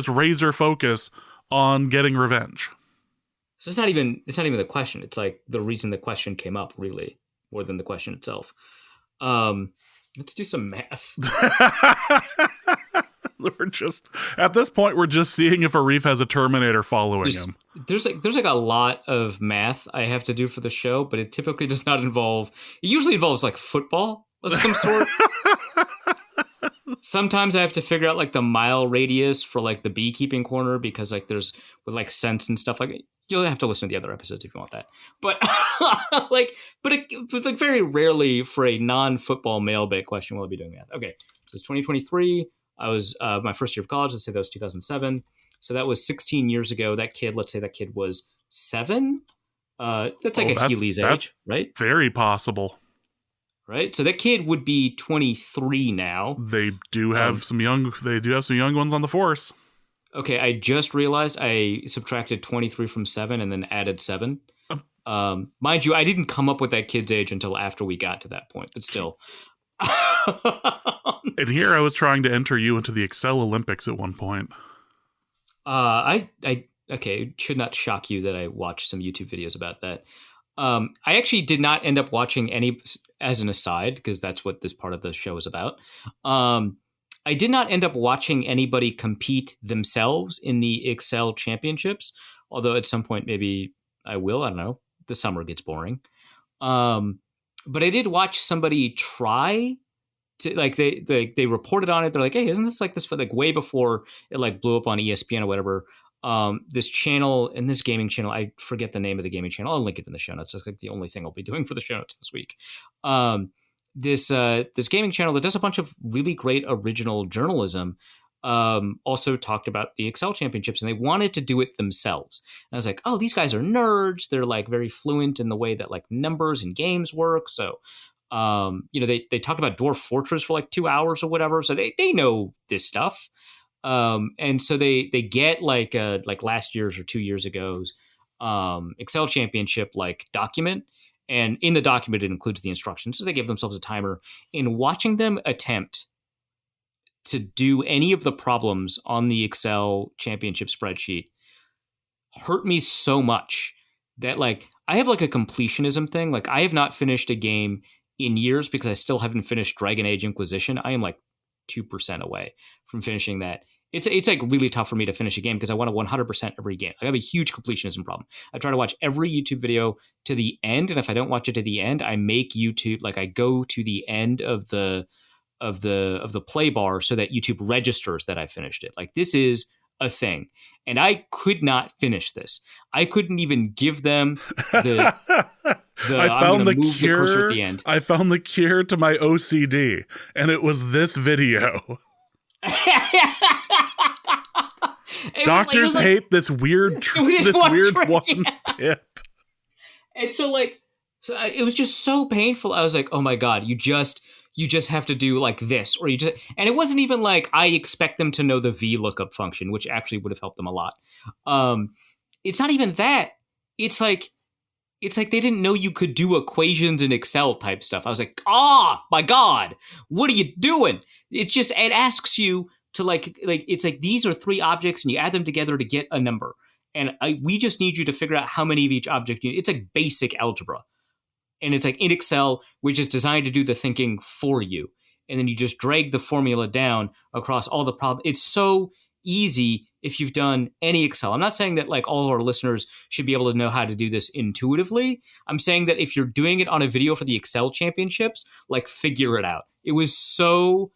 razor focus on getting revenge. So it's not even the question. It's like the reason the question came up, really, more than the question itself. Let's do some math. At this point, we're just seeing if Arif has a Terminator following him. There's like a lot of math I have to do for the show, but it typically does not involve. It usually involves like football of some sort. Sometimes I have to figure out like the mile radius for like the beekeeping corner, because like there's with like cents and stuff like. You'll have to listen to the other episodes if you want that. But but very rarely for a non-football mailbag question will I be doing that. Okay, so it's 2023. I was my first year of college. Let's say that was 2007. So that was 16 years ago. Let's say that kid was 7. That's like a Healy's age, right? Very possible. Right. So that kid would be 23 now. They do have some young ones on the force. Okay, I just realized I subtracted 23 from 7 and then added 7. Mind you, I didn't come up with that kid's age until after we got to that point, but still. And here I was trying to enter you into the Excel Olympics at one point. Okay, it should not shock you that I watched some YouTube videos about that. I actually did not end up watching any, as an aside, because that's what this part of the show is about. I did not end up watching anybody compete themselves in the Excel championships, although at some point maybe I will. I don't know. The summer gets boring. But I did watch somebody try to, like, they reported on it. They're like, hey, isn't this like this, like way before it like blew up on ESPN or whatever. This channel, and this gaming channel, I forget the name of the gaming channel. I'll link it in the show notes. That's like the only thing I'll be doing for the show notes this week. This gaming channel that does a bunch of really great original journalism also talked about the Excel championships, and they wanted to do it themselves. And I was like, oh, these guys are nerds. They're like very fluent in the way that like numbers and games work. So, they talked about Dwarf Fortress for like 2 hours or whatever. So they know this stuff. And so they get like last year's or 2 years ago's Excel championship like document. And in the document, it includes the instructions. So they give themselves a timer. In watching them attempt to do any of the problems on the Excel championship spreadsheet hurt me so much that like I have like a completionism thing. Like I have not finished a game in years because I still haven't finished Dragon Age Inquisition. I am like 2% away from finishing that. It's like really tough for me to finish a game because I want to 100% every game. I have a huge completionism problem. I try to watch every YouTube video to the end, and if I don't watch it to the end, I make YouTube like I go to the end of the play bar so that YouTube registers that I finished it. Like this is a thing, and I could not finish this. I couldn't even give them the. I found the cure. The cursor at the end. I found the cure to my OCD, and it was this video. Doctors hate this weird one tip. And so it was just so painful. I was like, oh my God, you just have to do like this, or and it wasn't even like I expect them to know the VLOOKUP function, which actually would have helped them a lot. It's not even that. It's like it's like they didn't know you could do equations in Excel type stuff. I was like, my God, what are you doing? It's just, it asks you to like it's like these are 3 objects and you add them together to get a number. And we just need you to figure out how many of each object you need. It's like basic algebra. And it's like in Excel, which is designed to do the thinking for you. And then you just drag the formula down across all the problems. It's so easy if you've done any Excel. I'm not saying that like all of our listeners should be able to know how to do this intuitively. I'm saying that if you're doing it on a video for the Excel championships, like figure it out. It was so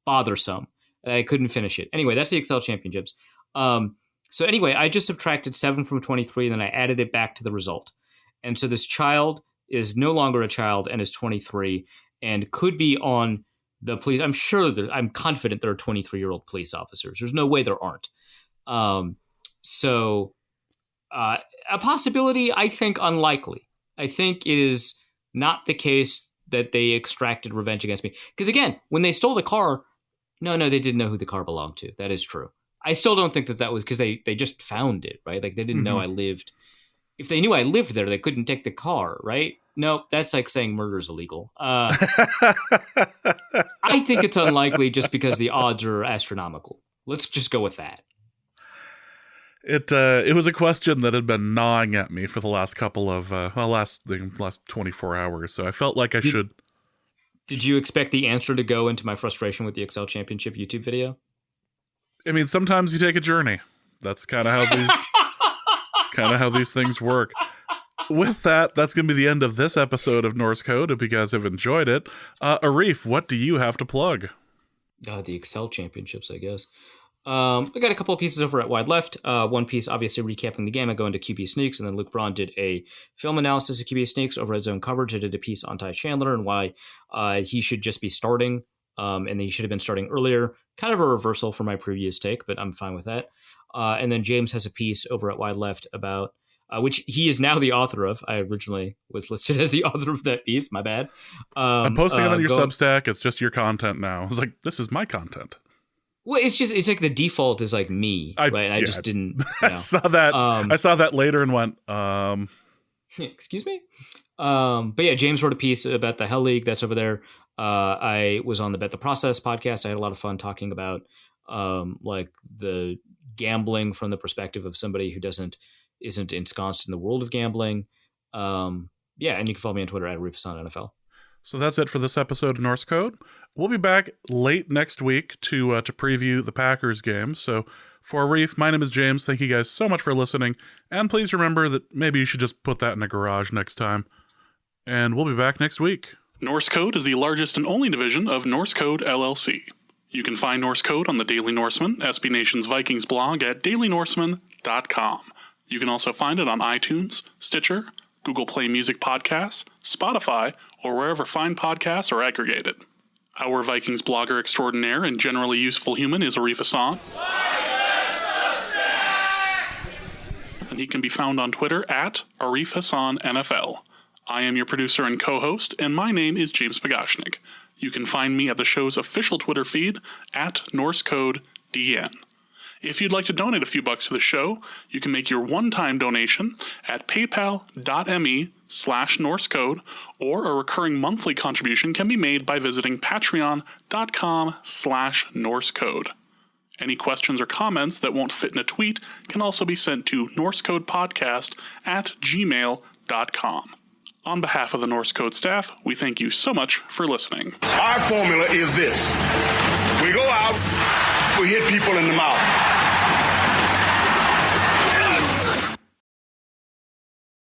bothersome that I couldn't finish it. Anyway, that's the Excel championships. So anyway, I just subtracted 7 from 23, and then I added it back to the result. And so this child is no longer a child and is 23 and could be on the police. I'm confident there are 23-year-old police officers. There's no way there aren't. So a possibility, I think unlikely. I think it is not the case that they extracted revenge against me. Because again, when they stole the car, no, they didn't know who the car belonged to. That is true. I still don't think that was because they just found it, right? Like they didn't know I lived. If they knew I lived there, they couldn't take the car, right? No, that's like saying murder is illegal. I think it's unlikely just because the odds are astronomical. Let's just go with that. It was a question that had been gnawing at me for the last couple of last 24 hours. So I felt like I should. Did you expect the answer to go into my frustration with the Excel Championship YouTube video? I mean, sometimes you take a journey. That's kind of how these things work. With that, that's going to be the end of this episode of Norse Code. If you guys have enjoyed it, Arif, what do you have to plug? The Excel Championships, I guess. I got a couple of pieces over at Wide Left. One piece, obviously, recapping the game. I go into QB sneaks, and then Luke Braun did a film analysis of QB sneaks over at Zone Coverage. I did a piece on Ty Chandler and why he should just be starting, and he should have been starting earlier. Kind of a reversal from my previous take, but I'm fine with that. And then James has a piece over at Wide Left about which he is now the author of. I originally was listed as the author of that piece. My bad. I'm posting it on your Substack. It's just your content now. It's like, this is my content. Well, it's like the default is like me, right? And I just didn't. You know. I saw that. I saw that later and went, excuse me. But yeah, James wrote a piece about the Hell League that's over there. I was on the Bet the Process podcast. I had a lot of fun talking about like the gambling from the perspective of somebody who isn't ensconced in the world of gambling. And you can follow me on Twitter at RufusOnNFL. So that's it for this episode of Norse Code. We'll be back late next week to preview the Packers game. So for Arif, my name is James. Thank you guys so much for listening. And please remember that maybe you should just put that in a garage next time. And we'll be back next week. Norse Code is the largest and only division of Norse Code LLC. You can find Norse Code on the Daily Norseman, SB Nation's Vikings blog at dailynorseman.com. You can also find it on iTunes, Stitcher, Google Play Music Podcasts, Spotify, or wherever fine podcasts are aggregated. Our Vikings blogger extraordinaire and generally useful human is Arif Hassan. And he can be found on Twitter at Arif Hassan NFL. I am your producer and co-host, and my name is James Pagashnik. You can find me at the show's official Twitter feed at NorseCodeDN. If you'd like to donate a few bucks to the show, you can make your one-time donation at paypal.me/NorseCode, or a recurring monthly contribution can be made by visiting patreon.com/NorseCode. Any questions or comments that won't fit in a tweet can also be sent to norsecodepodcast@gmail.com. On behalf of the Norse Code staff, we thank you so much for listening. Our formula is this. We go out, we hit people in the mouth.